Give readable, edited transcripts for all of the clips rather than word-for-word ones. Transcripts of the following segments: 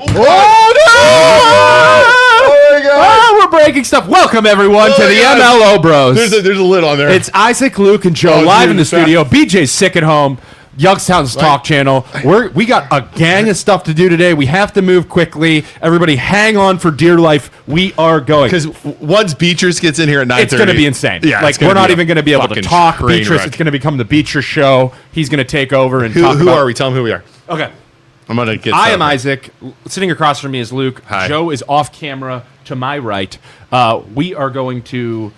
Oh, no! Oh, my God. Oh, we're breaking stuff. Welcome, everyone, to the MLO Bros. There's a lid on there. It's Isaac, Luke, and Joe live in the studio. BJ's sick at home. Youngstown's Talk Channel. We got a gang of stuff to do today. We have to move quickly. Everybody hang on for dear life. We are going. Because once Betras gets in here at 9:30. It's going to be insane. Yeah, like, we're not even going to be able to talk. Betras, it's going to become the Betras show. He's going to take over and talk Who are we? Tell them who we are. Okay. I'm going to get I am Isaac. Sitting across from me is Luke. Hi. Joe is off camera to my right. We are going to,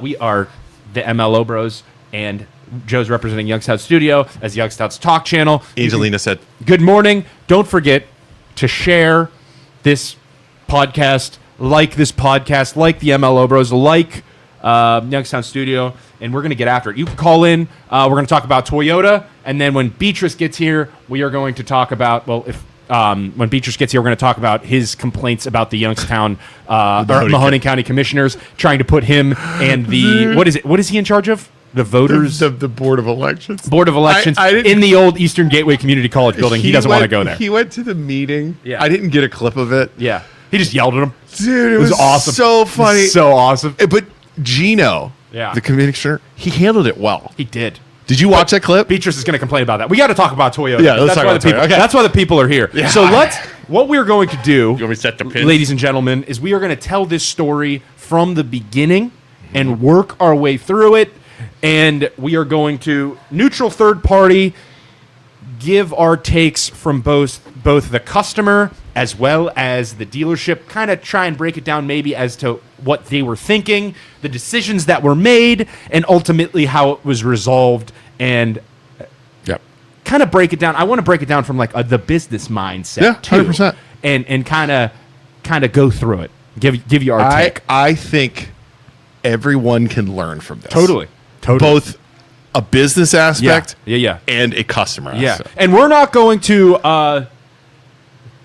we are the MLO Bros, and Joe's representing Youngstown Studio as Youngstown's Talk Channel. Angelina said, good morning. Don't forget to share this podcast, like the MLO Bros, like Youngstown Studio, and we're going to get after it. You can call in. We're going to talk about Toyota, and then when Betras gets here, we are going to talk about, when Betras gets here, we're going to talk about his complaints about the Youngstown Mahoning County Commissioners trying to put him and the, what is he in charge of? The voters, the Board of Elections. Board of Elections in the old Eastern Gateway Community College building. He doesn't want to go there. He went to the meeting. Yeah. I didn't get a clip of it. Yeah. He just yelled at him. Dude, it was awesome. So funny. So awesome. But Gino, the commissioner, he handled it well. He did. Did you watch that clip? Betras is going to complain about that. We got to talk about Toyota. Yeah, let's talk about Toyota. Okay. That's why the people are here. Yeah. So what we're going to do, you want me to set the pins? Ladies and gentlemen, is we are going to tell this story from the beginning and work our way through it. And we are going to neutral third party, give our takes from both the customer as well as the dealership, kind of try and break it down maybe as to what they were thinking, the decisions that were made, and ultimately how it was resolved, and kind of break it down. I want to break it down from like the business mindset, too, 100%, and kind of go through it. Give you our take. I think everyone can learn from this. Totally. Both a business aspect, and a customer aspect. And we're not going to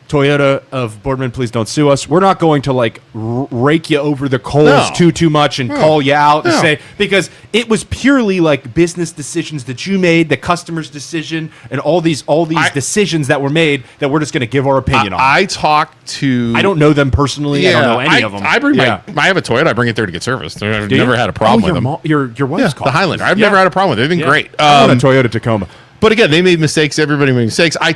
Toyota of Boardman, please don't sue us. We're not going to like rake you over the coals too much and call you out and say, because it was purely like business decisions that you made, the customer's decision, and all these decisions that were made that we're just going to give our opinion on. I talked to. I don't know them personally. I don't know any of them. I have a Toyota. I bring it there to get serviced. I've never had a problem with them. Your wife's car. The Highlander. I've never had a problem with it. They've been great. I want a Toyota Tacoma. But again, they made mistakes. Everybody made mistakes. I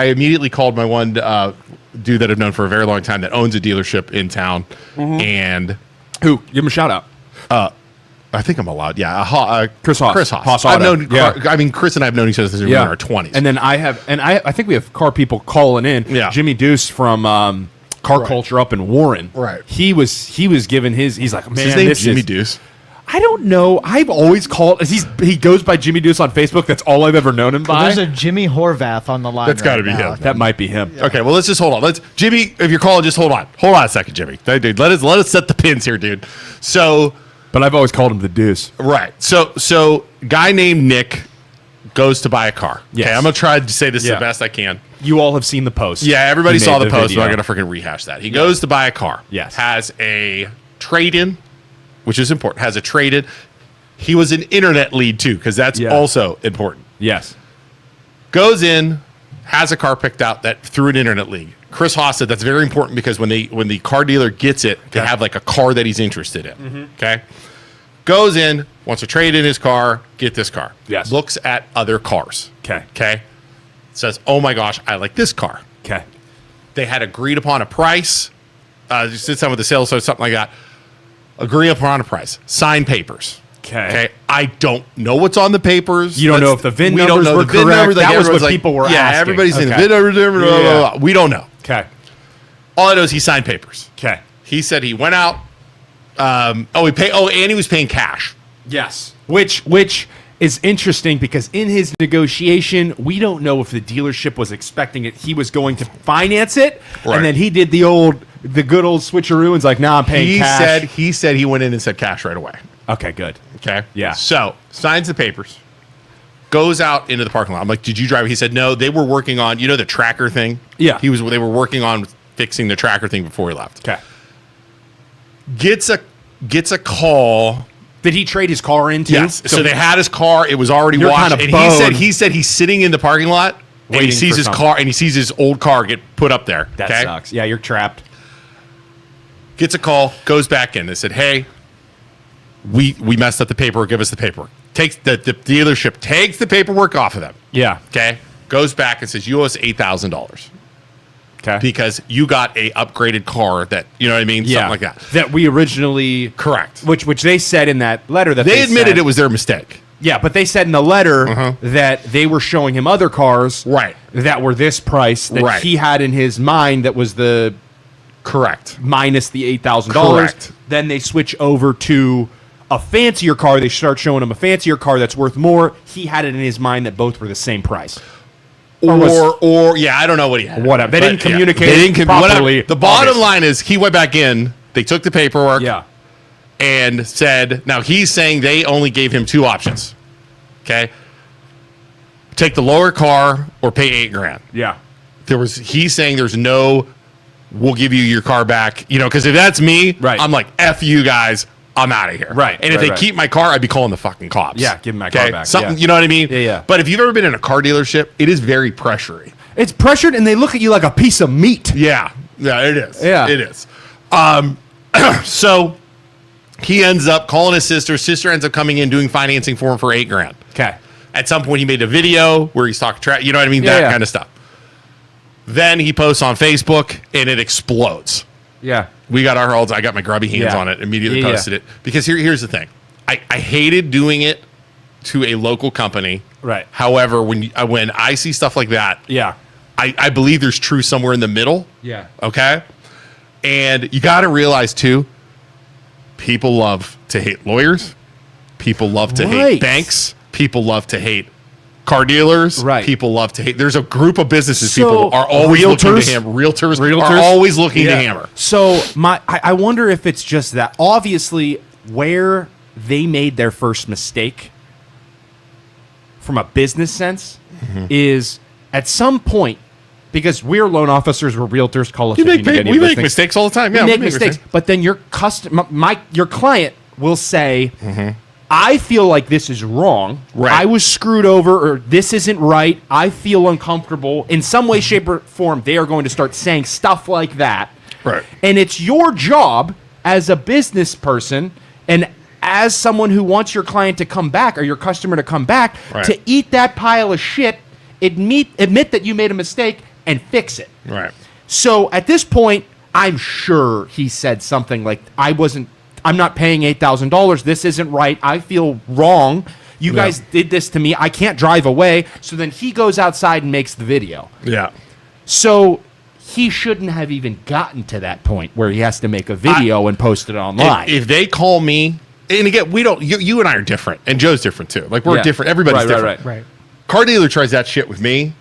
immediately called my one dude that I've known for a very long time that owns a dealership in town. Mm-hmm. And who? Give him a shout out. I think I'm allowed. Yeah. Chris Haas. Chris Haas. I've known, Chris and I have known each other since we were in our 20s. And then I think we have car people calling in. Yeah. Jimmy Deuce from Car Culture up in Warren. Right. He was giving he's like, man, his name's Jimmy Deuce. I don't know. I've always called. He goes by Jimmy Deuce on Facebook. That's all I've ever known him by. There's a Jimmy Horvath on the line. That's got to be him. That might be him. Yeah. Okay, well, let's just hold on. Jimmy, if you're calling, just hold on. Hold on a second, Jimmy. Dude, let us set the pins here, dude. So, but I've always called him the Deuce. Right. So guy named Nick goes to buy a car. Yes. Okay, I'm gonna try to say this the best I can. You all have seen the post. Yeah, everybody saw the post. But I'm gonna freaking rehash that. He goes to buy a car. Yes. Has a trade-in, which is important. Has a trade-in. He was an internet lead too, because that's also important. Yes. Goes in, has a car picked out that through an internet league. Chris Haas said that's very important because when the car dealer gets it, they have like a car that he's interested in. Mm-hmm. Okay. Goes in, wants to trade in his car, get this car. Yes. Looks at other cars. Okay. Okay. Says, oh my gosh, I like this car. Okay. They had agreed upon a price. Just did something with the sales, so something like that. Agree upon a price. Sign papers. Okay. I don't know what's on the papers. You don't know if the VIN numbers were correct. That was what people were asking. Yeah, everybody's saying the VIN numbers are different. Blah, blah, blah. We don't know. Okay. All I know is he signed papers. Okay. He said he went out. And he was paying cash. Yes. Which is interesting because in his negotiation, we don't know if the dealership was expecting it. He was going to finance it, and then he did the good old switcheroo and's like, nah, I'm paying cash. He said he went in and said cash right away. Okay, good. Okay. Yeah. So signs the papers, goes out into the parking lot. I'm like, did you drive? He said, no, they were working on, the tracker thing. Yeah. They were working on fixing the tracker thing before he left. Okay. Gets a call. Did he trade his car in too? Yes. So they had his car. It was already washed. And he said he's sitting in the parking lot and he Waiting sees for his something. car, and he sees his old car get put up there. That okay? sucks. Yeah, you're trapped. Gets a call, goes back in. They said, "Hey, we messed up the paperwork. Give us the paperwork." Takes the dealership takes the paperwork off of them. Yeah. Okay, goes back and says, "You owe us $8,000 Okay. because you got a upgraded car that you know what I mean, something like that." That we originally Correct. which they said in that letter that They admitted said, it was their mistake. Yeah, but they said in the letter that they were showing him other cars Right. that were this price that Right. he had in his mind that was the Correct. minus the $8,000. Correct. Then they switch over to a fancier car. They start showing him a fancier car that's worth more. He had it in his mind that both were the same price. Or yeah, I don't know what he had. Whatever. They But, didn't yeah. communicate They didn't properly. whatever. The bottom Obvious. line is he went back in. They took the paperwork. Yeah. And said, now he's saying they only gave him two options. Okay. Take the lower car or pay $8,000. Yeah. He's saying there's no, we'll give you your car back. You know, because if that's me, Right. I'm like, F you guys, I'm out of here. Right, And if right, they right. keep my car, I'd be calling the fucking cops. Yeah, give 'em my car back, Something, yeah. you know what I mean? Yeah, yeah. But if you've ever been in a car dealership, it is very pressury. It's pressured and they look at you like a piece of meat. Yeah. Yeah, it is. Yeah. It is. So he ends up calling his sister. Sister ends up coming in doing financing for him for $8,000. Okay. At some point, he made a video where he's talking trash. You know what I mean? Yeah, That yeah. kind of stuff. Then he posts on Facebook, and it explodes. Yeah. We got our holds. I got my grubby hands Yeah. on it. Immediately Yeah, yeah. posted it because here's the thing. I hated doing it to a local company. Right. However, when I see stuff like that, Yeah. I believe there's truth somewhere in the middle. Yeah. Okay. And you got to realize too, people love to hate lawyers. People love to hate Right. banks. People love to hate car dealers. Right. People love to hate. There's a group of businesses So, people are always looking realtors? to hammer. Realtors are Realtors? always looking to Yeah. hammer. So I wonder if it's just that. Obviously, where they made their first mistake from a business sense is at some point, because we're loan officers, we're realtors, call us. We if make, need any we of those make things. mistakes all the time. Yeah, We make mistakes, but then your your client will say, I feel like this is wrong. Right. I was screwed over, or this isn't right. I feel uncomfortable. In some way, shape, or form, they are going to start saying stuff like that. Right. And it's your job as a business person and as someone who wants your client to come back or your customer to come back Right. to eat that pile of shit, admit that you made a mistake, and fix it. Right. So at this point, I'm sure he said something like, I'm not paying $8,000. This isn't right. I feel wrong. You Yeah. guys did this to me. I can't drive away. So then he goes outside and makes the video. Yeah. So he shouldn't have even gotten to that point where he has to make a video and post it online. If they call me, and again, we don't. You and I are different, and Joe's different too. Like we're Yeah. different. Everybody's Right, different. Right. Car dealer tries that shit with me.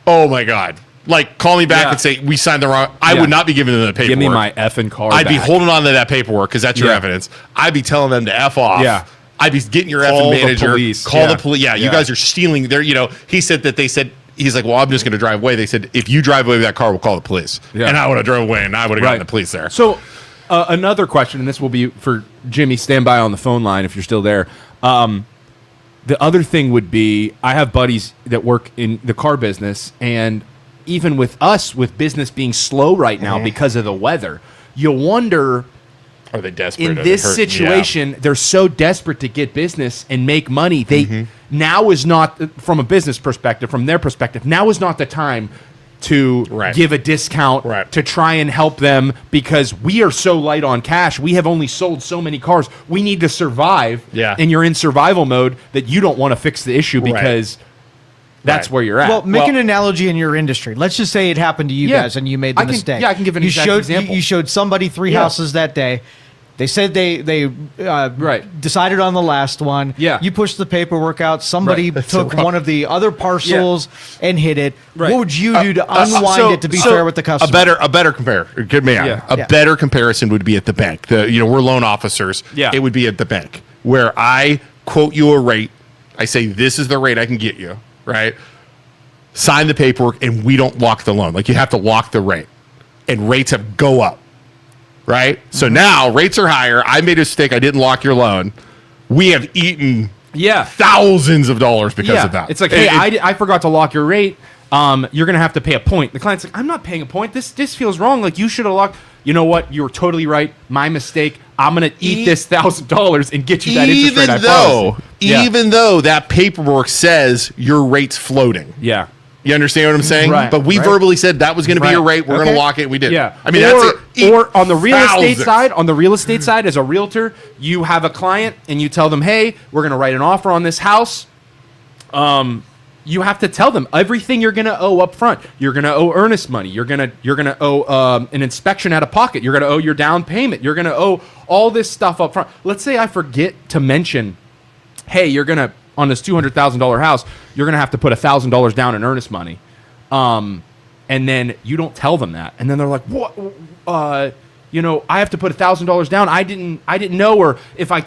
Oh my god! Like call me back Yeah. and say we signed the wrong. I Yeah. would not be giving them the paperwork. Give me my effing car I'd be back. holding on to that paperwork because that's your Yeah. evidence. I'd be telling them to f off. Yeah. I'd be getting your Call effing the manager. police. Call Yeah. the police. Yeah, you Yeah. guys are stealing. Their. You know, he said that they said. He's like, well, I'm just going to drive away. They said, if you drive away with that car, we'll call the police. Yeah. And I would have drove away, and I would have gotten the police there. So another question, and this will be for Jimmy. Stand by on the phone line if you're still there. The other thing would be, I have buddies that work in the car business, and even with us, with business being slow right now because of the weather, you wonder, Are they desperate? in Are this they hurt? situation, they're so desperate to get business and make money. They now is not, from a business perspective, from their perspective, now is not the time to Right. give a discount Right. to try and help them because we are so light on cash. We have only sold so many cars. We need to survive. Yeah. And you're in survival mode that you don't want to fix the issue Right. because that's Right. where you're at. Well, make Well- an analogy in your industry. Let's just say it happened to you Yeah. guys and you made the I can- mistake. yeah, I can give an you exact showed, example. You showed somebody three Yeah. houses that day. They said they Right. decided on the last one. Yeah. You pushed the paperwork out. Somebody Right. took one of the other parcels and hit it. Right. What would you do to unwind so- it to be so fair with the customer? A better comparison. Good man. Yeah. A Yeah. better comparison would be at the bank. We're loan officers. Yeah. It would be at the bank where I quote you a rate. I say this is the rate I can get you. Right. Sign the paperwork, and we don't lock the loan. Like you have to lock the rate, and rates have go up. Right. So now rates are higher. I made a mistake. I didn't lock your loan. We have eaten yeah. thousands of dollars because of that. It's like, hey, I forgot to lock your rate. you're going to have to pay a point. The client's like, I'm not paying a point. This feels wrong. Like, you should have locked. You know what? You were totally right. My mistake. I'm going to eat this $1,000 and get you that interest rate. I promise. Even though that paperwork says your rate's floating. Yeah. You understand what I'm saying? Right. But we verbally said that was going to be your rate. We're going to lock it. We did. Yeah. I mean, or on the real estate side, as a realtor, you have a client and you tell them, hey, we're going to write an offer on this house. You have to tell them everything you're going to owe up front. You're going to owe earnest money. You're going to owe an inspection out of pocket. You're going to owe your down payment. You're going to owe all this stuff up front. Let's say I forget to mention, hey, you're going to, on this $200,000 house, you're going to have to put $1,000 down in earnest money. And then you don't tell them that. And then they're like, what? I have to put $1,000 down. I didn't know. Or if I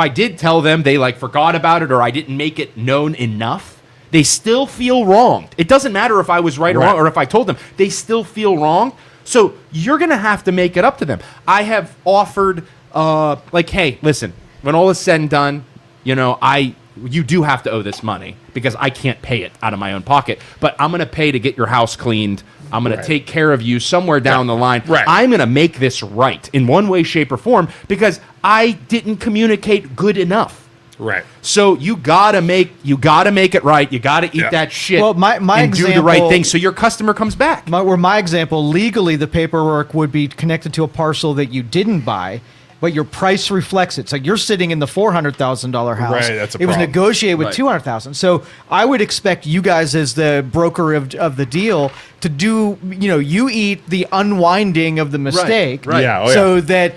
did tell them, they like forgot about it, or I didn't make it known enough. They still feel wronged. It doesn't matter if I was right or wrong, or if I told them. They still feel wronged. So you're going to have to make it up to them. I have offered, hey, listen, when all is said and done, you do have to owe this money because I can't pay it out of my own pocket. But I'm going to pay to get your house cleaned. I'm going to take care of you somewhere down the line. Right. I'm going to make this right in one way, shape, or form because I didn't communicate good enough. Right. So you gotta make it right. You gotta eat that shit. Well, my and example, do the right thing so your customer comes back. My example, legally, the paperwork would be connected to a parcel that you didn't buy, but your price reflects it. So you're sitting in the $400,000 house. Right, that's a It was problem. negotiated with $200,000. So I would expect you guys, as the broker of the deal, to do. You eat the unwinding of the mistake. Right. Yeah. So that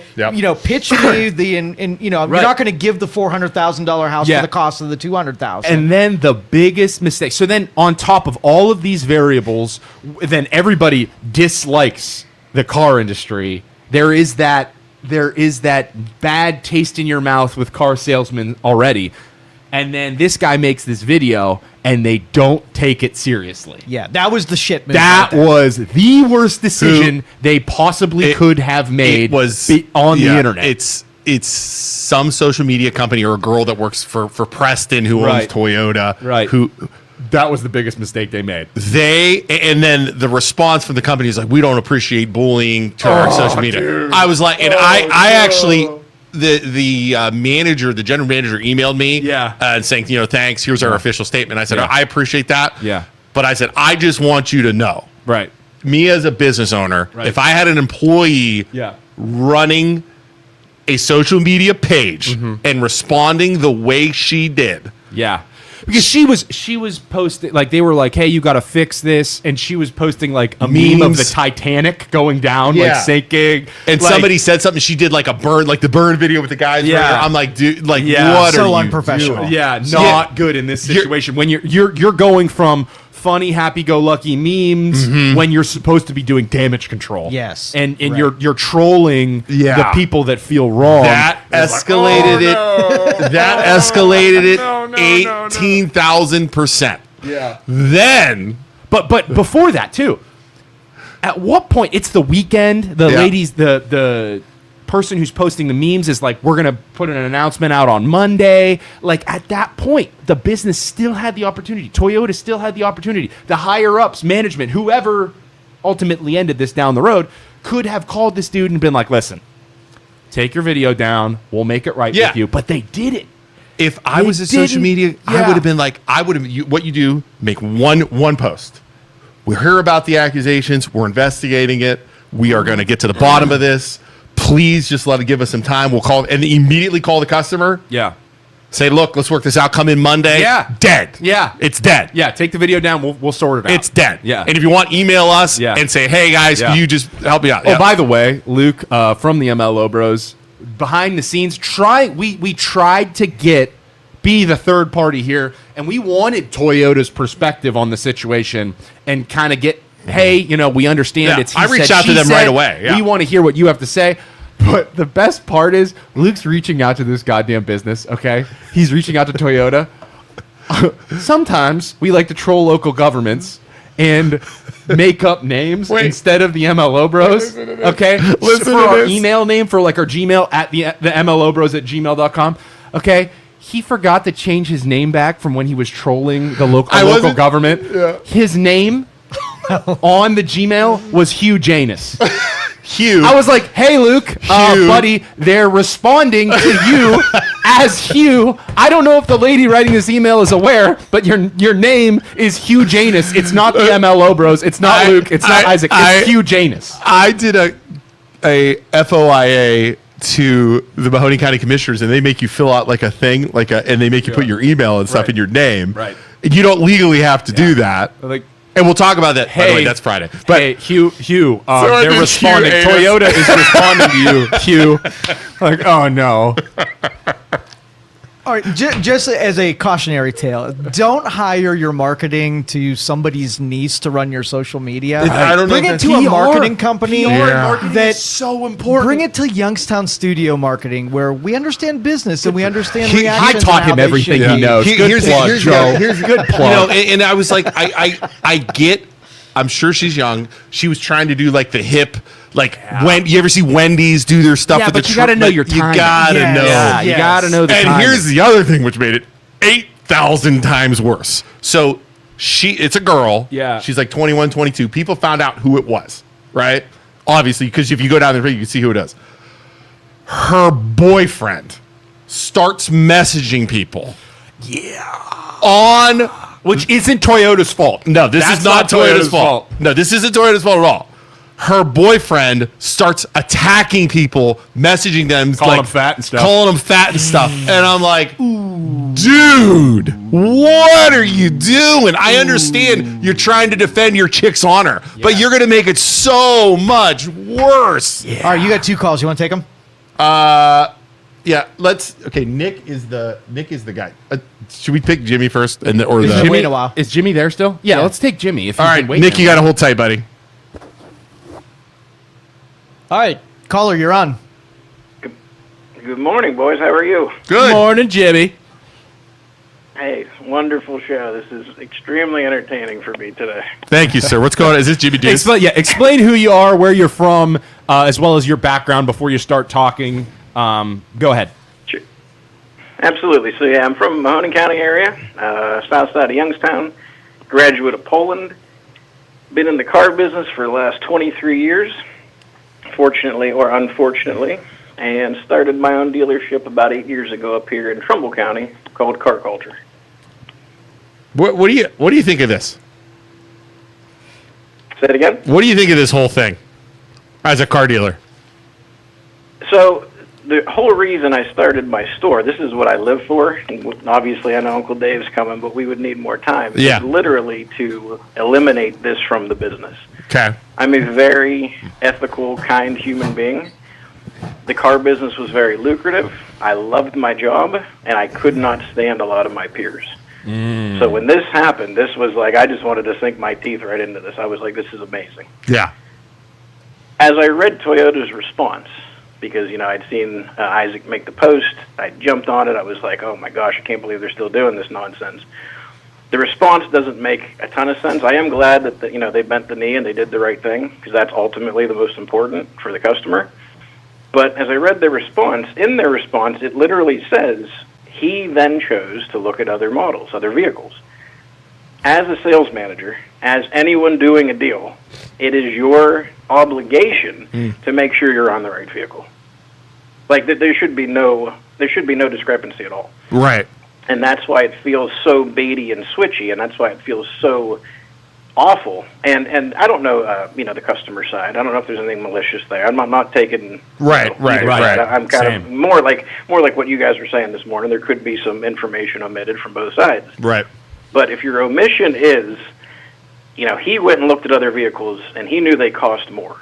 pitch me you're Right. not going to give the $400,000 house Yeah. for the cost of the $200,000. And then the biggest mistake. So then on top of all of these variables, then everybody dislikes the car industry. There is that bad taste in your mouth with car salesmen already. And then this guy makes this video and they don't take it seriously. Yeah, that was the shit move. That was the worst decision they possibly could have made on the internet. It's some social media company or a girl that works for Preston who owns Toyota. Right. Who that was the biggest mistake they made. And then the response from the company is like, we don't appreciate bullying to our social media. Dude. I was like, and I actually, the manager, the general manager emailed me and saying, thanks, here's our official statement. I said, I appreciate that. Yeah. But I said, I just want you to know. Right. Me as a business owner, if I had an employee running a social media page and responding the way she did. Yeah. Because she was posting, like, they were like, hey, you got to fix this. And she was posting, like, a meme of the Titanic going down, like, sinking. And like, somebody said something. She did, like, the burn video with the guys. Yeah. I'm like, dude, like, what so are you unprofessional. doing? Yeah, not good in this situation. When you're going from funny, happy-go-lucky memes when you're supposed to be doing damage control. Yes. And you're trolling the people that feel wrong. That escalated it. That escalated it 18,000%. Yeah. Then, but before that too. At what point? It's the weekend. The ladies, the person who's posting the memes is like, we're gonna put an announcement out on Monday. Like, at that point, the business still had the opportunity. Toyota still had the opportunity. The higher ups, management, whoever ultimately ended this down the road, could have called this dude and been like, listen, take your video down. We'll make it right with you. But they did it. if I was a social media, I would have been like, what you do, make one post. We hear about the accusations. We're investigating it. We are going to get to the bottom of this. Please just give us some time. We'll call and immediately call the customer. Yeah. Say, look, let's work this out. Come in Monday. Yeah. Dead. Yeah. It's dead. Yeah. Take the video down. We'll sort it out. It's dead. Yeah. And if you want, email us and say, hey, guys, can you just help me out? Oh, by the way, Luke from the MLO Bros, behind the scenes, we tried to be the third party here, and we wanted Toyota's perspective on the situation and kind of get, hey, we understand it's he I reached said, out to them said. right away. Yeah. We want to hear what you have to say. But the best part is Luke's reaching out to this goddamn business, okay? He's reaching out to Toyota. Sometimes we like to troll local governments and make up names instead of the MLO Bros, okay? Listen for to our this. email name, for like our Gmail, at the MLO Bros at gmail.com, okay? He forgot to change his name back from when he was trolling the local government. Yeah. His name on the Gmail was Hugh Janus. Hugh. I was like, hey, Luke, buddy, they're responding to you as Hugh. I don't know if the lady writing this email is aware, but your name is Hugh Janus. It's not the MLO Bros. It's not Luke. It's not Isaac. It's Hugh Janus. I did a FOIA to the Mahoning County Commissioners, and they make you fill out like a thing, and they make you put your email and stuff in your name. Right. And you don't legally have to do that. Like, and we'll talk about that. By the way, that's Friday. But hey, Hugh, Sorry, they're this responding. Hugh Toyota is responding to you, Hugh. Like, oh no. All right, just as a cautionary tale, don't hire your marketing to somebody's niece to run your social media. I don't know Bring if it to that's- a marketing company. PR and marketing that is so important. Bring it to Youngstown Studio Marketing, where we understand business and we understand I reactions. I taught and how him they everything should he be. knows. Good plug, Joe. Here's Good plug. You know, and I was like, I get. I'm sure she's young. She was trying to do like the hip, like when you ever see Wendy's do their stuff Yeah, with but the you gotta know your You timing. gotta Yes. know. Yeah, you Yes. gotta know the And timing. here's the other thing which made it 8,000 times worse. So it's a girl. Yeah. She's like 21, 22. People found out who it was, right? Obviously, because if you go down there, you can see who it is. Her boyfriend starts messaging people. On which isn't Toyota's fault. no, this That's is not not Toyota's Toyota's fault. No, this isn't Toyota's fault at all. Her boyfriend starts attacking people, messaging them, Calling them fat and stuff. Calling them fat and stuff. And I'm like, dude, what are you doing? I understand you're trying to defend your chick's honor, but you're going to make it so much worse. All right, you got 2 calls. You want to take them? Yeah, okay, Nick is the guy. Should we pick Jimmy first He's been waiting a while. Is Jimmy there still? Yeah, Yeah. let's take Jimmy. If All he's right, been waiting. Nick, you got to hold tight, buddy. All right, caller, you're on. Good morning, boys. How are you? Good. Morning, Jimmy. Hey, wonderful show. This is extremely entertaining for me today. Thank you, sir. What's going on? Is this Jimmy Juice? Explain who you are, where you're from, as well as your background before you start talking. Go ahead. Sure. Absolutely. So, yeah, I'm from Mahoning County area, south side of Youngstown, graduate of Poland, been in the car business for the last 23 years, fortunately or unfortunately, and started my own dealership about 8 years ago up here in Trumbull County called Car Culture. What do you think of this? Say it again? What do you think of this whole thing as a car dealer? So the whole reason I started my store, this is what I live for. And obviously, I know Uncle Dave's coming, but we would need more time. Yeah. It's literally to eliminate this from the business. Okay. I'm a very ethical, kind human being. The car business was very lucrative. I loved my job, and I could not stand a lot of my peers. So when this happened, this was like, I just wanted to sink my teeth right into this. I was like, this is amazing. Yeah. As I read Toyota's response, because, you know, I'd seen Isaac make the post, I jumped on it. I was like, oh my gosh, I can't believe they're still doing this nonsense. The response doesn't make a ton of sense. I am glad that, they bent the knee and they did the right thing, because that's ultimately the most important for the customer. But as I read their response, in their response, it literally says, he then chose to look at other models, other vehicles. As a sales manager, as anyone doing a deal, it is your obligation to make sure you're on the right vehicle. Like, there should be no discrepancy at all. Right. And that's why it feels so baity and switchy, and that's why it feels so awful. And I don't know, the customer side. I don't know if there's anything malicious there. I'm not taking Right. either side. I'm kind of Same. more like what you guys were saying this morning. There could be some information omitted from both sides. Right. But if your omission is, he went and looked at other vehicles and he knew they cost more.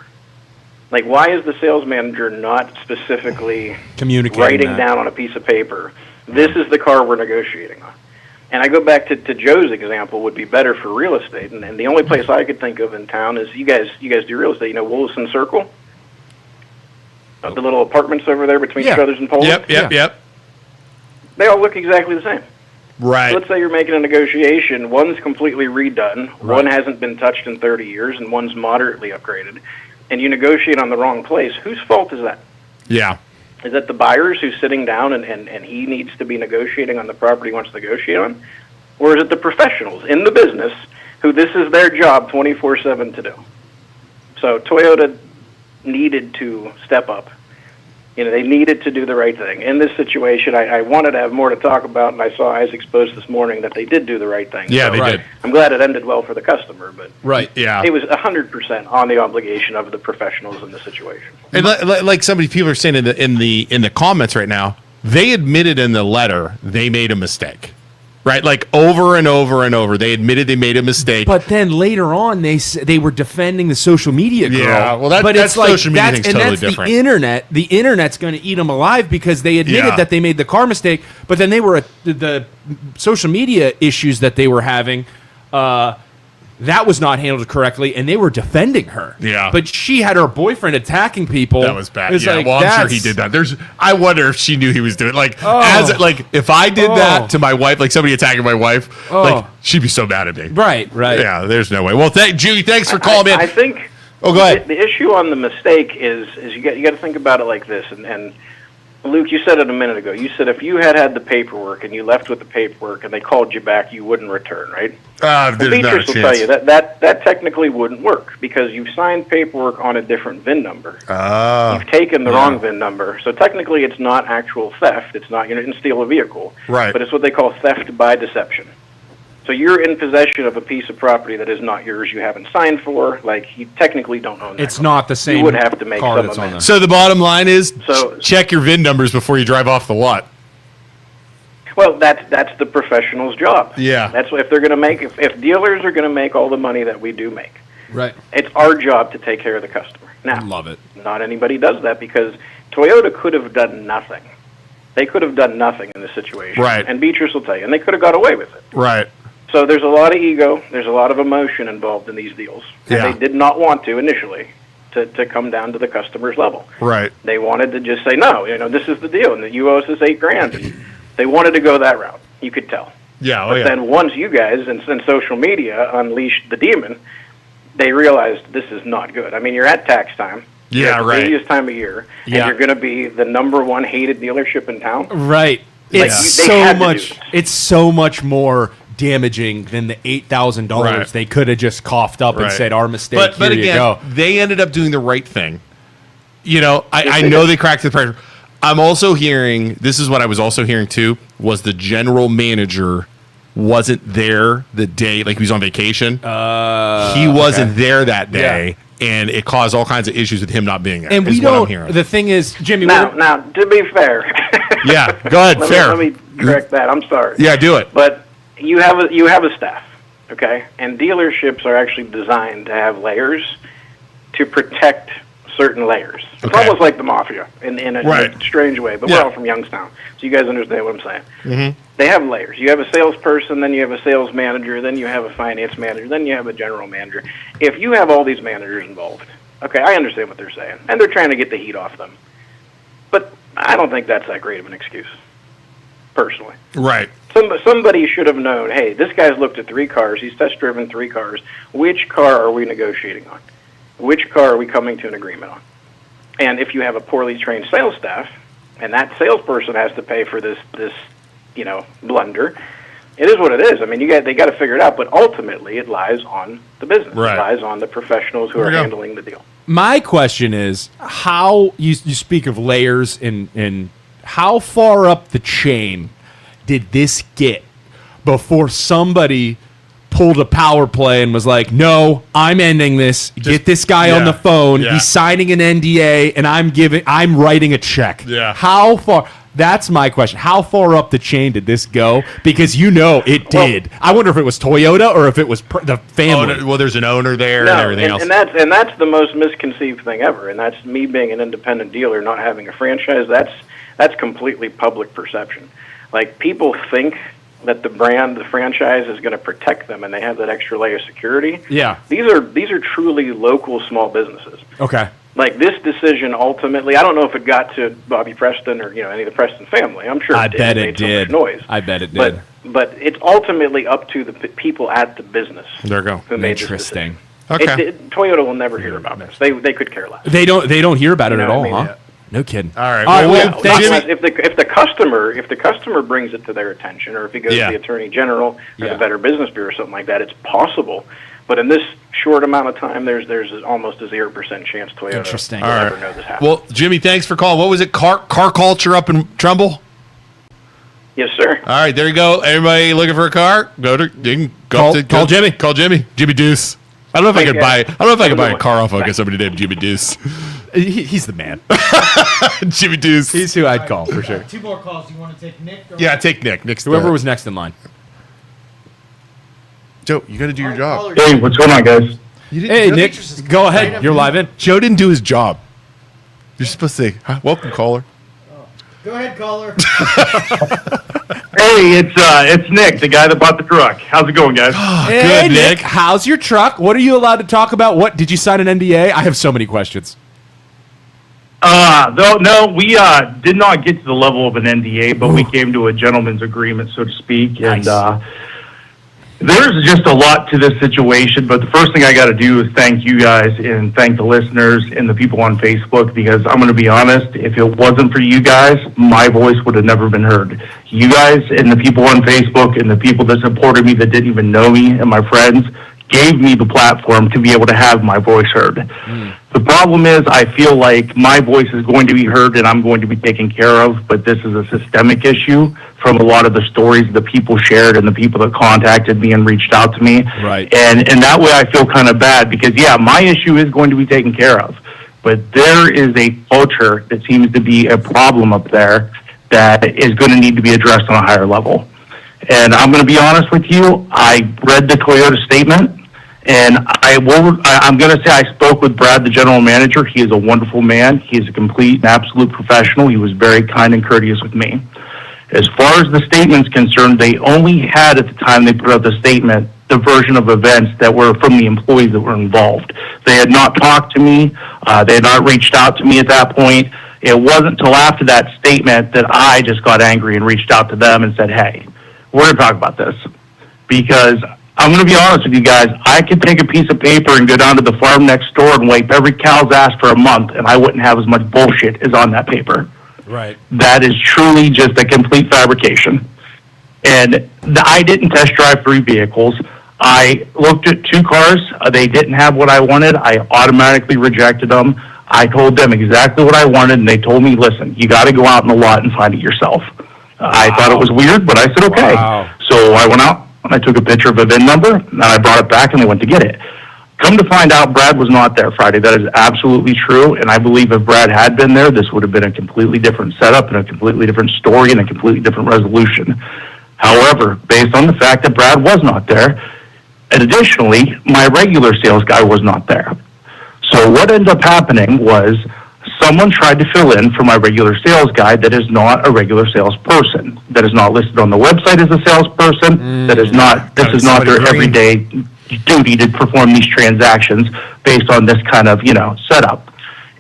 Like, why is the sales manager not specifically Communicating writing that. down on a piece of paper, this is the car we're negotiating on? And I go back to Joe's example would be better for real estate. And the only place I could think of in town is you guys do real estate. Wilson Circle? The little apartments over there between Struthers and Poland? Yep. They all look exactly the same. Right. Let's say you're making a negotiation. One's completely redone. One hasn't been touched in 30 years, and one's moderately upgraded. And you negotiate on the wrong place. Whose fault is that? Yeah. Is that the buyer's who's sitting down and he needs to be negotiating on the property he wants to negotiate on? Or is it the professionals in the business who this is their job 24/7 to do. So Toyota needed to step up. They needed to do the right thing. In this situation, I wanted to have more to talk about, and I saw Isaac's post this morning that they did do the right thing. Yeah, so they did. I'm glad it ended well for the customer, but Yeah. it was 100% on the obligation of the professionals in the situation. And like so many people are saying in the comments right now, they admitted in the letter they made a mistake. Right, like over and over and over, they admitted they made a mistake. But then later on, they were defending the social media girl. Yeah, well, but that's social media thing's totally different. The internet. The internet's going to eat them alive because they admitted Yeah. that they made the car mistake. But then they were the social media issues that they were having. That was not handled correctly, and they were defending her. Yeah. But she had her boyfriend attacking people. That was bad. It was Yeah, like, well, I'm sure he that's- did that. I wonder if she knew he was doing it. Oh. If I did Oh. that to my wife, like somebody attacking my wife, Oh. she'd be so mad at me. Right. Yeah, there's no way. Well, Judy, thanks for calling in. I think. Oh, go ahead. The issue on the mistake is you got to think about it like this, and Luke, you said it a minute ago. You said if you had the paperwork and you left with the paperwork and they called you back, you wouldn't return, right? There's not a Beatrice will chance. tell you that technically wouldn't work because you've signed paperwork on a different VIN number. You've taken the wrong VIN number, so technically it's not actual theft. It's not you didn't steal a vehicle, Right. But it's what they call theft by deception. So you're in possession of a piece of property that is not yours. You haven't signed for. Like you technically don't own that. It's car. not the same. You would have to make car some that's on amendment. So the bottom line is, So- check your VIN numbers before you drive off the lot. Well, that's the professional's job. Yeah. That's what if they're going to make if dealers are going to make all the money that we do make. Right. It's our job to take care of the customer. Now, Love it. not anybody does that because Toyota could have done nothing. They could have done nothing in this situation. Right. And Beatrice will tell you, and they could have got away with it. Right. So there's a lot of ego, there's a lot of emotion involved in these deals. And Yeah. they did not want to initially to come down to the customer's level. Right. They wanted to just say, no, this is the deal, and you owe us this $8,000. And they wanted to go that route. You could tell. Yeah. But then once you guys and social media unleashed the demon, they realized this is not good. I mean, you're at tax time. Yeah, You're at the right. busiest time of year, Yeah. and you're going to be the number one hated dealership in town. Right. Like, It's they so had to do much. this. It's so much more damaging than the $8,000 Right. they could have just coughed up and Right. said, "Our mistake." But here you again, go. they ended up doing the right thing. I they know did. they cracked the pressure. I'm also hearing, this is what I was also hearing too, was the general manager wasn't there the day, like he was on vacation. He wasn't there that day, and it caused all kinds of issues with him not being there. And is we what I'm don't. hearing. The thing is, Jimmy. Now, to be fair, Yeah, go ahead, fair. Let me correct that. I'm sorry. Yeah, do it. But you have a staff, okay? And dealerships are actually designed to have layers to protect certain layers. It's Okay. almost like the mafia in a Right. strange way, but Yeah. we're all from Youngstown, so you guys understand what I'm saying. They have layers. You have a salesperson, then you have a sales manager, then you have a finance manager, then you have a general manager. If you have all these managers involved, okay, I understand what they're saying, and they're trying to get the heat off them. But I don't think that's that great of an excuse, personally. Right. Somebody should have known, hey, this guy's looked at 3 cars, he's test-driven 3 cars. Which car are we negotiating on? Which car are we coming to an agreement on? And if you have a poorly trained sales staff, and that salesperson has to pay for this blunder, it is what it is. I mean, they got to figure it out, but ultimately it lies on the business. Right. It lies on the professionals who There are we go. handling the deal. My question is, how you speak of layers and how far up the chain did this get before somebody pulled a power play and was like, "No, I'm ending this. Get this guy on yeah, the phone. yeah. He's signing an NDA, and I'm writing a check." Yeah. How far? That's my question. How far up the chain did this go? Because it did. I wonder if it was Toyota or if it was the family. Well, there's an owner there and everything else. and that's the most misconceived thing ever, and that's me being an independent dealer, not having a franchise. That's completely public perception. Like people think that the franchise is going to protect them, and they have that extra layer of security. Yeah. These are truly local small businesses. Okay. Like this decision ultimately, I don't know if it got to Bobby Preston or any of the Preston family. I'm sure I did. bet It it made so did. much noise. I bet it did. But it's ultimately up to the people at the business There you go. who made this Interesting. decision. Okay. Toyota will never hear about this. They could care less. They don't hear about it You at know all, what I mean? huh? No kidding. All right. All right, Well, well, thanks. Jimmy- If the customer brings it to their attention, or if he goes Yeah. to the Attorney General or Yeah. the Better Business Bureau or something like that, it's possible. But in this short amount of time, there's almost a 0% chance Toyota Interesting. will All ever right. know this happened. Well, Jimmy, thanks for calling. What was it? Car culture up in Trumbull? Yes, sir. All right, there you go. Everybody looking for a car? You can go Call- up to, call Jimmy. Call Jimmy. Jimmy Deuce. I don't know if I could buy. I Okay. don't know if I could buy a car off of somebody named Jimmy Deuce. He's the man. Jimmy Deuce. He's who I'd call for sure. 2 more calls. You want to take Nick? Or Yeah, take Nick. Nick's Whoever the- was next in line. Joe, you got to do your job. Hey, what's going on, guys? Hey, Nick, go ahead. You're live in. Joe didn't do his job. You're supposed to say, "Hi, welcome, caller." Go ahead, caller. Hey, it's Nick, the guy that bought the truck. How's it going, guys? Hey, Good, Nick. How's your truck? What are you allowed to talk about? What did you sign an NDA? I have so many questions. No, we did not get to the level of an NDA, but we came to a gentleman's agreement, so to speak. Nice. And there's just a lot to this situation, but the first thing I got to do is thank you guys and thank the listeners and the people on Facebook, because I'm going to be honest, if it wasn't for you guys, my voice would have never been heard. You guys and the people on Facebook and the people that supported me that didn't even know me and my friends gave me the platform to be able to have my voice heard. The problem is I feel like my voice is going to be heard and I'm going to be taken care of, but this is a systemic issue from a lot of the stories the people shared and the people that contacted me and reached out to me. Right. And that way I feel kind of bad because, yeah, my issue is going to be taken care of, but there is a culture that seems to be a problem up there that is going to need to be addressed on a higher level. And I'm going to be honest with you, I read the Toyota statement, and I'm going to say I spoke with Brad, the general manager. He is a wonderful man. He is a complete and absolute professional. He was very kind and courteous with me. As far as the statement's concerned, they only had, at the time they put out the statement, the version of events that were from the employees that were involved. They had not talked to me. They had not reached out to me at that point. It wasn't until after that statement that I just got angry and reached out to them and said, hey, we're going to talk about this. Because I'm going to be honest with you guys, I could take a piece of paper and go down to the farm next door and wipe every cow's ass for a month, and I wouldn't have as much bullshit as on that paper. Right. That is truly just a complete fabrication. And I didn't test drive 3 vehicles. I looked at 2 cars. They didn't have what I wanted. I automatically rejected them. I told them exactly what I wanted, and they told me, listen, you got to go out in the lot and find it yourself. I thought it was weird, but I said, okay. Wow. So I went out, and I took a picture of a VIN number, and I brought it back, and they went to get it. Come to find out, Brad was not there Friday. That is absolutely true, and I believe if Brad had been there, this would have been a completely different setup and a completely different story and a completely different resolution. However, based on the fact that Brad was not there, and additionally, my regular sales guy was not there. So what ended up happening was someone tried to fill in for my regular sales guy that is not a regular salesperson, that is not listed on the website as a salesperson, that is not, this is not their everyday duty to perform these transactions based on this kind of, setup.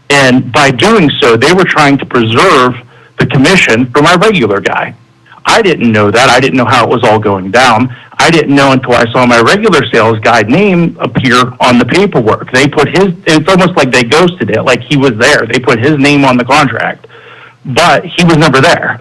And by doing so, they were trying to preserve the commission for my regular guy. I didn't know that. I didn't know how it was all going down. I didn't know until I saw my regular sales guy name appear on the paperwork. They put it's almost like they ghosted it, like he was there. They put his name on the contract, but he was never there.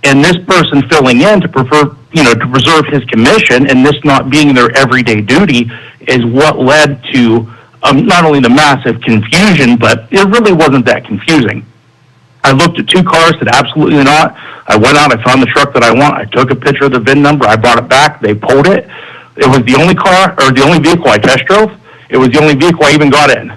And this person filling in to preserve his commission and this not being their everyday duty is what led to not only the massive confusion, but it really wasn't that confusing. I looked at 2 cars, said absolutely not. I went out, I found the truck that I want. I took a picture of the VIN number. I brought it back. They pulled it. It was the only car or the only vehicle I test drove. It was the only vehicle I even got in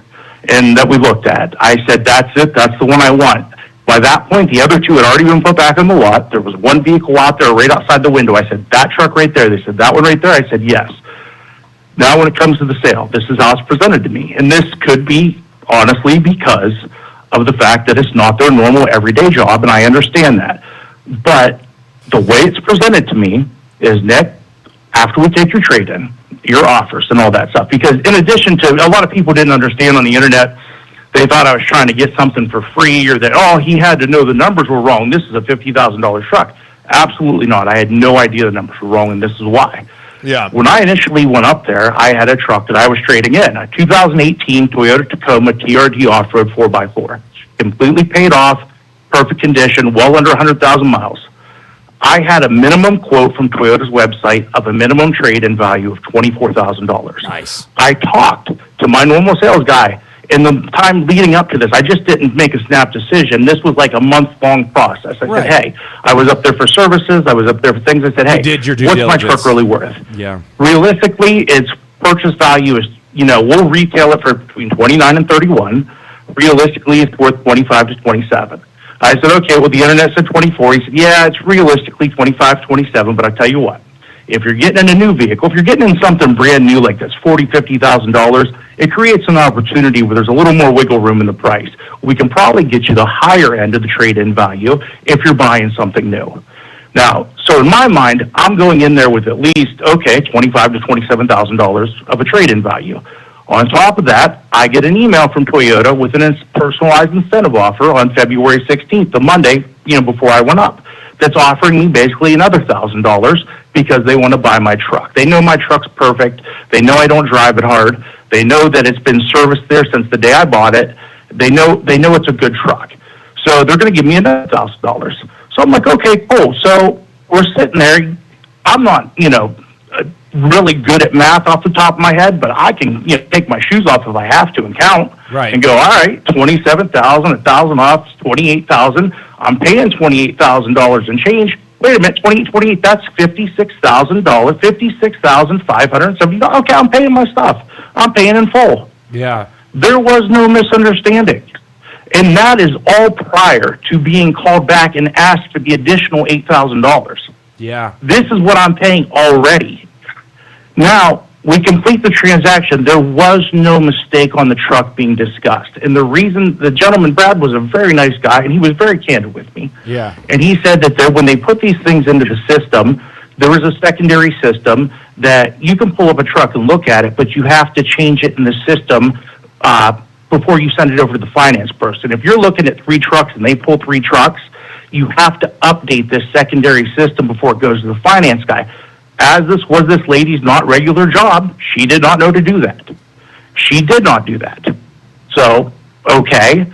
and that we looked at. I said, that's it. That's the one I want. By that point, the other 2 had already been put back in the lot. There was 1 vehicle out there right outside the window. I said, that truck right there. They said, that one right there. I said, yes. Now when it comes to the sale, this is how it's presented to me. And this could be, honestly, because of the fact that it's not their normal everyday job, and I understand that. But the way it's presented to me is, Nick, after we take your trade-in, your offers and all that stuff, because in addition to, a lot of people didn't understand on the internet, they thought I was trying to get something for free or that, he had to know the numbers were wrong. This is a $50,000 truck. Absolutely not. I had no idea the numbers were wrong, and this is why. Yeah. When I initially went up there, I had a truck that I was trading in, a 2018 Toyota Tacoma TRD off-road 4x4. completely paid off, perfect condition, well under 100,000 miles. I had a minimum quote from Toyota's website of a minimum trade-in value of $24,000. Nice. I talked to my normal sales guy. In the time leading up to this, I just didn't make a snap decision. This was like a month-long process. I Right. said, hey, I was up there for services. I was up there for things. I said, hey, did your due what's diligence. my truck really worth? Yeah. Realistically, its purchase value is, we'll retail it for between 29 and 31. Realistically, it's worth 25 to 27. I said, okay, well, the internet said 24. He said, yeah, it's realistically 25, 27, but I tell you what, if you're getting in a new vehicle, if you're getting in something brand new like this, $40,000, $50,000, it creates an opportunity where there's a little more wiggle room in the price. We can probably get you the higher end of the trade-in value if you're buying something new. Now, so in my mind, I'm going in there with at least, okay, $25,000 to $27,000 of a trade-in value. On top of that, I get an email from Toyota with a personalized incentive offer on February 16th, the Monday, before I went up, that's offering me basically another $1,000 because they want to buy my truck. They know my truck's perfect. They know I don't drive it hard. They know that it's been serviced there since the day I bought it. They know it's a good truck. So they're going to give me another $1,000. So I'm like, okay, cool. So we're sitting there. I'm not, really good at math off the top of my head, but I can take my shoes off if I have to and count. Right. And go, all right, 27,000, 1,000 off, 28,000. I'm paying $28,000 and change. Wait a minute, 28, that's $56,000, $56,570. Okay, I'm paying my stuff. I'm paying in full. Yeah. There was no misunderstanding. And that is all prior to being called back and asked for the additional $8,000. Yeah. This is what I'm paying already. Now, we complete the transaction. There was no mistake on the truck being discussed. And the reason, the gentleman, Brad, was a very nice guy, and he was very candid with me. Yeah. And he said that when they put these things into the system, there was a secondary system that you can pull up a truck and look at it, but you have to change it in the system before you send it over to the finance person. If you're looking at 3 trucks and they pull 3 trucks, you have to update this secondary system before it goes to the finance guy. As this was this lady's not regular job, she did not know to do that. She did not do that. So, okay.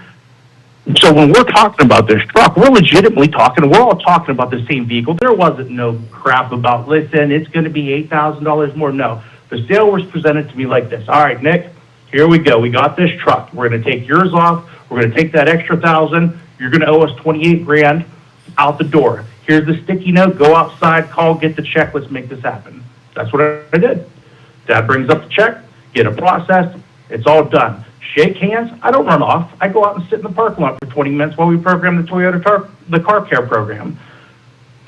So when we're talking about this truck, we're legitimately talking, we're all talking about the same vehicle. There wasn't no crap about, listen, it's going to be $8,000 more. No. The sale was presented to me like this. All right, Nick, here we go. We got this truck. We're going to take yours off. We're going to take that extra $1,000. You're going to owe us $28,000 out the door. Here's the sticky note. Go outside, call, get the check. Let's make this happen. That's what I did. Dad brings up the check, get it processed. It's all done. Shake hands. I don't run off. I go out and sit in the parking lot for 20 minutes while we program the Toyota the car care program.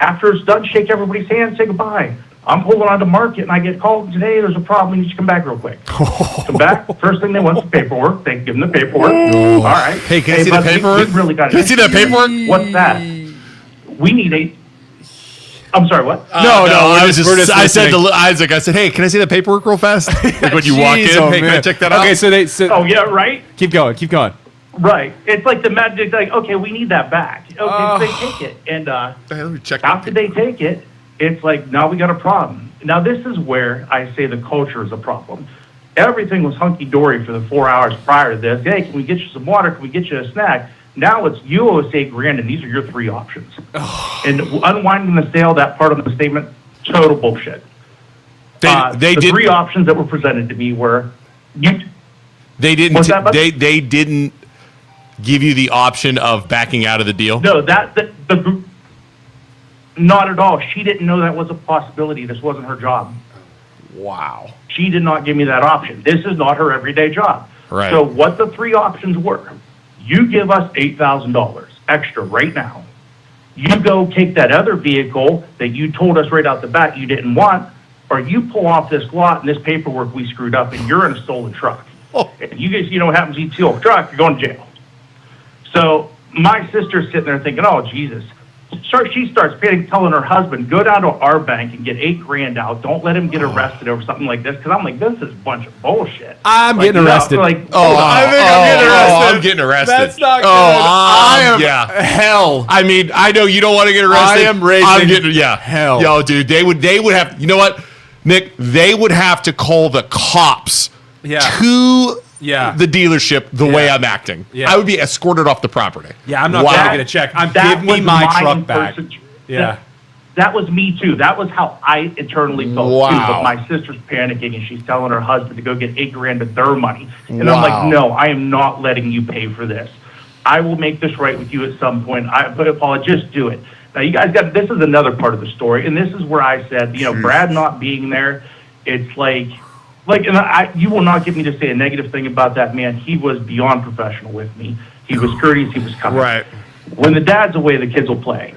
After it's done, shake everybody's hand, say goodbye. I'm holding on to market, and I get called today. There's a problem. You should come back real quick. Come back. First thing they want is the paperwork. They give them the paperwork. All right. Hey, can I see the bud, paperwork? we really got Can I see that paperwork? What's that? We need I'm sorry, what? No, we're I just I said listening. to Isaac, I said, hey, can I see the paperwork real fast? Like when you walk in, Jeez, oh, hey, can I man. check that out? Okay, so Oh, yeah, right? keep going. Right. It's like the magic, like, okay, we need that back. Okay, so they take it. And Hey, let me check after they take it, it's like, now we got a problem. Now, this is where I say the culture is a problem. Everything was hunky-dory for the 4 hours prior to this. Hey, can we get you some water? Can we get you a snack? Now it's you owe us $8,000, and these are your 3 options. And unwinding the sale, that part of the statement, total bullshit. They the did. 3 options that were presented to me were They didn't. What's that, bud? They didn't give you the option of backing out of the deal. no, the group, not at all. She didn't know that was a possibility. This wasn't her job. Wow. She did not give me that option. This is not her everyday job. Right. So what the 3 options were, you give us $8,000 extra right now. You go take that other vehicle that you told us right out the bat you didn't want, or you pull off this lot and this paperwork we screwed up and you're in a stolen truck. Oh. And you guys, you know what happens, you steal a truck, you're going to jail. So my sister's sitting there thinking, oh, Jesus. So she starts telling her husband, go down to our bank and get $8,000 out. Don't let him get arrested over something like this. Because I'm like, this is a bunch of bullshit. I'm getting arrested. Like, I think I'm getting arrested. That's not good. I am. Yeah. Yeah. Hell. I mean, I know you don't want to get arrested. I am raising I'm getting, yeah. hell. Yo, dude, they would have. You know what, Nick? They would have to call the cops. Yeah. To Yeah. the dealership the way Yeah. I'm acting. Yeah. I would be escorted off the property. Yeah, I'm not Wow. going to get a check. That Give me was my my truck back. person- Yeah. That was me too. That was how I internally felt Wow. too. But my sister's panicking and she's telling her husband to go get $8,000 of their money. And I'm Wow. like, no, I am not letting you pay for this. I will make this right with you at some point. Paul, just do it. Now you guys got, this is another part of the story. And this is where I said, Brad not being there, it's like, and you will not get me to say a negative thing about that man. He was beyond professional with me. He was courteous. He was kind. Right. When the dad's away, the kids will play.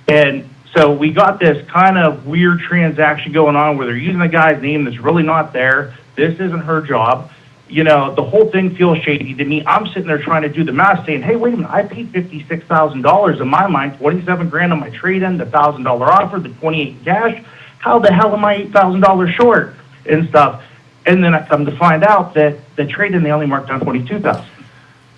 And so we got this kind of weird transaction going on where they're using a guy's name that's really not there. This isn't her job. The whole thing feels shady to me. I'm sitting there trying to do the math saying, hey, wait a minute, I paid $56,000 in my mind, $27,000 on my trade-in, the $1,000 offer, the $28,000 cash. How the hell am I $8,000 short and stuff? And then I come to find out that the trade-in, they only marked down $22,000.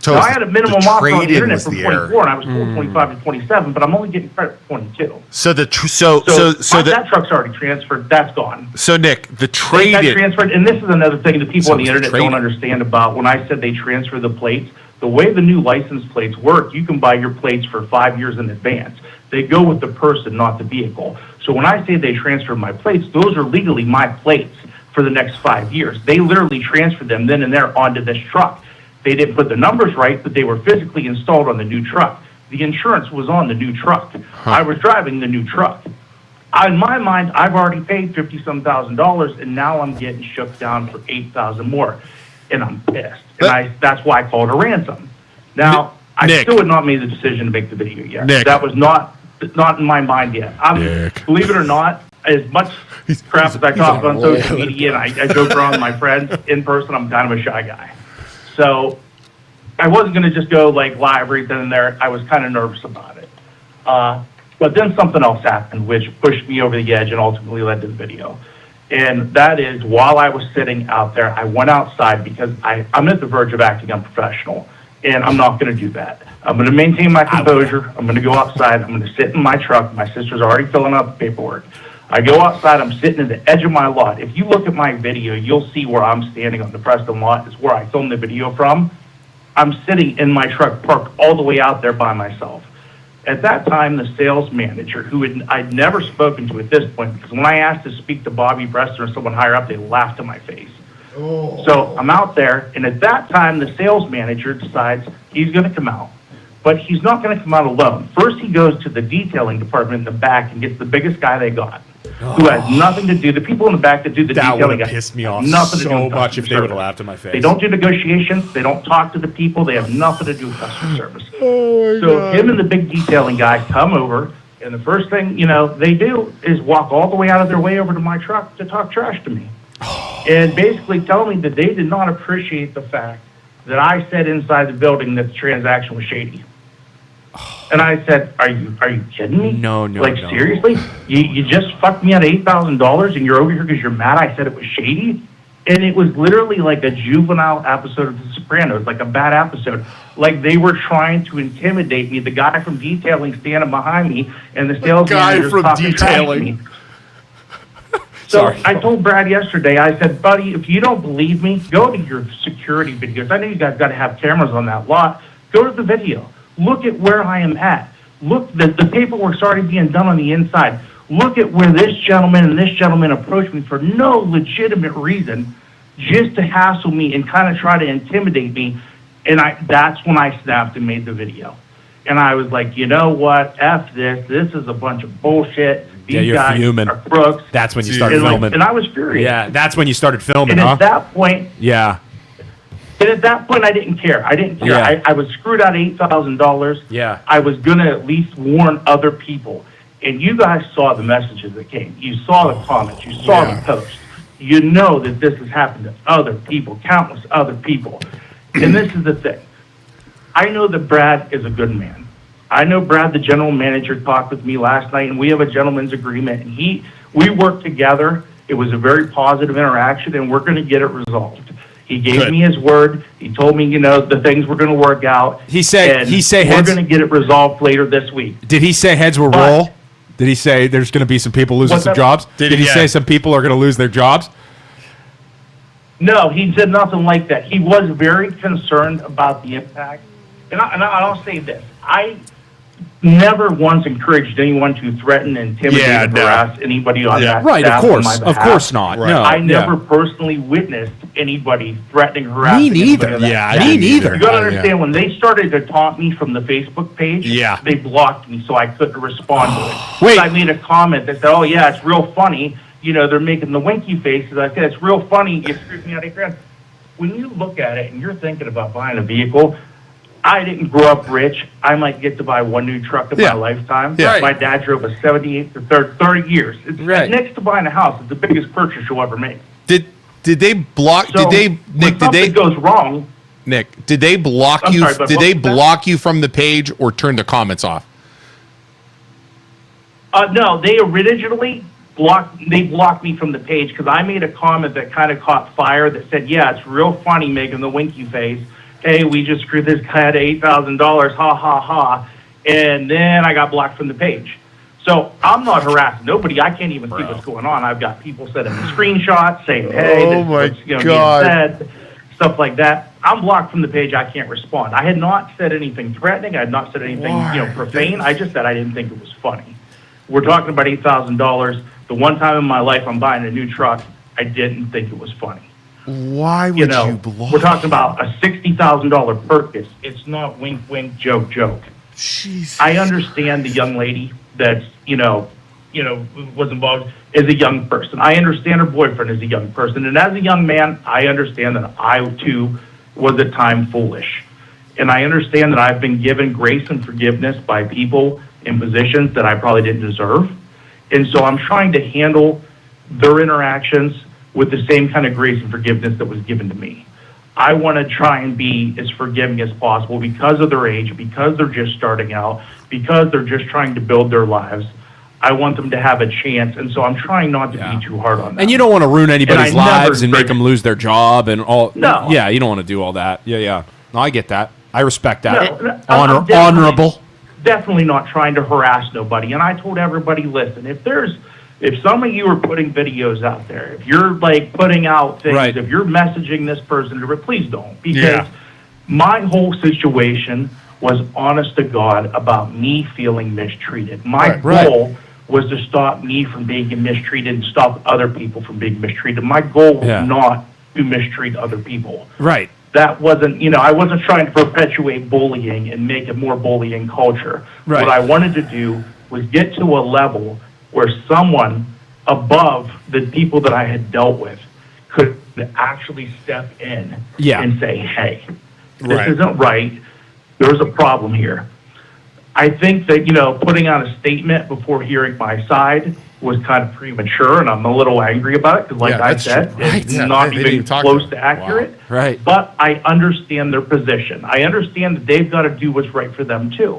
So Now, I had a minimum offer on the trade-in internet was for the 24, error. and I was told 25 to 27, but I'm only getting credit for 22. So the That truck's already transferred. That's gone. so Nick, the They got trade-in. transferred, and this is another thing that people So on the it's the internet trade-in. don't understand about when I said they transfer the plates. The way the new license plates work, you can buy your plates for 5 years in advance. They go with the person, not the vehicle. So when I say they transfer my plates, those are legally my plates for the next 5 years. They literally transferred them then and there onto this truck. They didn't put the numbers right, but they were physically installed on the new truck. The insurance was on the new truck. I was driving the new truck. In my mind, I've already paid $50-some thousand, and now I'm getting shook down for $8,000 more, and I'm pissed. And that's why I called a ransom. Now, I Nick. still had not made the decision to make the video yet. Nick. That was not in my mind yet. Nick. Believe it or not, as much crap as I talk on social media and I joke around with my friends, in person, I'm kind of a shy guy. So I wasn't going to just go live everything in there. I was kind of nervous about it. But then something else happened, which pushed me over the edge and ultimately led to the video. And that is, while I was sitting out there, I went outside because I'm at the verge of acting unprofessional, and I'm not going to do that. I'm going to maintain my composure. I'm going to go outside. I'm going to sit in my truck. My sister's already filling out the paperwork. I go outside. I'm sitting at the edge of my lot. If you look at my video, you'll see where I'm standing on the Preston lot. It's where I filmed the video from. I'm sitting in my truck parked all the way out there by myself. At that time, the sales manager, who I'd never spoken to at this point, because when I asked to speak to Bobby Brester or someone higher up, they laughed in my face. So I'm out there, and at that time, the sales manager decides he's going to come out. But he's not going to come out alone. First, he goes to the detailing department in the back and gets the biggest guy they got, who has nothing to do. The people in the back that do the That detailing would have have pissed me off nothing to do so with much if customer they would have service. laughed in my face. They don't do negotiations. They don't talk to the people. They have nothing to do with customer service. So him and the big detailing guy come over, and the first thing they do is walk all the way out of their way over to my truck to talk trash to me, and basically tell me that they did not appreciate the fact that I said inside the building that the transaction was shady. And I said, "Are you kidding me? No. Seriously? You just fucked me out of $8,000, and you're over here because you're mad I said it was shady?" And it was literally like a juvenile episode of The Sopranos, like a bad episode. Like they were trying to intimidate me. The guy from detailing standing behind me, and the sales manager talking trash to me. So Sorry. I told Brad yesterday, I said, buddy, if you don't believe me, go to your security videos. I know you guys got to have cameras on that lot. Go to the video. Look at where I am at. Look, the paperwork's already being done on the inside. Look at where this gentleman and this gentleman approached me for no legitimate reason, just to hassle me and kind of try to intimidate me. And that's when I snapped and made the video. And I was like, you know what? F this. This is a bunch of bullshit. These you're guys fuming. are crooks. That's when you started filming. And I was furious. Yeah, that's when you started filming, And huh? at that point, Yeah. I didn't care. I didn't care. Yeah. I was screwed out $8,000. Yeah. I was going to at least warn other people. And you guys saw the messages that came. You saw the comments. You saw the posts. You know that this has happened to other people, countless other people. And this is the thing. I know that Brad is a good man. I know Brad, the general manager, talked with me last night, and we have a gentleman's agreement. And we worked together. It was a very positive interaction, and we're going to get it resolved. He gave me his word. He told me, the things were going to work out. He said and heads. we're going to get it resolved later this week. Did he say heads will But- roll? Did he say there's going to be some people losing What's some that? jobs? Did Did he- he yeah. say some people are going to lose their jobs? No, he did nothing like that. He was very concerned about the impact. And I'll say this. I never once encouraged anyone to threaten, intimidate, Yeah, and no. harass anybody on that Right, of staff on course. my Of behalf. course not. Right. No. I never yeah. personally witnessed anybody threatening, harassing. Me anybody neither. on that Yeah, I staff. Me neither. You got to Yeah. understand, when they started to taunt me from the Facebook page, Yeah. they blocked me, so I couldn't respond to it. Wait. I made a comment that said, "Oh yeah, it's real funny. You know, they're making the winky faces." I said, "It's real funny. You screwed me out of $8,000." When you look at it and you're thinking about buying a vehicle, I didn't grow up rich. I might get to buy one new truck in Yeah. my lifetime. Yeah. My dad drove a 78 for 30 years. It's Right. next to buying a house. It's the biggest purchase you'll ever make. Did they block? So did they when Nick? Did something they goes wrong? Nick? Did they block I'm you? sorry, but did what they was that? block you from the page or turn the comments off? No, they originally blocked me from the page because I made a comment that kind of caught fire that said, "Yeah, it's real funny making the winky face. Hey, we just screwed this guy out of $8,000. Ha ha ha." And then I got blocked from the page. So I'm not harassing nobody. I can't even see what's going on. I've got people sending me screenshots saying, "Hey, Oh this is my what's, being God. said," stuff like that. I'm blocked from the page. I can't respond. I had not said anything threatening. I had not said anything, profane. I just said I didn't think it was funny. We're talking about $8,000. The one time in my life I'm buying a new truck, I didn't think it was funny. Why would You know, block? we're talking about a $60,000 purchase. It's not wink, wink, joke, joke. Jesus. I understand the young lady that's, was involved is a young person. I understand her boyfriend is a young person. And as a young man, I understand that I, too, was at time foolish. And I understand that I've been given grace and forgiveness by people in positions that I probably didn't deserve. And so I'm trying to handle their interactions with the same kind of grace and forgiveness that was given to me. I want to try and be as forgiving as possible because of their age, because they're just starting out, because they're just trying to build their lives. I want them to have a chance, and so I'm trying not to be too hard on them. And you don't want to ruin anybody's And I never lives and make them lose their job and all. No. Yeah, you don't want to do all that. Yeah. No, I get that. I respect that. No, I'm definitely- Honorable. Definitely not trying to harass nobody. And I told everybody, listen, if some of you are putting videos out there, if you're like putting out things, Right. if you're messaging this person, please don't. Because Yeah. my whole situation was honest to God about me feeling mistreated. My Right. goal was to stop me from being mistreated and stop other people from being mistreated. My goal was Yeah. not to mistreat other people. Right. That wasn't, I wasn't trying to perpetuate bullying and make a more bullying culture. Right. What I wanted to do was get to a level where someone above the people that I had dealt with could actually step in Yeah. and say, "Hey, this Right. isn't right. There's a problem here." I think that, putting out a statement before hearing my side was kind of premature, and I'm a little angry about it because, like Yeah, I that's said, true. it's Right. Yeah, not they didn't even talk close about to it. accurate. Wow. Right. But I understand their position. I understand that they've got to do what's right for them, too.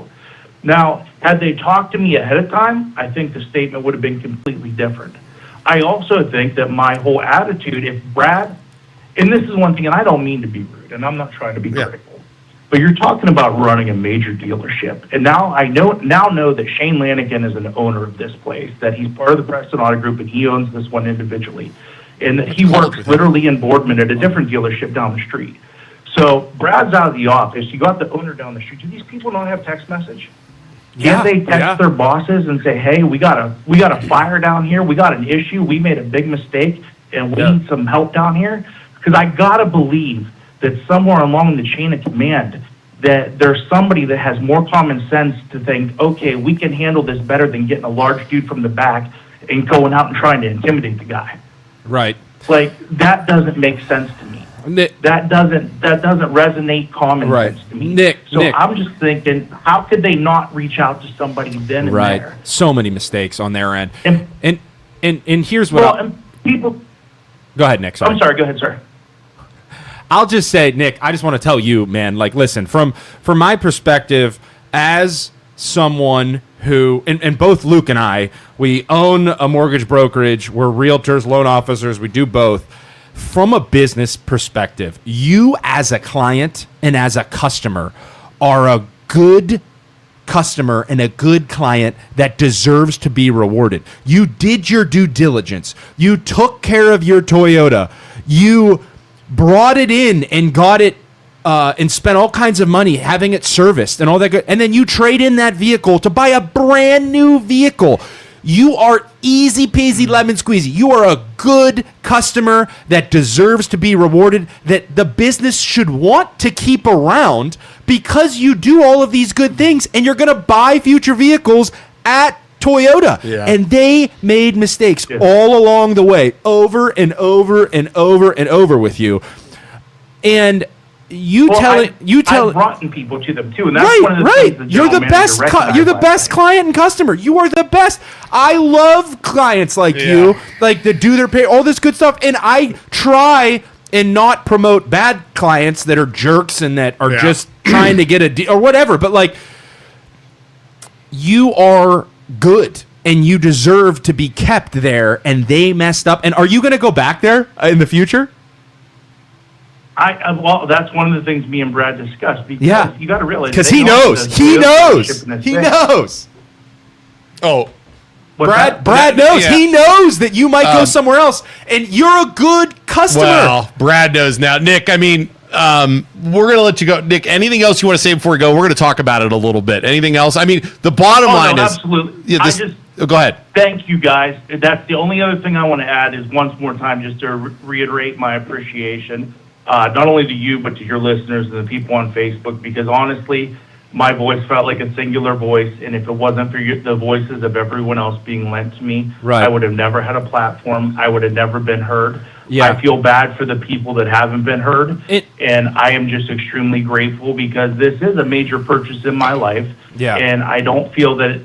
Now, had they talked to me ahead of time, I think the statement would have been completely different. I also think that my whole attitude, if Brad, and this is one thing, and I don't mean to be rude, and I'm not trying to be critical, but you're talking about running a major dealership. And now I know that Shane Lanigan is an owner of this place, that he's part of the Preston Auto Group, and he owns this one individually. And that he works literally in Boardman at a different dealership down the street. So Brad's out of the office. You got the owner down the street. Do these people not have text message? Can't they text their bosses and say, "Hey, we got a fire down here. We got an issue. We made a big mistake, and we need some help down here"? Because I gotta believe that somewhere along the chain of command, that there's somebody that has more common sense to think, okay, we can handle this better than getting a large dude from the back and going out and trying to intimidate the guy. Right. Like, that doesn't make sense to me. Nick, That doesn't resonate common Right. sense to me. Nick, So Nick. I'm just thinking, how could they not reach out to somebody then and right. there? So many mistakes on their end. And- And here's what Well, I'll, and people. go ahead, Nick. Sorry. I'm sorry. Go ahead, sir. I'll just say, Nick, I just want to tell you, man, like, listen, from my perspective, as someone who, and both Luke and I, we own a mortgage brokerage, we're realtors, loan officers, we do both. From a business perspective, you as a client and as a customer are a good customer and a good client that deserves to be rewarded. You did your due diligence. You took care of your Toyota. You brought it in and got it and spent all kinds of money having it serviced and all that good, and then you trade in that vehicle to buy a brand new vehicle. You are easy peasy lemon squeezy. You are a good customer that deserves to be rewarded, that the business should want to keep around because you do all of these good things and you're going to buy future vehicles at Toyota. Yeah. And they made mistakes all along the way, over and over and over and over with you. And I've brought in people to them too, and that's one of the things the You're the general best. manager recognized You're the last best night. client and customer. You are the best. I love clients like you, like that do their pay, all this good stuff, and I try and not promote bad clients that are jerks and that are just trying to get a deal or whatever. But like, you are good. And you deserve to be kept there, and they messed up. And are you going to go back there in the future? Well, that's one of the things me and Brad discussed, because you got to realize, because they he own knows. the He Toyota knows. dealership in this He thing. knows. Oh, What's that? Brad knows. Yeah. He knows that you might go somewhere else, and you're a good customer. well, Brad knows now. Nick, I mean, we're going to let you go. Nick, anything else you want to say before we go? We're going to talk about it a little bit. Anything else? I mean, the bottom line no, is... absolutely. Yeah, go ahead. Thank you, guys. That's the only other thing I want to add is once more time just to reiterate my appreciation, not only to you, but to your listeners and the people on Facebook, because honestly, my voice felt like a singular voice, and if it wasn't for the voices of everyone else being lent to me, Right. I would have never had a platform. I would have never been heard. Yeah. I feel bad for the people that haven't been heard, and I am just extremely grateful because this is a major purchase in my life. Yeah. And I don't feel that,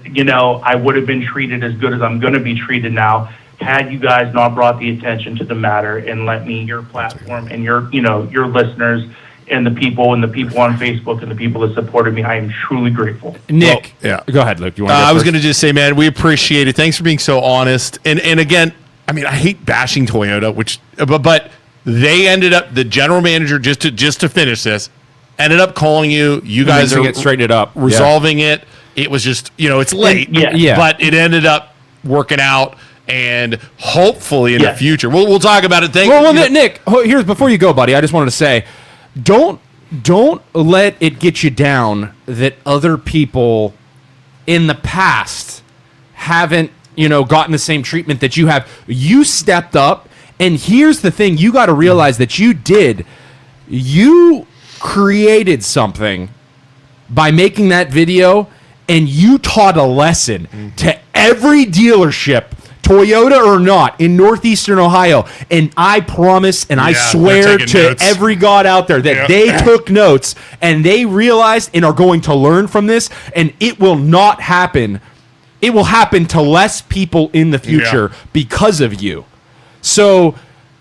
I would have been treated as good as I'm going to be treated now had you guys not brought the attention to the matter and let me, your platform and your listeners and the people on Facebook and the people that supported me. I am truly grateful. Nick, Well, go ahead, Luke. You want? I was going to just say, man, we appreciate it. Thanks for being so honest. And again, I mean, I hate bashing Toyota, but they ended up, the general manager, just to finish this, ended up calling you. You guys are straighten it up, resolving it. It was just, it's late, Yeah. but it ended up working out. And hopefully in the future, we'll talk about it. Well, Nick, here's before you go, buddy. I just wanted to say, don't let it get you down that other people in the past haven't gotten the same treatment that you have. You stepped up, and here's the thing: you got to realize that you created something by making that video, and you taught a lesson to every dealership, Toyota or not, in Northeastern Ohio. And I promise and I swear they're taking to notes. every God out there that they took notes and they realized and are going to learn from this, and it will not happen. It will happen to less people in the future because of you. So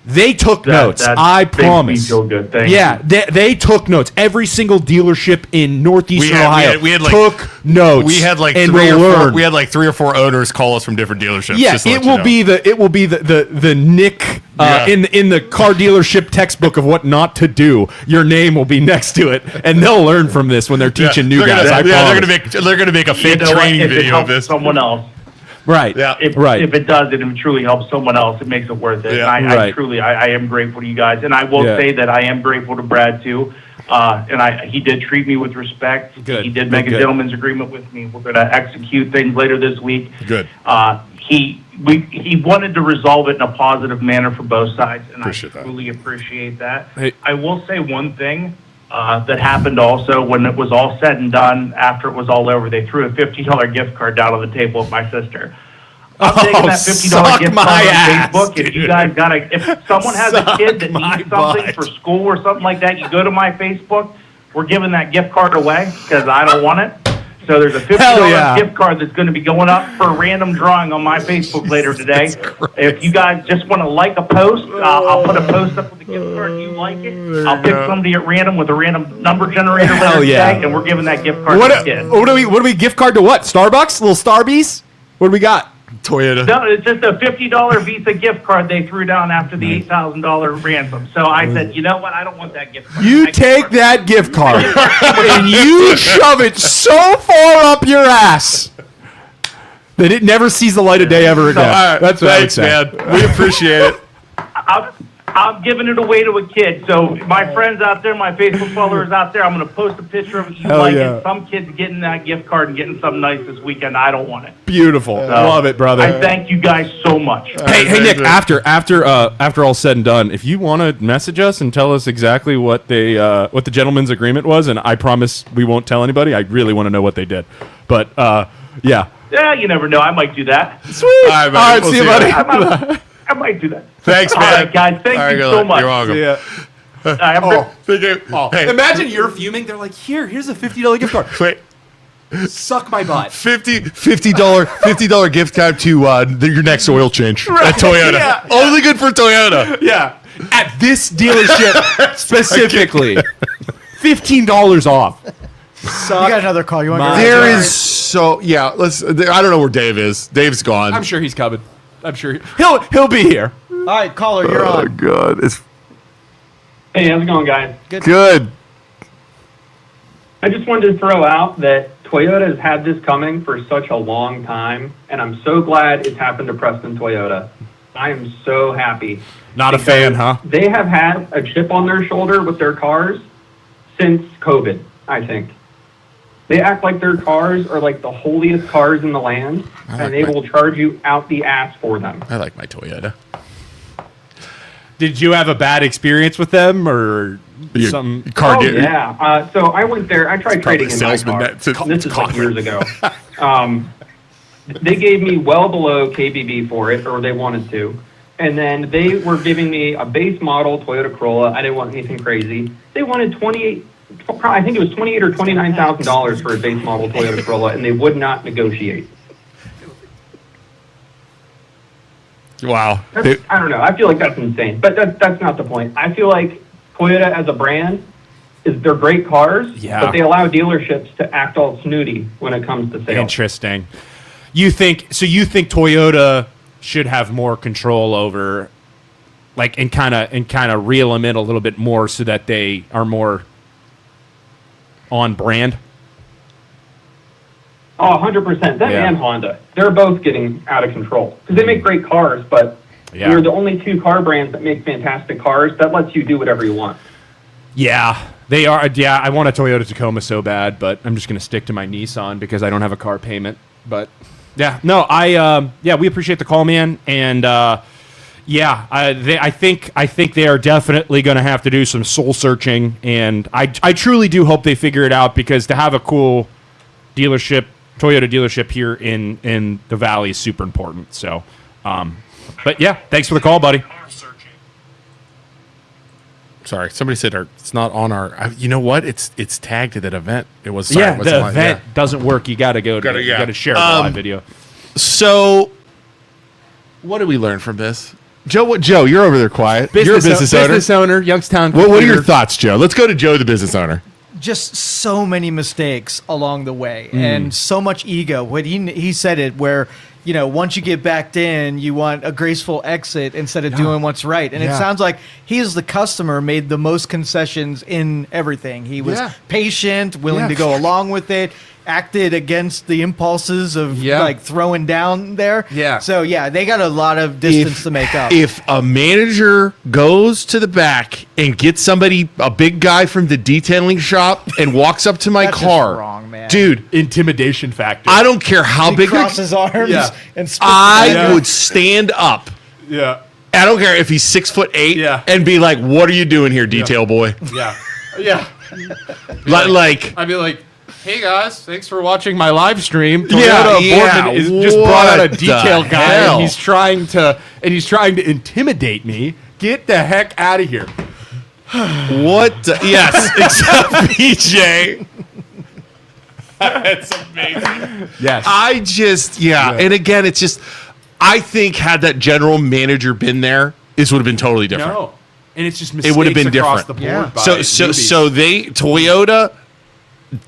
they took notes. I promise. Makes me feel good. Thank you. They took notes. Every single dealership in Northeastern Ohio took notes. We had like and three learned. or four owners call us from different dealerships. Yeah, just to it let you will know. be the Nick in the car dealership textbook of what not to do. Your name will be next to it, and they'll learn from this when they're teaching new guys. They're gonna make a fake training video of this. Someone else. Right. Yeah. If it does, it truly helps someone else. It makes it worth it. Yeah. And I truly am grateful to you guys, and I will say that I am grateful to Brad too. He did treat me with respect. Good. He did make a gentleman's agreement with me. We're going to execute things later this week. Good. He wanted to resolve it in a positive manner for both sides, and I truly appreciate that. Hey. I will say one thing. That happened also when it was all said and done. After it was all over, they threw a $50 gift card down on the table with my sister. I'm taking that $50 gift card on Facebook. If you guys if someone has a kid that needs something for school or something like that, you go to my Facebook. We're giving that gift card away because I don't want it. So there's a $50 gift card that's going to be going up for a random drawing on my Facebook later today. If you guys just want to like a post, I'll put a post up with the gift card. You like it? I'll pick somebody at random with a random number generator later today, and we're giving that gift card to a kid. What do we gift card to what? Starbucks? Little Starbies? What do we got? Toyota. No, it's just a $50 Visa gift card they threw down after the $8,000 ransom. So I said, you know what? I don't want that gift card. You take that gift card and you shove it so far up your ass that it never sees the light of day ever again. All right. That's what Thanks, I would say. man. We appreciate it. I'm giving it away to a kid. So my friends out there, my Facebook followers out there, I'm going to post a picture of it. You like it. Some kid's getting that gift card and getting something nice this weekend. I don't want it. Beautiful. Love it, brother. I thank you guys so much. Hey, Nick. After all said and done, if you want to message us and tell us exactly what the gentleman's agreement was, and I promise we won't tell anybody. I really want to know what they did. But yeah. Yeah, you never know. I might do that. Sweet. All right, We'll see you, buddy. I might do that. Thanks, man. All right, guys. Thank you so much. You're welcome. Yeah. Thank you. Hey, Imagine you're fuming. They're like, here's a $50 gift card. wait. Suck my butt. $50 gift card to your next oil change at Toyota. Yeah. Only good for Toyota. Yeah. At this dealership specifically. $15 off. You got another call. You want to There is let's. I don't know where Dave is. Dave's gone. I'm sure he's coming. I'm sure he'll be here. All right, caller, you're on. God, it's Hey, how's it going, guys? good. I just wanted to throw out that Toyota has had this coming for such a long time, and I'm so glad it's happened to Preston Toyota. I am so happy. Not a fan, huh? They have had a chip on their shoulder with their cars since COVID, I think. They act like their cars are like the holiest cars in the land, and they will charge you out the ass for them. I like my Toyota. Did you have a bad experience with them or something? Oh, yeah. So I went there. I tried trading in my car. This is like years ago. They gave me well below KBB for it, or they wanted to. And then they were giving me a base model Toyota Corolla. I didn't want anything crazy. They wanted I think it was $28,000 or $29,000 for a base model Toyota Corolla, and they would not negotiate. Wow. I don't know. I feel like that's insane, but that's not the point. I feel like Toyota as a brand they're great cars, but they allow dealerships to act all snooty when it comes to sales. Interesting. You think Toyota should have more control over, like, and kind of reel them in a little bit more so that they are more on brand? Oh, 100%. Them and Honda. They're both getting out of control. Because they make great cars, but we're the only two car brands that make fantastic cars. That lets you do whatever you want. Yeah, they are. Yeah, I want a Toyota Tacoma so bad, but I'm just going to stick to my Nissan because I don't have a car payment. But, yeah, no, we appreciate the call, man. And, I think they are definitely going to have to do some soul searching, and I truly do hope they figure it out, because to have a cool Toyota dealership here in the Valley is super important. So, but yeah, thanks for the call, buddy. Sorry, somebody said it's not on our. You know what? It's tagged to that event. It was. The event doesn't work. You got to go. You got to share the live video. So, what did we learn from this? Joe, you're over there quiet. You're a business owner. Business owner, Youngstown. What are your thoughts, Joe? Let's go to Joe, the business owner. Just so many mistakes along the way, and so much ego. When he said it, where once you get backed in, you want a graceful exit instead of doing what's right. And it sounds like he, as the customer, made the most concessions in everything. He was patient, willing to go along with it, acted against the impulses of like throwing down there. Yeah. So they got a lot of distance to make up. If a manager goes to the back and gets a big guy from the detailing shop, and walks up to my That's car, just wrong, man. Dude, intimidation factor. I don't care how big. Cross his arms and spit I would stand up. Yeah. I don't care if he's 6'8". Yeah. And be like, "What are you doing here, detail boy?" Yeah. Yeah. Like, I'd be like, "Hey guys, thanks for watching my live stream. Boardman is just brought out a what detail the guy, hell? and he's trying to intimidate me. Get the heck out of here." what? Yes, except BJ. That's amazing. Yes. I just, and again, it's just, I think had that general manager been there, this would have been totally different. No. And it's just mistakes It would have been across different. the board. by So newbies. Toyota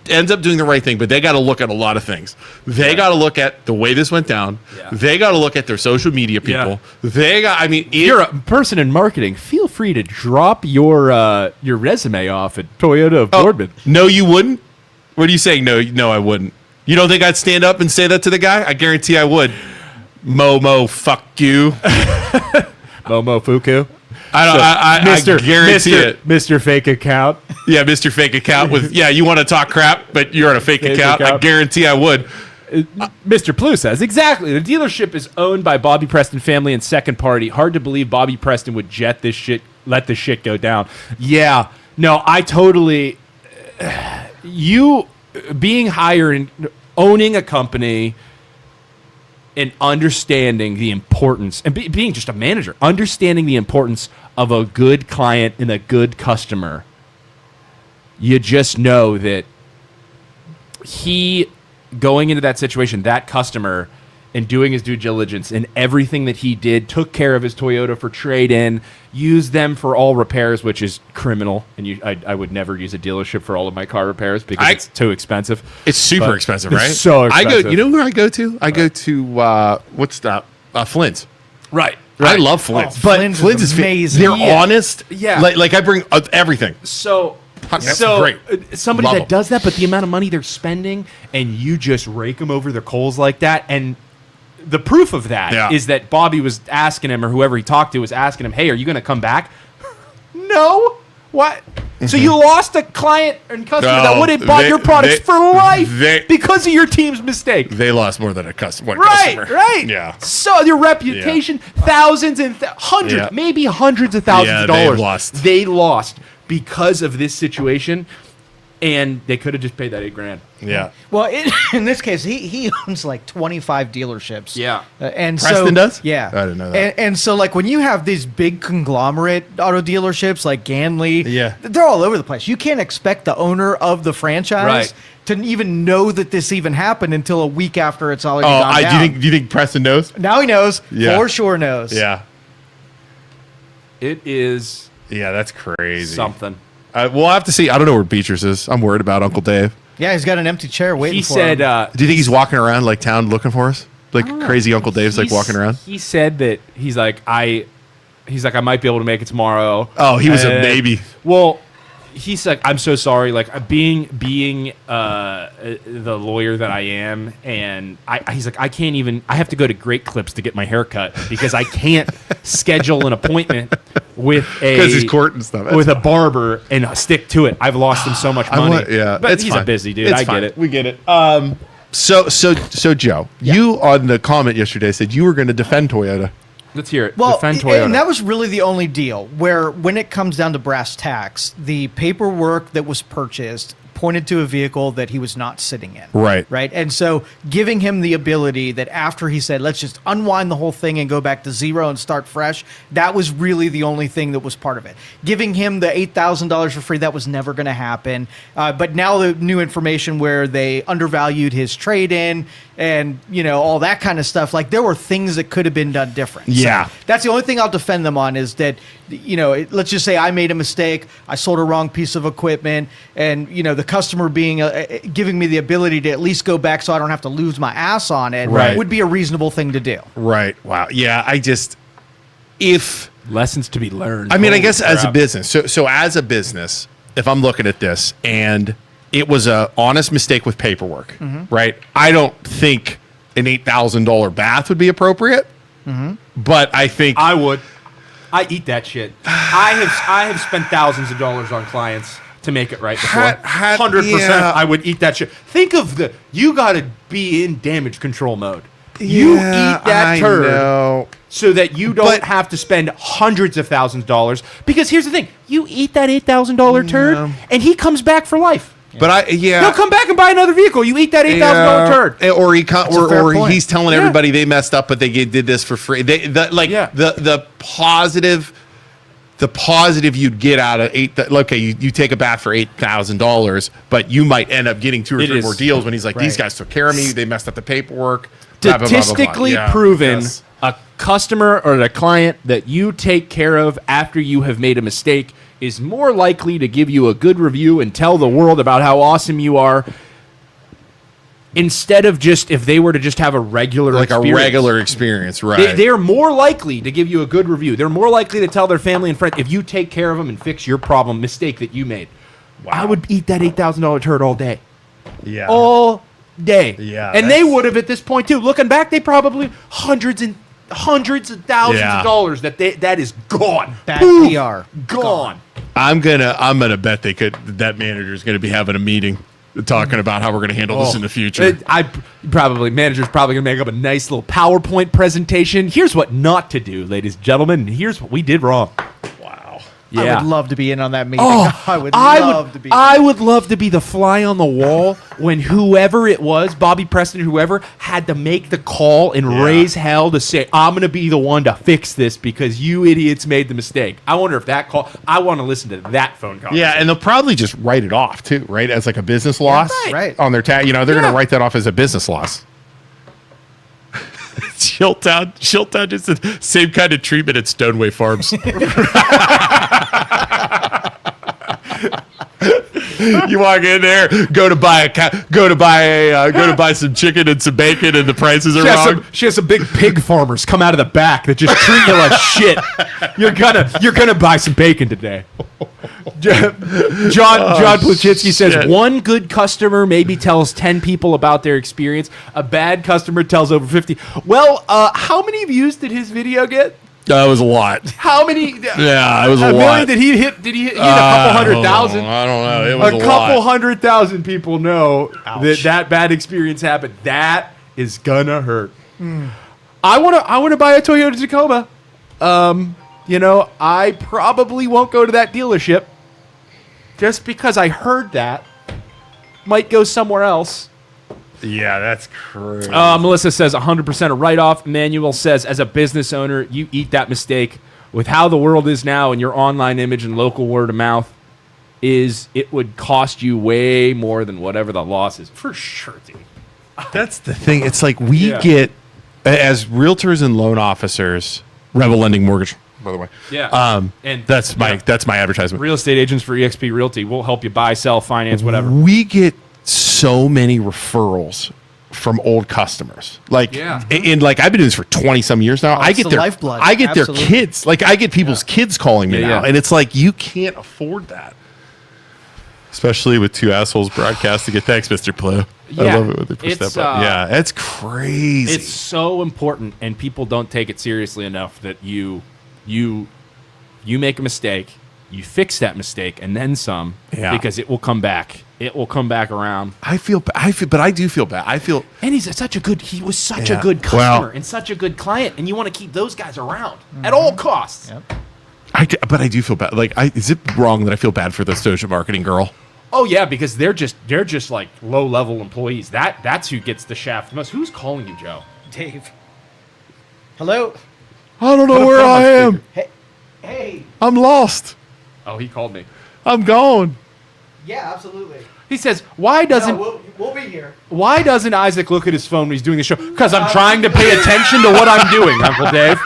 ends up doing the right thing, but they got to look at a lot of things. They got to look at the way this went down. Yeah. They got to look at their social media people. Yeah. If you're a person in marketing, feel free to drop your resume off at Toyota of Boardman. No, you wouldn't? What are you saying? No, I wouldn't. You don't think I'd stand up and say that to the guy? I guarantee I would. Momo, fuck you. Momo Fuku. I guarantee it. Mr. Fake Account. Yeah, Mr. Fake Account you want to talk crap, but you're on a fake account. I guarantee I would. Mr. Plouffe says, exactly. The dealership is owned by Bobby Preston family and second party. Hard to believe Bobby Preston would let this shit go down. Yeah. No, I totally... You being hired and owning a company and understanding the importance, and being just a manager, understanding the importance of a good client and a good customer, you just know that he... going into that situation, that customer, and doing his due diligence and everything that he did, took care of his Toyota for trade-in, used them for all repairs, which is criminal. And I would never use a dealership for all of my car repairs because it's too expensive. It's super expensive, right? It's so expensive. You know where I go to? I go to what's that? Flint's. Right. I love Flint's, but Flint's is amazing. They're honest. Yeah. Like I bring everything. So great. Somebody Love that them. does that, but the amount of money they're spending, and you just rake them over their coals like that, and the proof of that is that Bobby was asking him, or whoever he talked to was asking him, hey, are you going to come back? No. What? So you lost a client and customer that would have bought your products for life because of your team's mistake. They lost more than a customer. Right. Yeah. So your reputation, thousands and hundreds, maybe hundreds of thousands of dollars. They lost because of this situation, and they could have just paid that $8,000. Yeah. Well, in this case, he owns like 25 dealerships. Yeah. And Preston does? Yeah. I didn't know that. And so, like, when you have these big conglomerate auto dealerships like Ganley, Yeah. they're all over the place. You can't expect the owner of the franchise to even know that this even happened until a week after it's already gone down. Do you think Preston knows? Now he knows. Yeah. For sure knows. Yeah. It is Yeah, that's crazy. something. We'll have to see. I don't know where Betras is. I'm worried about Uncle Dave. Yeah, he's got an empty chair waiting He for said, him. Do you think he's walking around like town looking for us? Like crazy Uncle Dave's like walking around? He said that he's like, I might be able to make it tomorrow. Oh, he was a maybe. Well, he's like, I'm so sorry. Like being the lawyer that I am, and he's like, I can't even. I have to go to Great Clips to get my hair cut because I can't schedule an appointment with Because he's court and stuff. with a barber and stick to it. I've lost him so much money. But but he's fine. a busy dude. It's I fine. get it. We get it. So Joe, you on the comment yesterday said you were going to defend Toyota. Let's hear it. Well, Defend Toyota. and that was really the only deal where, when it comes down to brass tacks, the paperwork that was purchased pointed to a vehicle that he was not sitting in. Right. Right. And so giving him the ability that after he said, let's just unwind the whole thing and go back to zero and start fresh, that was really the only thing that was part of it. Giving him the $8,000 for free, that was never going to happen. But now the new information where they undervalued his trade-in and, all that kind of stuff, like there were things that could have been done different. Yeah. So that's the only thing I'll defend them on is that, let's just say I made a mistake. I sold a wrong piece of equipment and, the customer being giving me the ability to at least go back so I don't have to lose my ass on it would be a reasonable thing to do. Right. Wow. Yeah. If lessons to be learned. I mean, I guess as a business. So as a business, if I'm looking at this and it was a honest mistake with paperwork, right? I don't think an $8,000 bath would be appropriate. But I think I would. I eat that shit. I have spent thousands of dollars on clients to make it right before. 100%. I would eat that shit. Think of you got to be in damage control mode. You eat that turd so that you don't have to spend hundreds of thousands of dollars. Because here's the thing: you eat that $8,000 turd, and he comes back for life. But he'll come back and buy another vehicle. You eat that $8,000 turd, or he's telling everybody they messed up, but they did this for free. The positive you'd get out of you take a bath for $8,000, but you might end up getting 2 or 3 more deals when he's like, these guys took care of me, they messed up the paperwork. Statistically proven, a customer or a client that you take care of after you have made a mistake is more likely to give you a good review and tell the world about how awesome you are, instead of just if they were to just have a regular experience, right? They're more likely to give you a good review. They're more likely to tell their family and friends if you take care of them and fix your mistake that you made. Wow. I would eat that $8,000 turd all day. Yeah. All day. Yeah. And they would have at this point too. Looking back, they probably hundreds hundreds of thousands of dollars that is gone. Bad Poof, PR. Gone. I'm gonna bet that manager's gonna be having a meeting talking about how we're gonna handle this in the future. Manager's probably gonna make up a nice little PowerPoint presentation. Here's what not to do, ladies and gentlemen. Here's what we did wrong. Wow. Yeah. I would love to be in on that meeting. Oh, I would love to be. I would love to be the fly on the wall when whoever it was, Bobby Preston, whoever, had to make the call and raise hell to say, I'm going to be the one to fix this because you idiots made the mistake. I wonder if that call, I want to listen to that phone call. Yeah, and they'll probably just write it off too, right? As like a business loss right. on their tag. They're going to write that off as a business loss. Shilltown just the same kind of treatment at Stoneway Farms. You walk in there, go to buy some chicken and some bacon, and the prices are wrong. She has some big pig farmers come out of the back that just treat you like shit. You're gonna buy some bacon today. John Pluchitsky says shit. One good customer maybe tells 10 people about their experience. A bad customer tells over 50. Well, how many views did his video get? That was a lot. How many? Yeah, it was a million. lot. Did he hit a couple 100,000? I don't know. It was A a couple lot. 100,000 people know that bad experience happened. That is gonna hurt. I wanna buy a Toyota Tacoma. I probably won't go to that dealership just because I heard that. Might go somewhere else. Yeah, that's crazy. Melissa says 100% a write-off. Manuel says, as a business owner, you eat that mistake. With how the world is now and your online image and local word of mouth it would cost you way more than whatever the loss is. For sure, dude. That's the thing. It's like we get, as realtors and loan officers, Rebel Lending Mortgage, by the way. Yeah. And that's my advertisement. Real estate agents for eXp Realty. We'll help you buy, sell, finance, whatever. We get so many referrals from old customers. Like, and like I've been doing this for 20 some years now. I get their lifeblood. I get Absolutely. their kids. Like I get people's kids calling me now, and it's like you can't afford that. Especially with two assholes broadcasting it. Thanks, Mr. Plow. I love it when they push that button. Yeah, it's crazy. It's so important, and people don't take it seriously enough that you make a mistake, you fix that mistake, and then some, because it will come back. It will come back around. I feel, but I do feel bad. And he was such a good customer and such a good client, and you want to keep those guys around at all costs. Yep. But I do feel bad. Like, is it wrong that I feel bad for the social marketing girl? Oh yeah, because they're just like low level employees. That's who gets the shaft the most. Who's calling you, Joe? Dave. Hello. I don't know where I am. Hey. I'm lost. Oh, he called me. I'm gone. Yeah, absolutely. He says, "Why doesn't we'll be here. Why doesn't Isaac look at his phone when he's doing the show? Because I'm trying to pay attention to what I'm doing, Uncle Dave.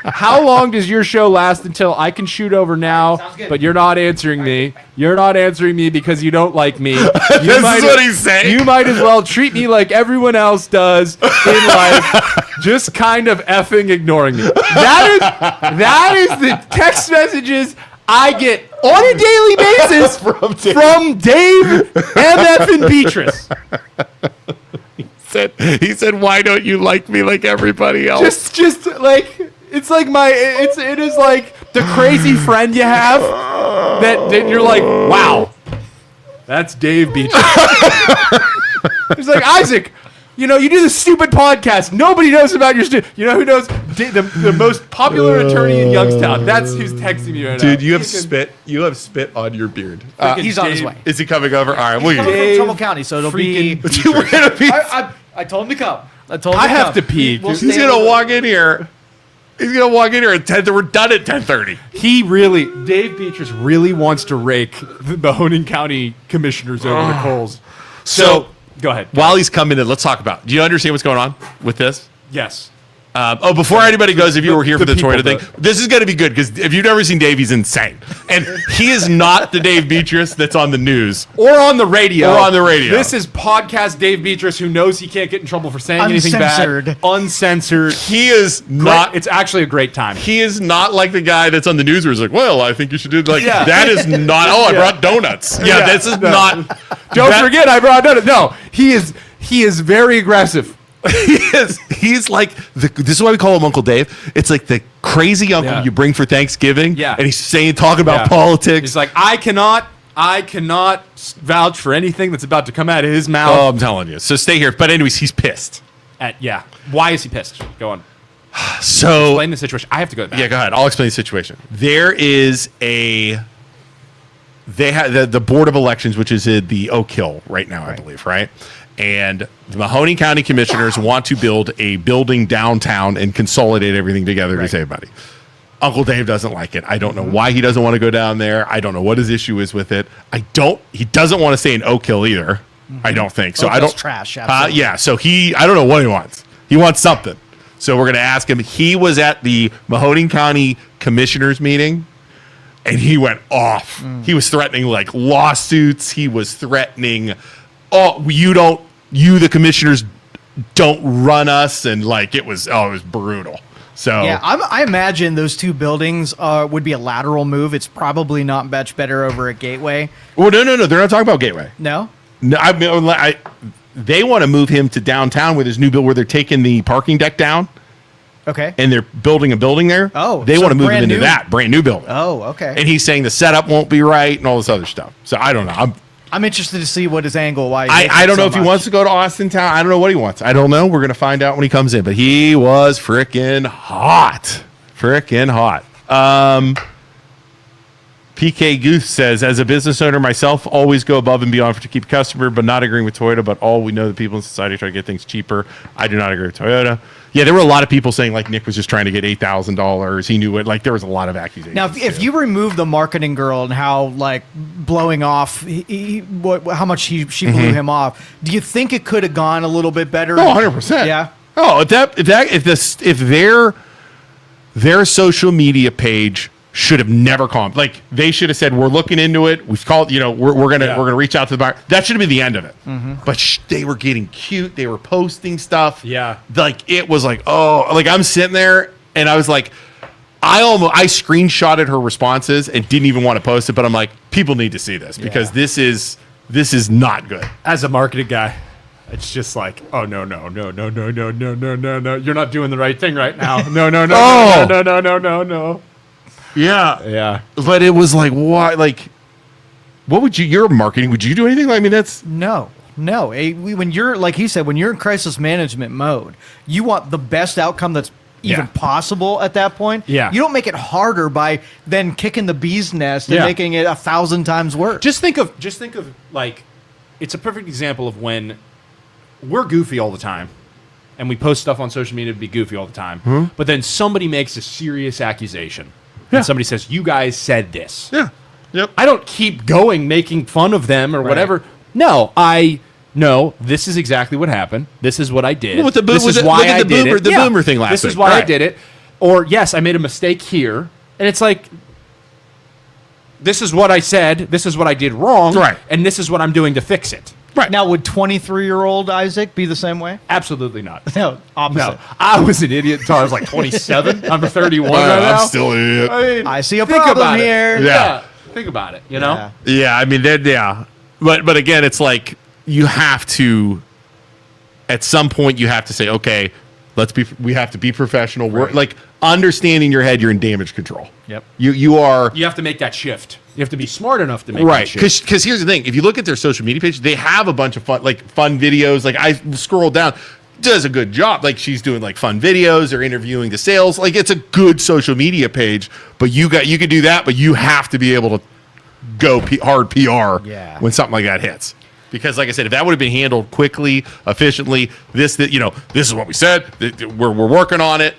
How long does your show last until I can shoot over now? Sounds good. But you're not answering me. You're not answering me because you don't like me. This is what he's saying. You might as well treat me like everyone else does in life, just kind of effing ignoring me. That is the text messages I get on a daily basis from Dave MF and Beatrice. He said, "Why don't you like me like everybody else?" Just like it is like the crazy friend you have that you're like, wow, that's Dave Beatrice. He's like, Isaac, you do this stupid podcast. Nobody knows about your You know who knows? The most popular attorney in Youngstown. That's who's texting me right now. Dude, you have spit. You have spit on your beard. He's on his way. Is he coming over? All right, He's coming Dave from Trumbull County, so it'll be. freaking I told him to come. I have to pee. We'll He's stay gonna walk in here. He's gonna walk in here at 10. We're done at 10:30. Dave Beatrice really wants to rake the Mahoning County Commissioners over the coals. So go ahead. While he's coming in, let's talk about. Do you understand what's going on with this? Yes. Before anybody goes, if you were here for the people Toyota thing, this is going to be good because if you've never seen Dave, he's insane. And he is not the Dave Beatrice that's on the news. Or on the radio. This is podcast Dave Beatrice, who knows he can't get in trouble for saying anything bad. Uncensored. He is not. It's actually a great time. He is not like the guy that's on the news where he's like, well, I think you should do like that is not. Oh, I brought donuts. Yeah, this is not. Don't forget, I brought donuts. No, he is very aggressive. He He's like, this is why we call him Uncle Dave. It's like the crazy uncle you bring for Thanksgiving. Yeah. And he's talking about politics. He's like, I cannot vouch for anything that's about to come out of his mouth. Oh, I'm telling you. So stay here. But anyways, he's pissed. Why is he pissed? Go on. So Explain the situation. I have to go back. Yeah, go ahead. I'll explain the situation. There is they have the Board of Elections, which is in the Oak Hill right now, I believe, right? And the Mahoning County Commissioners want to build a building downtown and consolidate everything together to save money. Uncle Dave doesn't like it. I don't know why he doesn't want to go down there. I don't know what his issue is with it. He doesn't want to stay in Oak Hill either. I don't think so. Oak I don't Hill's trash. Absolutely. yeah. So I don't know what he wants. He wants something. So we're going to ask him. He was at the Mahoning County Commissioners meeting, and he went off. He was threatening like lawsuits. He was threatening, you the commissioners don't run us, and like it was brutal. So Yeah, I imagine those two buildings would be a lateral move. It's probably not much better over at Gateway. Well, no, they're not talking about Gateway. No? No, I mean, they want to move him to downtown with his new build, where they're taking the parking deck down Okay. and they're building a building there. Oh, they so want to move him brand into new? that brand new building. Oh, okay. And he's saying the setup won't be right and all this other stuff. So I don't know. I'm interested to see what his angle. Why? I don't know if he wants to go to Austin Town. I don't know what he wants. I don't know. We're gonna find out when he comes in. But he was freaking hot. PK Guth says, as a business owner myself, always go above and beyond to keep customer, but not agreeing with Toyota. But all we know, the people in society try to get things cheaper. I do not agree with Toyota. Yeah, there were a lot of people saying like Nick was just trying to get $8,000. He knew it. Like there was a lot of accusations. Now, if you remove the marketing girl and how like blowing off, how much she blew him off, do you think it could have gone a little bit better? Oh, 100%. Yeah. Oh, if their social media page should have never called. Like they should have said, "We're looking into it. We've called. We're gonna reach out to the buyer." That should have been the end of it. But they were getting cute. They were posting stuff. Yeah. Like it was like, oh, like I'm sitting there and I was like, I screenshotted her responses and didn't even want to post it, but I'm like, people need to see this because this is not good. As a marketing guy, it's just like, oh no, you're not doing the right thing right now. No. Yeah. But it was like, why? Like, what would you're marketing? Would you do anything? I mean, that's No. When you're, like he said, when you're in crisis management mode, you want the best outcome that's even possible at that point. Yeah. You don't make it harder by then kicking the bee's nest and making it 1,000 times worse. Just think of like, it's a perfect example of when we're goofy all the time and we post stuff on social media to be goofy all the time. But then somebody makes a serious accusation. And somebody says, you guys said this. yeah. Yep. I don't keep going making fun of them or whatever. No, this is exactly what happened. This is what I did. Well, with the this is look why at I the did boomer, it. the boomer thing last This week. is why I Right. did it. Or yes, I made a mistake here, and it's like, this is what I said. This is what I did wrong. Right. And this is what I'm doing to fix it. Right. Now, would 23-year-old Isaac be the same way? Absolutely not. No, opposite. No, I was an idiot until I was like 27. I'm 31 right now. I'm still an idiot. I mean, I see a think problem about it. here. Yeah. Think about it. You know. Yeah, I mean, but again, it's like you have to. At some point, you have to say, okay, we have to be professional. We're like understanding your head. You're in damage control. Yep. You are. You have to make that shift. You have to be smart enough to make Right, that shift. because here's the thing: if you look at their social media page, they have a bunch of fun videos. Like I scroll down, does a good job. Like she's doing like fun videos or interviewing the sales. Like it's a good social media page. But you could do that, but you have to be able to go hard PR when something like that hits. Because, like I said, if that would have been handled quickly, efficiently, this is what we said. We're working on it.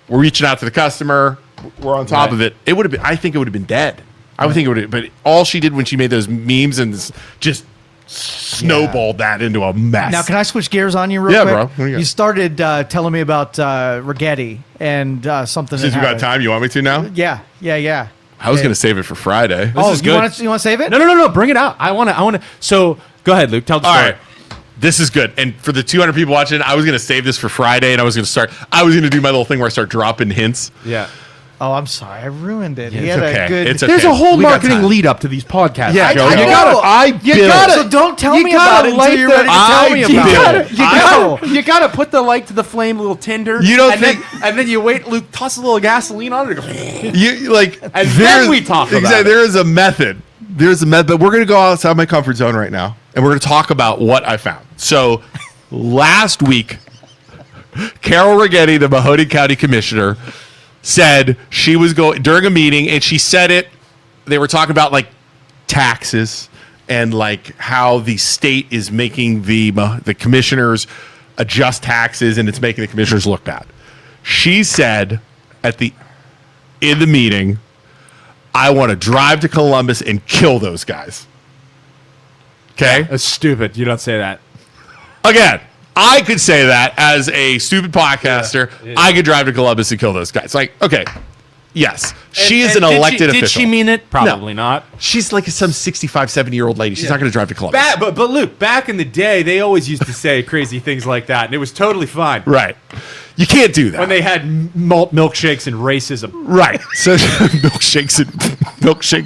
We're reaching out to the customer. We're on top of it. It would have been. I think it would have been dead. I would think it would have. But all she did when she made those memes and just snowballed that into a mess. Now, can I switch gears on you real quick? bro. What do you got? You started telling me about Rigetti and something. Since that we got happened. time, you want me to now? Yeah. I was going to save it for Friday. is you good. want to save it? No. Bring it out. I want to. So go ahead, Luke. Tell the All story. right. This is good. And for the 200 people watching, I was going to save this for Friday, and I was going to do my little thing where I start dropping hints. Yeah. Oh, I'm sorry, I ruined it. He it's had okay. a good. It's There's okay. a whole We got marketing time. lead up to these podcasts. Yeah, Joe. I You know. gotta, I you built- gotta, So don't tell you me gotta about it light until you're the- ready to tell me I about it. built- you gotta put the light to the flame, a little tinder. You don't and think- and then you wait, Luke, toss a little gasoline on it. And You like, then there's- we talk about exactly. it. There is a method. There's a method, but we're gonna go outside my comfort zone right now, and we're gonna talk about what I found. So, last week, Carol Righetti, the Mahoning County Commissioner, said she was going during a meeting, and she said it. They were talking about like taxes and like how the state is making the commissioners adjust taxes, and it's making the commissioners look bad. She said in the meeting, I want to drive to Columbus and kill those guys. Okay? That's stupid. You don't say that. Again, I could say that as a stupid podcaster. Yeah. I could drive to Columbus and kill those guys. Like, okay, yes. She is an And elected official. Did she mean it? Probably not. She's like some 65, 70-year-old lady. She's not going to drive to Columbus. But Luke, back in the day, they always used to say crazy things like that, and it was totally fine. Right. You can't do that. When they had malt milkshakes and racism. Right. So milkshakes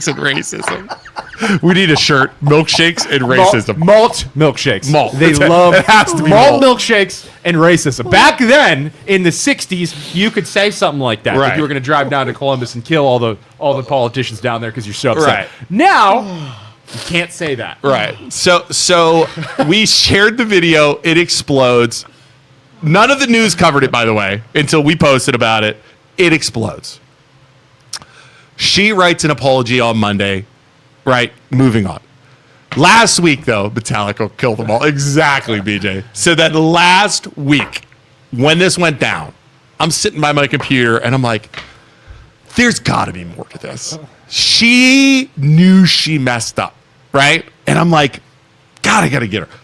and racism. We need a shirt. Milkshakes and racism. Malt milkshakes. Malt. They It love has to be malt malt. milkshakes and racism. Back then, in the 60s, you could say something like that. Right. If you were going to drive down to Columbus and kill all the politicians down there because you're so upset. Right. Now, you can't say that. Right. So we shared the video. It explodes. None of the news covered it, by the way, until we posted about it. It explodes. She writes an apology on Monday. Right. Moving on. Last week, though, Metallica killed them all. Exactly, BJ. So that last week, when this went down, I'm sitting by my computer and I'm like, there's got to be more to this. She knew she messed up, right? And I'm like, God, I got to get her.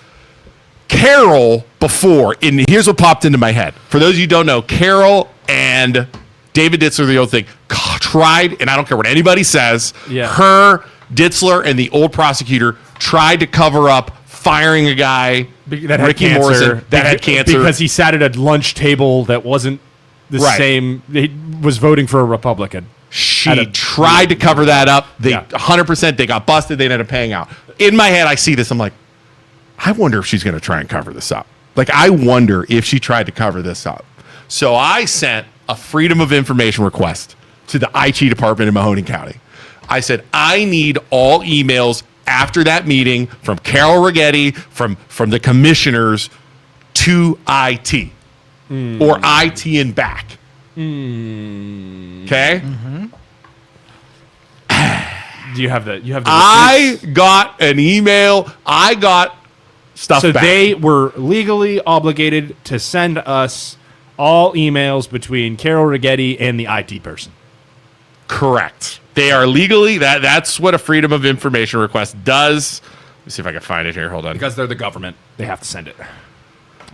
Carol before, and here's what popped into my head. For those of you who don't know, Carol and David Ditzler, the old thing, tried, and I don't care what anybody says, her, Ditzler, and the old prosecutor tried to cover up firing a guy, That had Ricky cancer. Morrison, that had cancer. Because he sat at a lunch table that wasn't the Right. same. He was voting for a Republican. She tried to cover that up. They Yeah. 100%, they got busted. They ended up paying out. In my head, I see this. I'm like, I wonder if she's going to try and cover this up. Like, I wonder if she tried to cover this up. So I sent a Freedom of Information request to the IT department in Mahoning County. I said, I need all emails after that meeting from Carol Righetti, from the commissioners to IT or IT and back. Okay? Do you have the? I got an email. I got stuff So back. they were legally obligated to send us all emails between Carol Righetti and the IT person. Correct. They are legally, that's what a Freedom of Information request does. Let me see if I can find it here. Hold on. Because they're the government. They have to send it.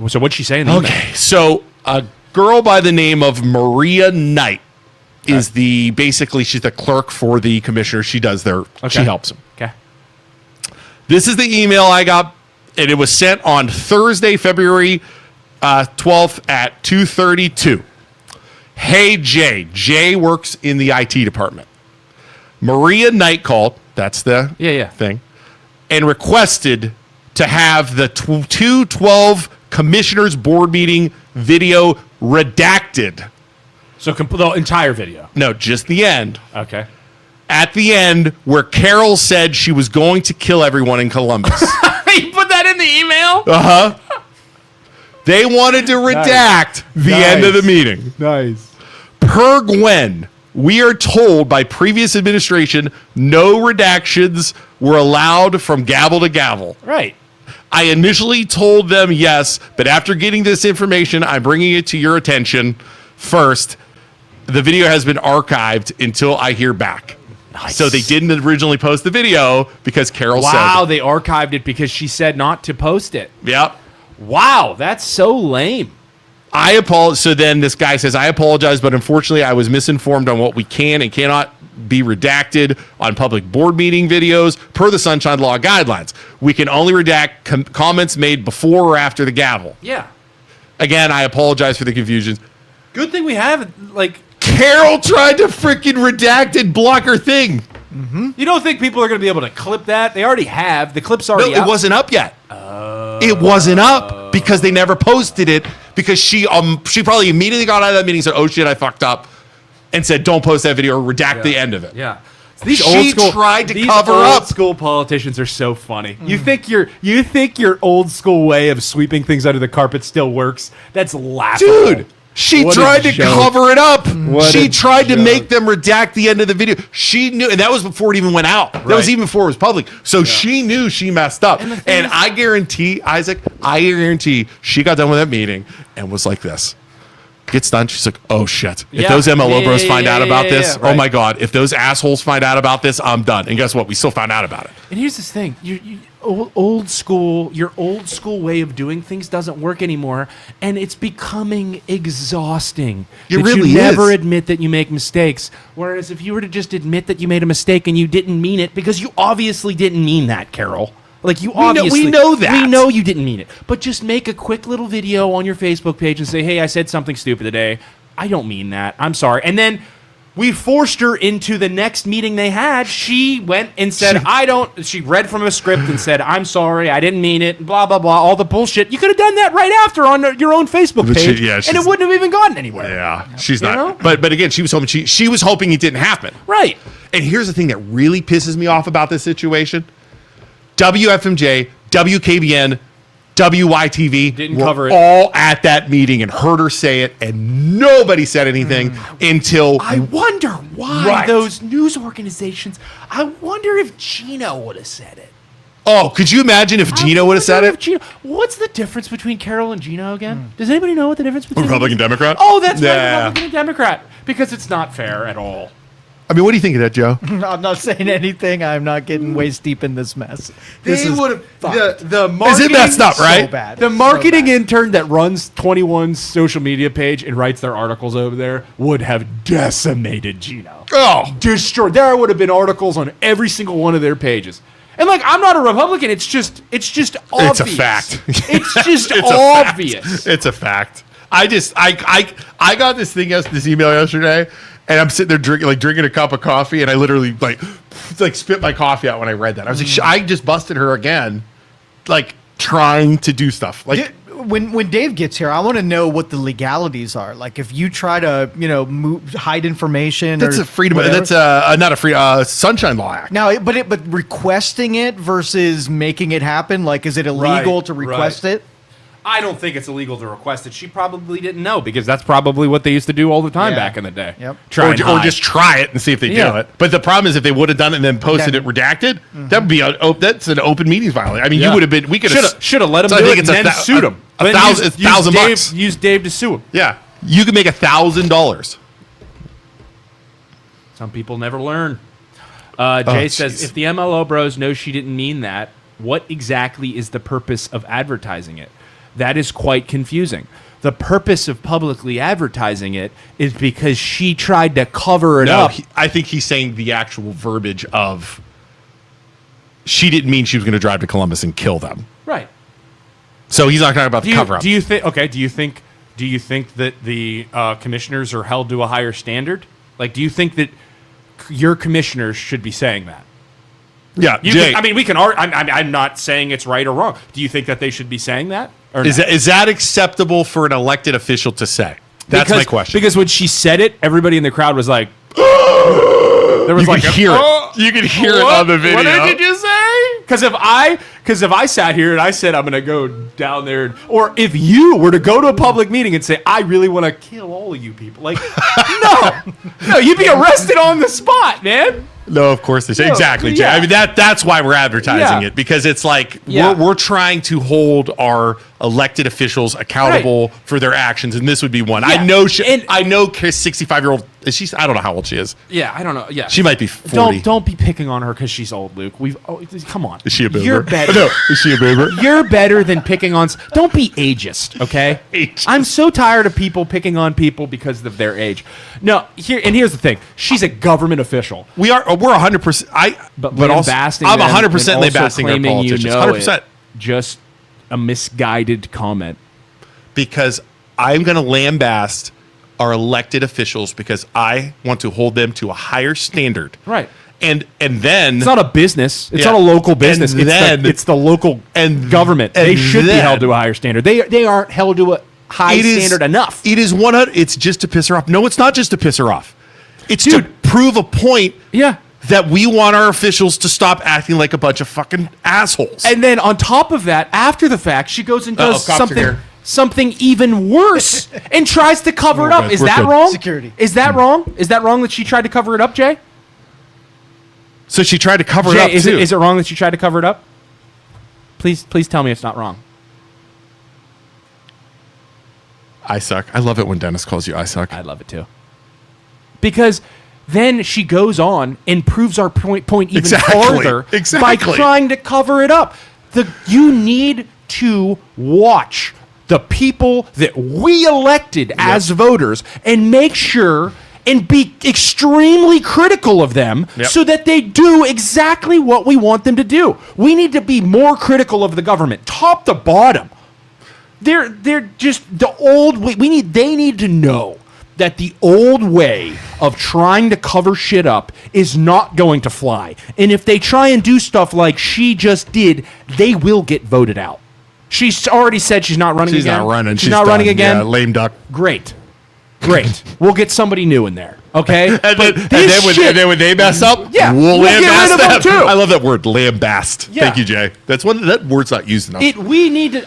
So what'd she say in the email? Okay. So a girl by the name of Maria Knight is basically she's the clerk for the commissioner. She does she helps them. Okay. This is the email I got, and it was sent on Thursday, February 12th at 2:32. Hey, Jay. Jay works in the IT department. Maria Knight called, that's the thing, and requested to have the 2/12 Commissioners Board meeting video redacted. So the entire video. No, just the end. Okay. At the end, where Carol said she was going to kill everyone in Columbus. You put that in the email? They wanted to redact the end of the meeting. Nice. Per Gwen, we are told by previous administration no redactions were allowed from gavel to gavel. Right. I initially told them yes, but after getting this information, I'm bringing it to your attention first. The video has been archived until I hear back. Nice. So they didn't originally post the video because Carol said. Wow, they archived it because she said not to post it. Yep. Wow, that's so lame. I apologize. So then this guy says, I apologize, but unfortunately I was misinformed on what we can and cannot be redacted on public board meeting videos per the Sunshine Law guidelines. We can only redact comments made before or after the gavel. Yeah. Again, I apologize for the confusion. Good thing we have, like, Carol tried to freaking redact and block her thing. You don't think people are going to be able to clip that? They already have. The clip's No, already out. it wasn't up yet. It wasn't up because they never posted it because she probably immediately got out of that meeting and said, oh shit, I fucked up, and said, don't post that video or redact the end of it. Yeah. She tried to cover up. Old school politicians are so funny. You think your old school way of sweeping things under the carpet still works? That's laughable. Dude, she What a tried to joke. cover it up. What She a tried to joke. make them redact the end of the video. She knew, and that was before it even went out. That was Right. even before it was public. So she knew she messed up. And the thing And is- I guarantee, Isaac, she got done with that meeting and was like this. Gets done. She's like, oh shit. If Yeah. those MLO Yeah, bros yeah, find yeah, out yeah, about yeah, this, yeah. oh my Right. God. If those assholes find out about this, I'm done. And guess what? We still found out about it. And here's this thing: old school, your old school way of doing things doesn't work anymore, and it's becoming exhausting. It that really you never is. admit that you make mistakes. Whereas if you were to just admit that you made a mistake and you didn't mean it, because you obviously didn't mean that, Carol. Like you obviously, we know that. we know you didn't mean it. But just make a quick little video on your Facebook page and say, "Hey, I said something stupid today. I don't mean that. I'm sorry." And then we forced her into the next meeting they had. She went and said, she read from a script and said, "I'm sorry, I didn't mean it," blah, blah, blah, all the bullshit. You could have done that right after on your own Facebook But page, yeah, and she's- it wouldn't have even gotten anywhere. Yeah, she's You not. know? But again, she was hoping she was hoping it didn't happen. Right. And here's the thing that really pisses me off about this situation: WFMJ, WKBN, WYTV Didn't were cover it. all at that meeting and heard her say it, and nobody said anything until I wonder why Right. those news organizations, I wonder if Gino would have said it. Oh, could you imagine if Gino would have said What's it? the difference between Carol and Gino again? Does anybody know what the difference between Republican, Democrat? Oh, that's right, Yeah. Republican and Democrat. Because it's not fair at all. I mean, what do you think of that, Joe? I'm not saying anything. I'm not getting waist deep in this mess. This is fucked. the Is marketing, it messed up, right? So bad. The So marketing bad. intern that runs 21's social media page and writes their articles over there would have decimated Gino. Oh, Destroyed. There would have been articles on every single one of their pages. And like, I'm not a Republican. It's just obvious. it's a fact. It's just It's a fact. obvious. It's a fact. I got this email yesterday, and I'm sitting there drinking a cup of coffee, and I literally like spit my coffee out when I read that. I was like, I just busted her again, like trying to do stuff. Like, When Dave gets here, I want to know what the legalities are. Like, if you try to, hide information, that's or a freedom. whatever. That's not a free Sunshine Law Act. Now, but requesting it versus making it happen. Like, is it illegal Right, to request it? I don't think it's illegal to request it. She probably didn't know because that's probably what they used to do all the time Yeah. back in the day. Yep. Or just try it and see if they Yeah. do it. But the problem is, if they would have done it and then posted Then- it redacted, that would be that's an open meetings violation. I mean, Yeah. you would have been. We could should have let him So I do think it it's and then sued him. a thousand bucks. Use Dave to sue him. Yeah, you could make $1,000. Some people never learn. Jay says, jeez. if the MLO Bros know she didn't mean that, what exactly is the purpose of advertising it? That is quite confusing. The purpose of publicly advertising it is because she tried to cover it up. I think he's saying the actual verbiage of she didn't mean she was going to drive to Columbus and kill them. Right. So he's not talking about the cover up. Do you think? Okay. Do you think that the commissioners are held to a higher standard? Like, do you think that your commissioners should be saying that? Yeah, You Jay. can, I mean, we can. I'm not saying it's right or wrong. Do you think that they should be saying that? Or is not? that acceptable for an elected official to say? That's my question. Because when she said it, everybody in the crowd was like, there was you like can hear it. You can hear it on the video. What did you say? Because if I sat here and I said I'm going to go down there, or if you were to go to a public meeting and say I really want to kill all of you people, like no, you'd be arrested on the spot, man. No, of course they say. No, Exactly, Jay. yeah. I mean, that's why we're advertising Yeah. it, because it's like Yeah. we're trying to hold our elected officials accountable for their actions, and this would be one. Yeah. I know And- I know 65-year-old, I don't know how old she is. Yeah, I don't know. Yeah, She might be 40. Don't be picking on her because she's old, Luke. Come on. Is she a boomer? You're better. No, is she a boomer? You're better than picking on. Don't be ageist, okay? Ageist. I'm so tired of people picking on people because of their age. No, here's the thing. She's a government official. We're 100%. But also, lambasting I'm them 100% and also lambasting our claiming politicians. you know 100%. it, just a misguided comment. Because I'm going to lambast are elected officials because I want to hold them to a higher standard. Right. And then It's not a business. It's Yeah. not a local business. And It's, then- it's the local and government. and They should be then- held to a higher standard. They aren't held to a high it is- standard enough. It is 100. It's just to piss her off. No, it's not just to piss her off. It's to Dude. prove a point Yeah. that we want our officials to stop acting like a bunch of fucking assholes. And then on top of that, after the fact, she goes and does cops are here. something even worse and tries to cover it We're up. good. Is We're that good. wrong? Security. Is that wrong? Is that wrong that she tried to cover it up, Jay? So she tried to cover it Jay, up is too. it wrong that she tried to cover it up? Please tell me it's not wrong. I suck. I love it when Dennis calls you I suck. I love it too. Because then she goes on and proves our point even Exactly. farther by Exactly. trying to cover it up. You need to watch the people that we elected as voters and make sure and be extremely critical of them Yep. so that they do exactly what we want them to do. We need to be more critical of the government, top to bottom. They're just the old way. They need to know that the old way of trying to cover shit up is not going to fly. And if they try and do stuff like she just did, they will get voted out. She's already said she's not running She's again. not running. She's not running done. again. Yeah, lame duck. Great. We'll get somebody new in there. Okay? And then, But and this then shit- when they mess up, Yeah, we'll we'll get lambast rid of them them. too. I love that word, lambast. Yeah. Thank you, Jay. That's one that word's not used enough. We need to.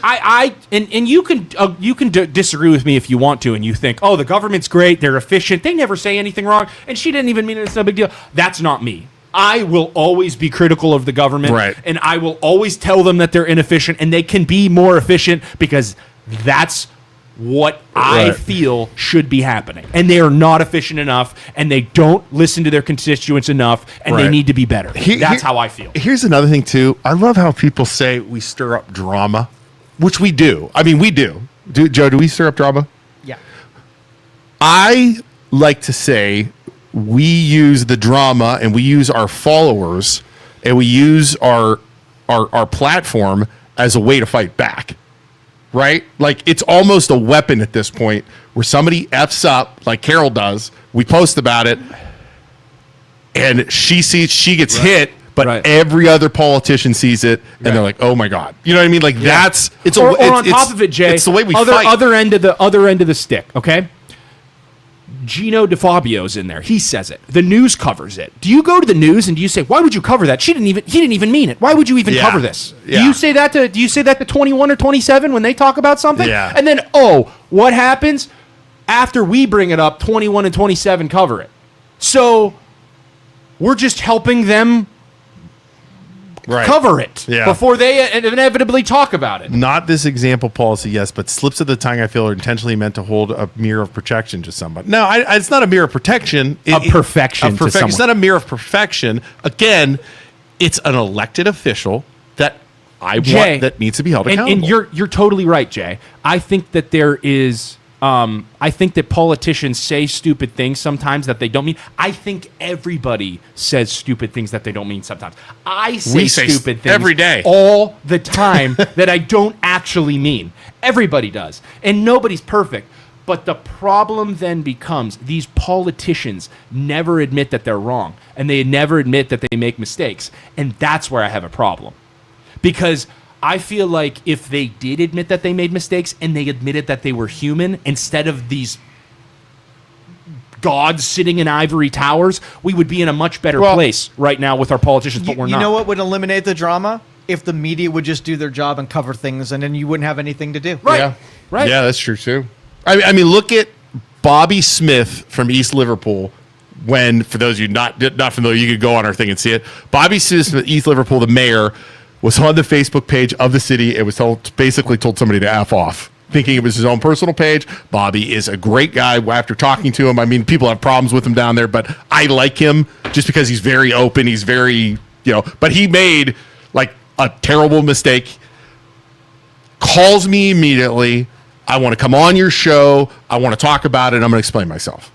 And you can disagree with me if you want to, and you think, oh, the government's great, they're efficient, they never say anything wrong, and she didn't even mean it. It's no big deal. That's not me. I will always be critical of the government, Right. and I will always tell them that they're inefficient, and they can be more efficient because that's what I Right. feel should be happening. And they are not efficient enough, and they don't listen to their constituents enough, and they Right. need to be better. That's how I feel. Here's another thing too. I love how people say we stir up drama, which we do. I mean, we do. Joe, do we stir up drama? Yeah. I like to say we use the drama and we use our followers and we use our platform as a way to fight back. Right? Like it's almost a weapon at this point where somebody F's up like Carol does. We post about it and she gets hit, but Right. every other politician sees it and they're like, "Oh my God." You know what I mean? Like that's it's or it's, on top of it, Jay. It's the way we other fight. other end of the stick. Okay. Gino DeFabio's in there. He says it. The news covers it. Do you go to the news and do you say, "Why would you cover that? He didn't even mean it. Why would you even Yeah. cover this?" Yeah. Do you say that to 21 or 27 when they talk about something? Yeah. And then, what happens after we bring it up? 21 and 27 cover it. So we're just helping them Right. cover it Yeah. before they inevitably talk about it. Not this example policy, yes, but slips of the tongue I feel are intentionally meant to hold a mirror of protection to somebody. No, it's not a mirror of protection. Of perfection to It's someone. not a mirror of perfection. Again, it's an elected official that I Jay, want that needs to be held accountable. and you're totally right, Jay. I think that there is. I think that politicians say stupid things sometimes that they don't mean. I think everybody says stupid things that they don't mean sometimes. I We say stupid things every day. all the time that I don't actually mean. Everybody does, and nobody's perfect. But the problem then becomes these politicians never admit that they're wrong, and they never admit that they make mistakes, and that's where I have a problem. Because I feel like if they did admit that they made mistakes and they admitted that they were human instead of these gods sitting in ivory towers, we would be in a much better place right now with our politicians, but we're not. You know what would eliminate the drama? If the media would just do their job and cover things, and then you wouldn't have anything to do. Right. Yeah. Right. Yeah, that's true too. I mean, look at Bobby Smith from East Liverpool. When, for those of you not familiar, you could go on our thing and see it. Bobby Smith from East Liverpool, the mayor, was on the Facebook page of the city. It was basically told somebody to F off, thinking it was his own personal page. Bobby is a great guy. After talking to him, I mean, people have problems with him down there, but I like him just because he's very open. He's very, but he made like a terrible mistake. Calls me immediately. I want to come on your show. I want to talk about it. I'm going to explain myself.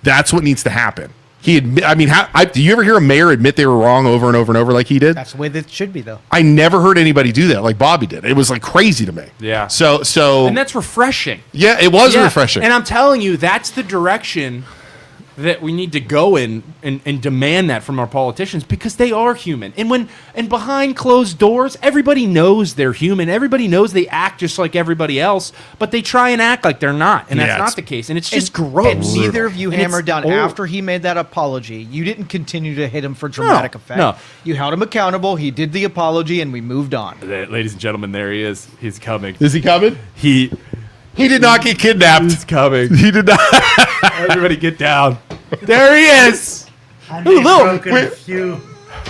That's what needs to happen. I mean, do you ever hear a mayor admit they were wrong over and over and over like he did? That's the way that should be, though. I never heard anybody do that like Bobby did. It was like crazy to me. Yeah. So And that's refreshing. yeah, it was Yeah. refreshing. And I'm telling you, that's the direction that we need to go in and demand that from our politicians, because they are human. And behind closed doors, everybody knows they're human. Everybody knows they act just like everybody else, but they try and act like they're not. And that's not the case. And it's just gross. And neither of you And hammered it's down old. after he made that apology. You didn't continue to hit him for dramatic effect. no. You held him accountable. He did the apology, and we moved on. Ladies and gentlemen, there he is. He's coming. Is he coming? He He did not get kidnapped. He's coming. He did not. Everybody get down. There he is. I may have broken a few.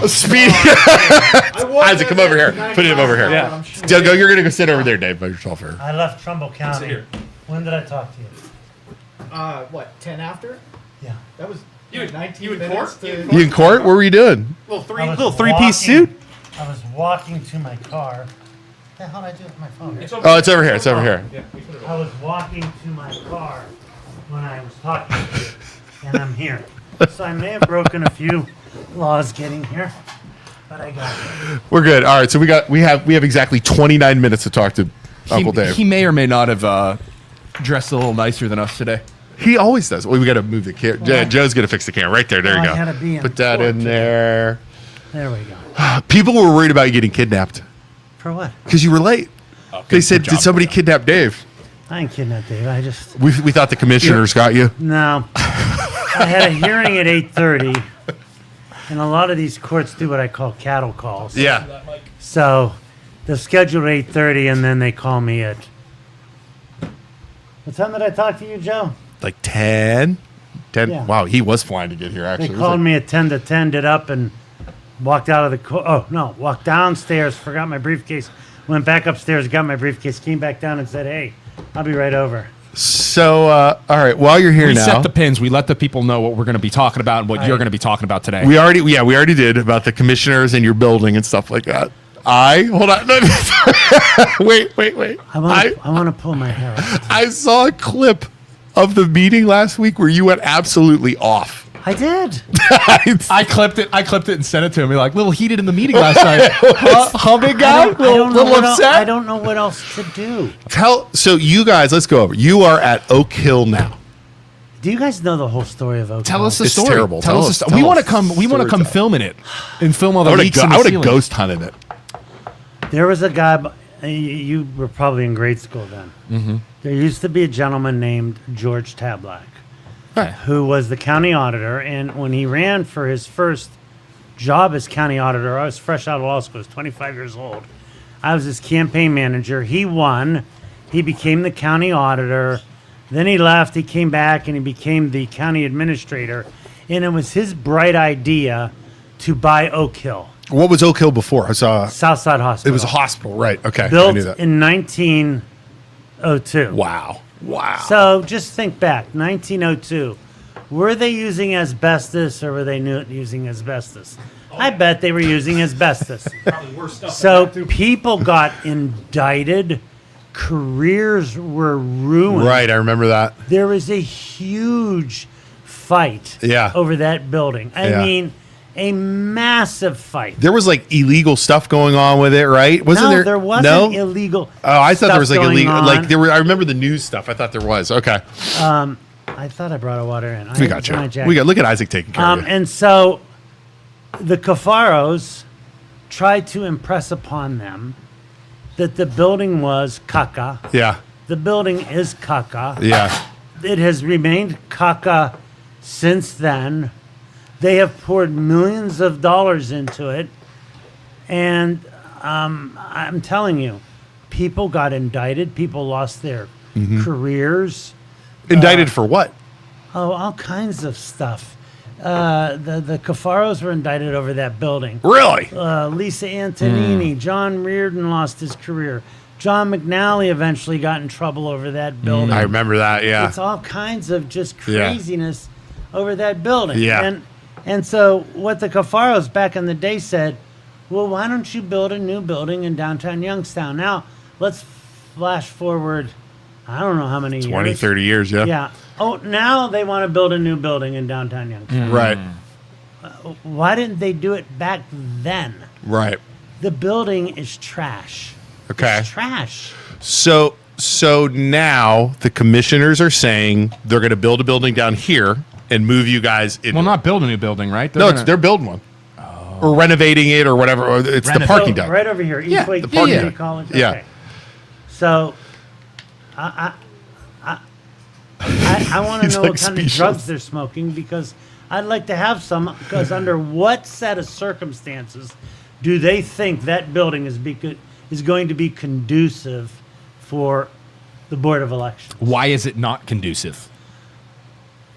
Speed. Isaac, come over here. Put him over here. Yeah. You're gonna go sit over there, Dave, by yourself here. I left Trumbull County. When did I talk to you? What, 10 after? Yeah. That was You in 19 court? minutes to... You in court? What were you doing? I was Little three-piece walking- suit. I was walking to my car. What the hell did I do with my phone? Oh, it's over here. It's over here. I was walking to my car when I was talking to you, and I'm here. So I may have broken a few laws getting here, but I got it. We're good. All right. So we have exactly 29 minutes to talk to Uncle Dave. He may or may not have dressed a little nicer than us today. He always does. Well, we got to move the camera. Joe's gonna fix the camera right there. There Oh, you I go. gotta be in Put that court in today. there. There we go. People were worried about you getting kidnapped For what? because you were late. They said, "Did somebody kidnap Dave?" I ain't kidding that, Dave. I just We thought the commissioners got you. no. I had a hearing at 8:30, and a lot of these courts do what I call cattle calls. Yeah. So they're scheduled at 8:30, and then they call me at. What time did I talk to you, Joe? Like 10. Yeah. Wow, he was flying to get here. Actually, They It was called like- me at 10 to 10, did up and walked out of the court. Oh, no, walked downstairs, forgot my briefcase, went back upstairs, got my briefcase, came back down and said, hey, I'll be right over. So, all right. While you're here We now, set the pins. We let the people know what we're going to be talking about and what you're going to be talking about today. we already did about the commissioners and your building and stuff like that. Hold on. Wait. I want to pull my hair out. I saw a clip of the meeting last week where you went absolutely off. I did. I clipped it and sent it to him. You're like, little heated in the meeting last night. Huh, big guy? I don't know what upset? I don't know what else to do. So you guys, let's go over. You are at Oak Hill now. Do you guys know the whole story of Oak Tell Hill? us the It's story. terrible. Tell Tell us the us- story. tell We want to us. come. We want to come Storytell. film in it and film all the I would leaks in the have ceiling. ghost hunted it. There was a guy, you were probably in grade school then. Mm-hmm. There used to be a gentleman named George Tablack, who was the county auditor. And when he ran for his first job as county auditor, I was fresh out of law school, I was 25 years old. I was his campaign manager. He won. He became the county auditor. Then he left. He came back and he became the county administrator. And it was his bright idea to buy Oak Hill, What was Oak Hill before? I saw Southside Hospital. it was a hospital, right? Okay, I built knew that. in 1902. Wow. So just think back, 1902. Were they using asbestos or were they using asbestos? I bet they were using asbestos. So people got indicted. Careers were ruined. Right, I remember that. There was a huge fight Yeah. over that building. I Yeah. mean, a massive fight. There was like illegal stuff going on with it, right? Wasn't no, there? wasn't No? illegal. Oh, I thought there was like stuff illegal. going Like on. there were. I remember the news stuff. I thought there was. Okay, I thought I brought a water in. we got you. We got. Look at Isaac taking care of you. And so the Cafaros tried to impress upon them that the building was caca. Yeah, The building is caca. yeah. It has remained caca since then. They have poured millions of dollars into it. And I'm telling you, people got indicted. People lost their careers. Indicted for what? Oh, all kinds of stuff. The Cafaros were indicted over that building. Really? Lisa Antonini, John Reardon lost his career. John McNally eventually got in trouble over that building. I remember that. Yeah. It's all kinds of just Yeah. craziness over that building. Yeah. And so what the Cafaros back in the day said, well, why don't you build a new building in downtown Youngstown? Now, let's flash forward, I don't know how many 20, years. 30 years. Yeah. Yeah. Oh, now they want to build a new building in downtown Youngstown. Right. Why didn't they do it back then? Right. The building is trash. Okay. It's trash. So now the commissioners are saying they're going to build a building down here and move you guys in. Well, not build a new building, right? They're building one. Or renovating it or whatever. Or it's the parking deck. Right over here. Yeah, Eastlake the parking Community deck. College. Yeah. Okay. So, I want to He's know like what kind speechless. of drugs they're smoking because I'd like to have some. Because under what set of circumstances do they think that building is going to be conducive for the Board of Elections? Why is it not conducive?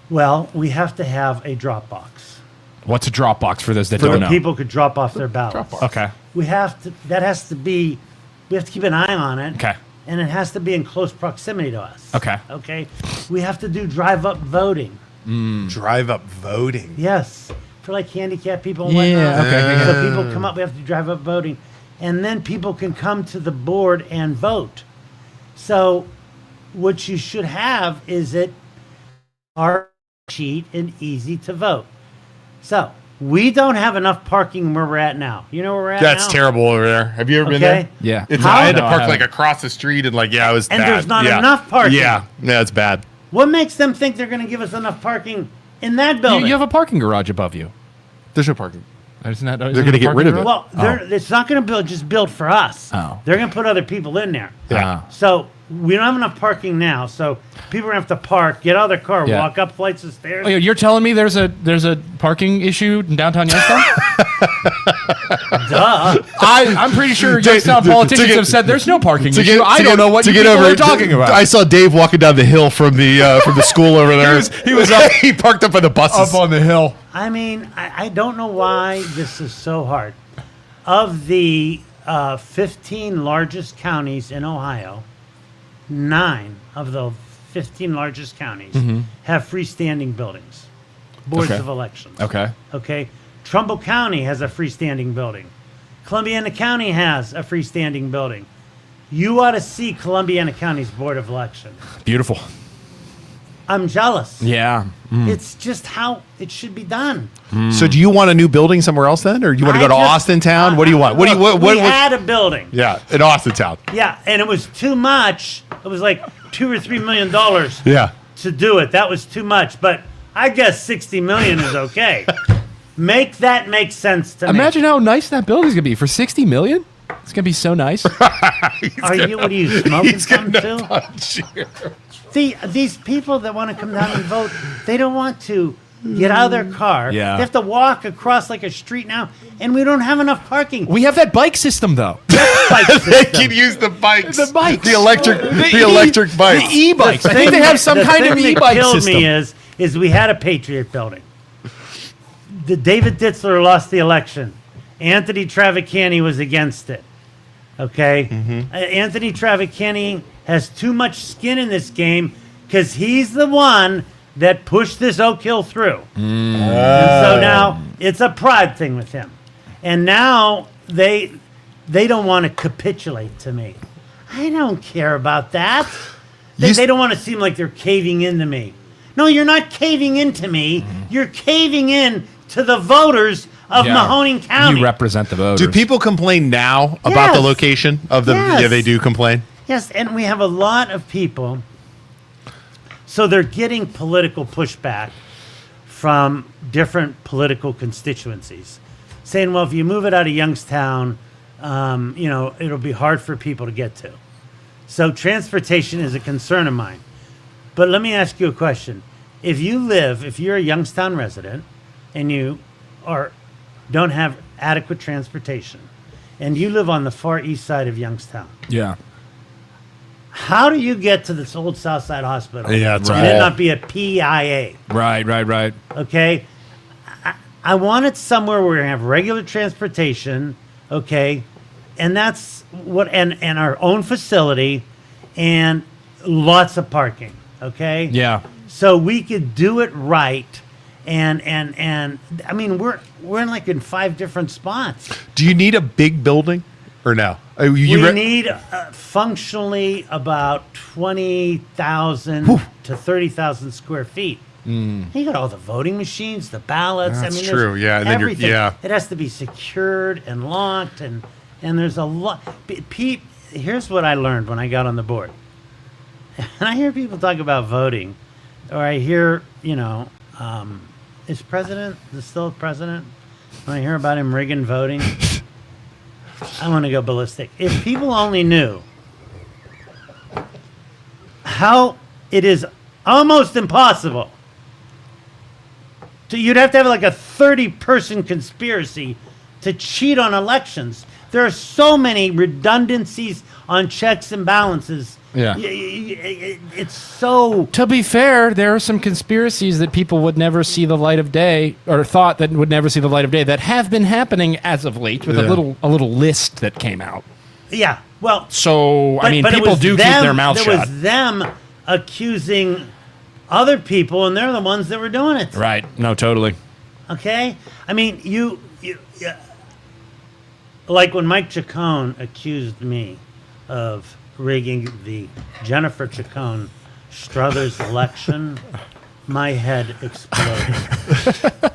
Well, we have to have a drop box What's a Dropbox for those that so don't that know? people could drop off their ballots. Okay. We have to. That has to be. We have to keep an eye on it. Okay. And it has to be in close proximity to us. Okay. Okay. We have to do drive-up voting. Drive up voting. Yes, for like handicapped people and whatnot. Yeah, okay. So people come up. We have to do drive-up voting, and then people can come to the board and vote. So, what you should have is it our cheat and easy to vote. So we don't have enough parking where we're at now. You know where we're at That's now? terrible over there. Have you ever been Okay. there? Yeah. It's, How? I had to No, I park like haven't. across the street and like, it was And bad. there's not Yeah. enough parking. Yeah, it's bad. What makes them think they're going to give us enough parking in that building? You have a parking garage above you. There's no parking. Isn't that, They're gonna get rid of it. Well, it's not going to just build for us. Oh. They're going to put other people in there. Yeah. So we don't have enough parking now. So people are going to have to park, get out of their car, Yeah. walk up flights of stairs. Oh, you're telling me there's a parking issue in downtown Youngstown? Duh. I'm pretty sure Youngstown politicians have said there's no parking issue. I don't know what you people are talking about. I saw Dave walking down the hill from the school over there. he was up- he parked up on the buses. Up on the hill. I mean, I don't know why this is so hard. Of the 15 largest counties in Ohio, 9 of the 15 largest counties have freestanding buildings, boards Okay. of elections. Okay. Okay. Trumbull County has a freestanding building. Columbiana County has a freestanding building. You ought to see Columbiana County's Board of Elections. Beautiful. I'm jealous. Yeah. It's just how it should be done. So do you want a new building somewhere else then, or do you want to go to Austin Town? What do you want? What do you Look, what? we had a building. Yeah, in Austin Town. Yeah, and it was too much. It was like $2 or $3 million Yeah. to do it. That was too much. But I guess 60 million is okay. Make that make sense to Imagine how nice that building's gonna be for $60 million. It's gonna be so nice. me. What are you smoking some too? These people that want to come down and vote, they don't want to get out of their car. Yeah. They have to walk across like a street now, and we don't have enough parking. We have that bike system though. Bike They system. can use the bikes. The bikes. The electric bikes. The e-bikes. I think they thing have some the kind of thing that e-bike killed system. me is we had a Patriot building. The David Ditzler lost the election. Anthony Travacani was against it. Okay? Anthony Travacani has too much skin in this game because he's the one that pushed this Oak Hill through. And so now it's a pride thing with him. And now they don't want to capitulate to me. I don't care about that. They don't want to seem like they're caving into me. No, you're not caving into me. You're caving in to the voters of Mahoning County. You represent the voters. Do people complain now about the Yes. location of the? Yes. Yeah, they do complain. Yes, and we have a lot of people. So they're getting political pushback from different political constituencies, saying, "Well, if you move it out of Youngstown, it'll be hard for people to get to." So transportation is a concern of mine. But let me ask you a question: if you're a Youngstown resident, and you don't have adequate transportation, and you live on the far east side of Youngstown, Yeah. how do you get to this old Southside Hospital? Yeah, it's and it all- not be a PIA. Right. Okay, I want it somewhere where we're gonna have regular transportation. Okay, and that's what and our own facility, and lots of parking. Okay. Yeah. So we could do it right. And I mean we're in 5 different spots. Do you need a big building or no? We need functionally about 20,000 to 30,000 square feet. You got all the voting machines, the ballots. That's there's true, yeah, and then you're- everything. yeah. It has to be secured and locked, and there's a lot. Pete, here's what I learned when I got on the board. And I hear people talk about voting, or I hear, is still president? When I hear about him rigging voting, I want to go ballistic. If people only knew how it is almost impossible you'd have to have like a 30-person conspiracy to cheat on elections. There are so many redundancies on checks and balances. Yeah. It's so... To be fair, there are some conspiracies that people would never see the light of day, or thought that would never see the light of day, that have been happening as of late with a little list that came out. Yeah, well... So, but it people was do keep their mouth there shut. was them accusing other people, and they're the ones that were doing it. Right. No, totally. Okay? I mean, you like when Mike Chacon accused me of rigging the Jennifer Chacon Struthers election, my head exploded.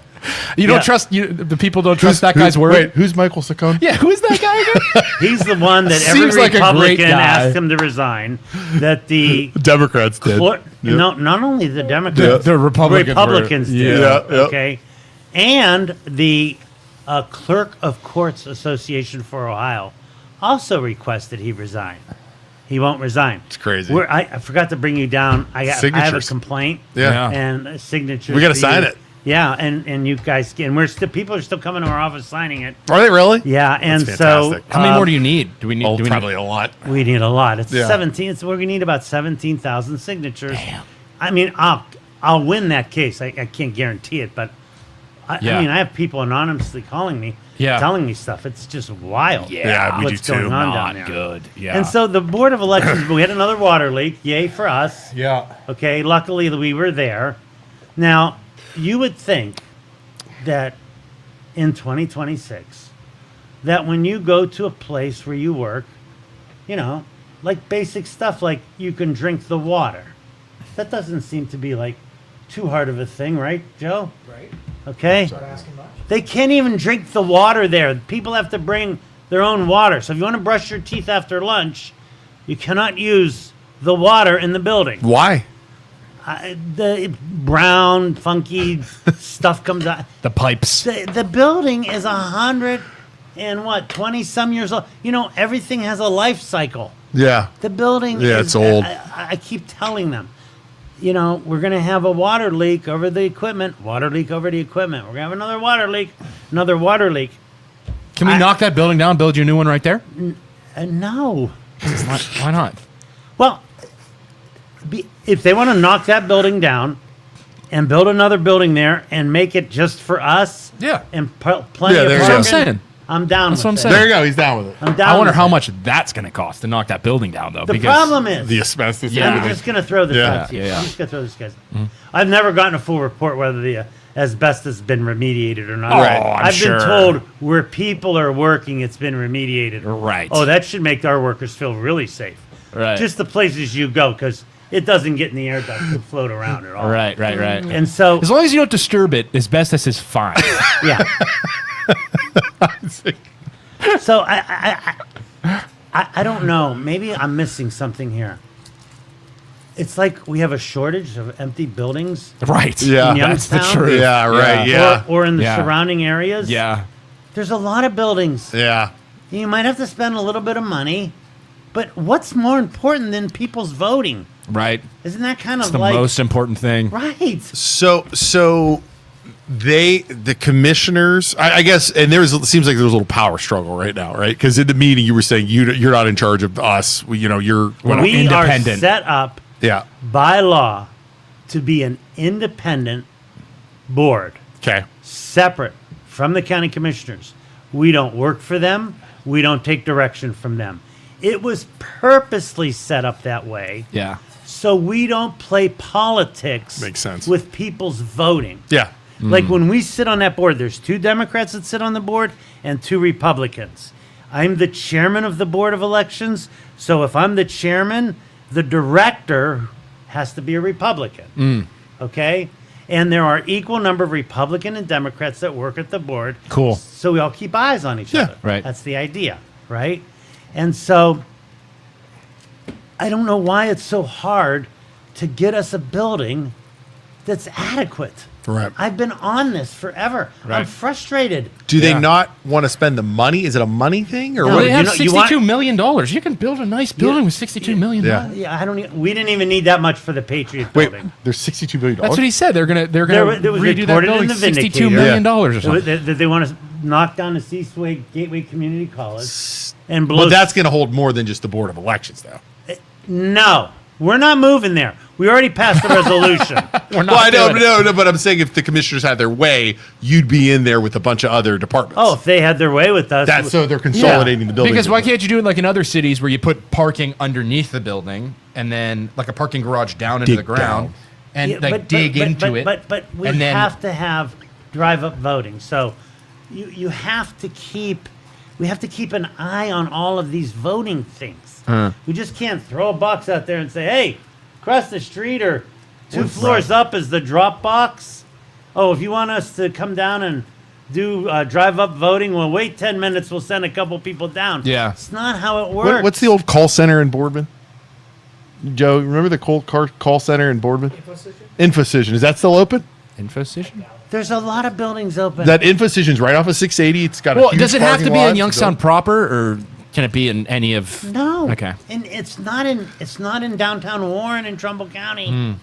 You don't trust the people don't trust that guy's word. Wait, who's Michael Saccone? Yeah, who is that guy again? He's the one that every Seems like a great Republican guy. asked him to resign. That the Democrats did. no, not only the Democrats, The Republicans did. did. Yeah, yeah. Okay, and the Clerk of Courts Association for Ohio also requested he resign. He won't resign. It's crazy. I forgot to bring you down. I have a Signatures. complaint. Yeah. And signatures. We got to for sign you. it. Yeah, and you guys and we're still people are still coming to our office signing it. Are they really? Yeah, and That's so fantastic. How many more do you need? Do we need? Probably a lot. we need a lot. It's Yeah. 17. We're gonna need about 17,000 signatures. Damn. I mean, I'll win that case. I can't guarantee it, but I mean, I have people anonymously calling me, telling me stuff. It's just wild. Yeah, we what's do too. going on down there. Good. Yeah. And so the Board of Elections, we had another water leak. Yay for us. Yeah. Okay, luckily we were there. Now, you would think that in 2026, that when you go to a place where you work, like basic stuff like you can drink the water. That doesn't seem to be like too hard of a thing, right, Joe? Right. Okay. Start asking much. They can't even drink the water there. People have to bring their own water. So if you want to brush your teeth after lunch, you cannot use the water in the building. Why? The brown, funky stuff comes out. the pipes. The building is 20 some years old. Everything has a life cycle. Yeah. The building Yeah, is it's old. I keep telling them, we're going to have a water leak over the equipment. Water leak over the equipment. We're going to have another water leak. Another water leak. Can we knock that building down, build you a new one right there? No. Why not? Well, if they want to knock that building down and build another building there and make it just for us, Yeah. and plenty Yeah, of there you That's what I'm parking, saying. I'm down That's with what I'm it. saying. There you go. He's down with it. I'm down I wonder with how it. much that's going to cost to knock that building down, though. The because problem is, The asbestos. Yeah. and I'm everything. just going to throw this Yeah, out to you. yeah. I'm just going to throw this guys. I've never gotten a full report whether the asbestos has been remediated or not. Oh, I'm I've sure. been told where people are working, it's been remediated. Right. Oh, that should make our workers feel really safe. Right. Just the places you go, because it doesn't get in the air ducts and float around at all. Right. And so, As long as you don't disturb it, asbestos is fine. yeah. So I don't know. Maybe I'm missing something here. It's like we have a shortage of empty buildings Right. Yeah. in That's the Youngstown. truth. Yeah, right. Yeah. Or in the Yeah. surrounding areas. Yeah. There's a lot of buildings. Yeah. You might have to spend a little bit of money, but what's more important than people's voting? Right. Isn't that kind It's of the like most important thing. right? So the commissioners, I guess, and it seems like there's a little power struggle right now, right? Because in the meeting you were saying you're not in charge of us. You're We are independent. set up yeah. by law to be an independent board, Okay. separate from the county commissioners. We don't work for them. We don't take direction from them. It was purposely set up that way Yeah. so we don't play politics Makes sense. with people's voting. Yeah. Like when we sit on that board, there's 2 Democrats that sit on the board and 2 Republicans. I'm the chairman of the Board of Elections. So if I'm the chairman, the director has to be a Republican. Okay? And there are equal number of Republican and Democrats that work at the board. Cool. So we all keep eyes on each other. right. That's the idea, right? And so I don't know why it's so hard to get us a building that's adequate. Right. I've been on this forever. I'm Right. frustrated. Do they not want to spend the money? Is it a money thing or No, what? They have you want- $62 million. You can build a nice building with $62 million. Yeah. Yeah, I don't. We didn't even need that much for the Patriot Wait, building. there's $62 billion. That's what he said. They're gonna There was redo that reported in building. the $62 Vindicator. million or It was- something. That they want to knock down the Seaway Gateway Community College and blow. But that's going to hold more than just the Board of Elections, though. No, we're not moving there. We already passed the resolution. We're not Well, I know, doing it. no, but I'm saying if the commissioners had their way, you'd be in there with a bunch of other departments. Oh, if they had their way with us, That's so they're consolidating the building. Because why can't you do it like in other cities where you put parking underneath the building and then like a parking garage down into Dig the ground down. and Yeah, like dig into it? But we and then- have to have drive-up voting. So you have to keep. We have to keep an eye on all of these voting things. We just can't throw a box out there and say, "Hey, across the street or two floors up is the drop box. Oh, if you want us to come down and do drive-up voting, we'll wait 10 minutes. We'll send a couple people down." Yeah. It's not how it works. What's the old call center in Boardman? Joe, remember the call center in Boardman? Infocision. Is that still open? Infocision? There's a lot of buildings open. That Infocision's right off of 680. It's got a Well, huge does it have to parking be lot. in Youngstown proper or can it be in any of No. Okay. And it's not in downtown Warren in Trumbull County.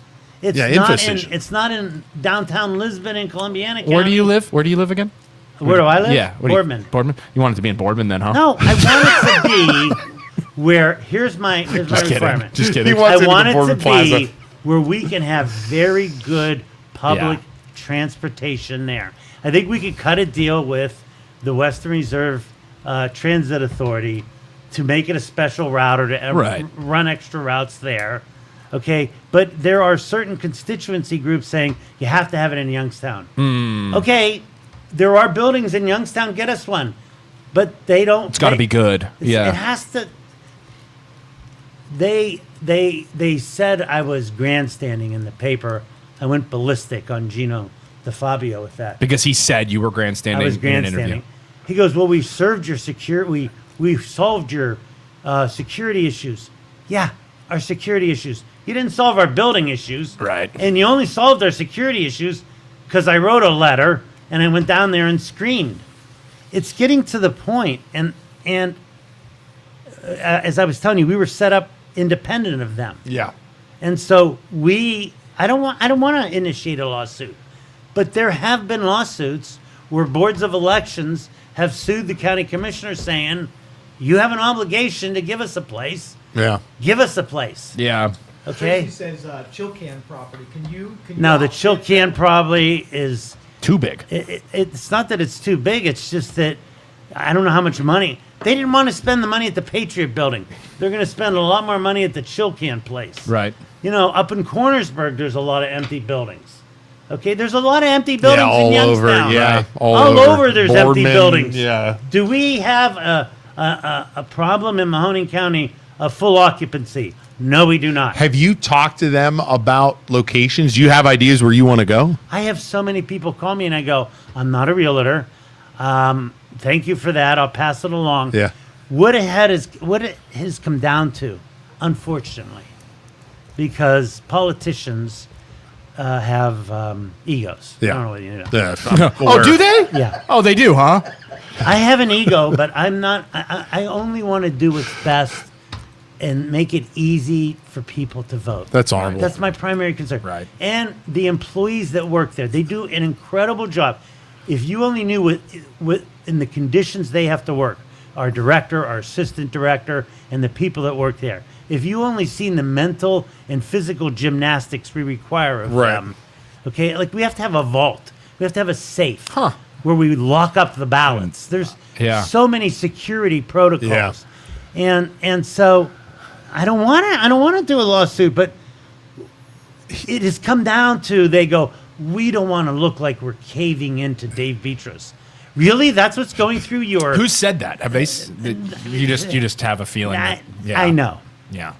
It's Yeah, not Infocision. it's not in downtown Lisbon in Columbiana County. Where do you live? Where do you live again? Where do I live? Yeah. Boardman. Boardman? You want it to be in Boardman then, huh? No, I want it to be where here's my requirement. Just He kidding. wants I it want in it the to Boardman Plaza. be where we can have very good public Yeah. transportation there. I think we could cut a deal with the Western Reserve Transit Authority to make it a special route or to Right. run extra routes there. Okay, but there are certain constituency groups saying you have to have it in Youngstown. Okay, there are buildings in Youngstown. Get us one, but they don't. It's got to be good. Yeah. It has to. They said I was grandstanding in the paper. I went ballistic on Gino DeFabio with that. Because he said you were grandstanding I was in an interview. grandstanding. He goes, "Well, we've served your security. We've solved your security issues. Yeah, our security issues. You didn't solve our building issues, Right. And you only solved our security issues because I wrote a letter and I went down there and screamed. It's getting to the point, and as I was telling you, we were set up independent of them. Yeah. And so I don't want to initiate a lawsuit, but there have been lawsuits where boards of elections have sued the county commissioner saying, "You have an obligation to give us a place. Yeah. Give us a place." Yeah. Okay. Tracy says Chilcan property. Can you Now the outfit Chilcan probably is. Too big. It's not that it's too big. It's just that I don't know how much money they didn't want to spend the money at the Patriot Building. They're going to spend a lot more money at the Chilcan place. Right. You know, up in Cornersburg, there's a lot of empty buildings. Okay, there's a lot of empty buildings all in Youngstown. over. Yeah. All over there's empty Boardman, buildings. Yeah. Do we have a problem in Mahoning County of full occupancy? No, we do not. Have you talked to them about locations? Do you have ideas where you want to go? I have so many people call me and I go, "I'm not a realtor. Thank you for that. I'll pass it along." Yeah. What it has come down to, unfortunately, because politicians have egos. I Yeah. don't know what you know. Yeah. Oh, do they? Yeah. Oh, they do, huh? I have an ego, but I'm not. I only want to do what's best and make it easy for people to vote. That's honorable. That's my primary concern. Right. And the employees that work there, they do an incredible job. If you only knew what in the conditions they have to work, our director, our assistant director, and the people that work there. If you only seen the mental and physical gymnastics we require of Right. them, okay, like we have to have a vault, we have to have a safe where we lock up the ballots. There's Yeah. so many security protocols, and so I don't want to do a lawsuit, but it has come down to they go, "We don't want to look like we're caving into Dave Betras." Really, that's what's going through your. Who said that? Have they? You just have a feeling. I, that, yeah. I know. Yeah.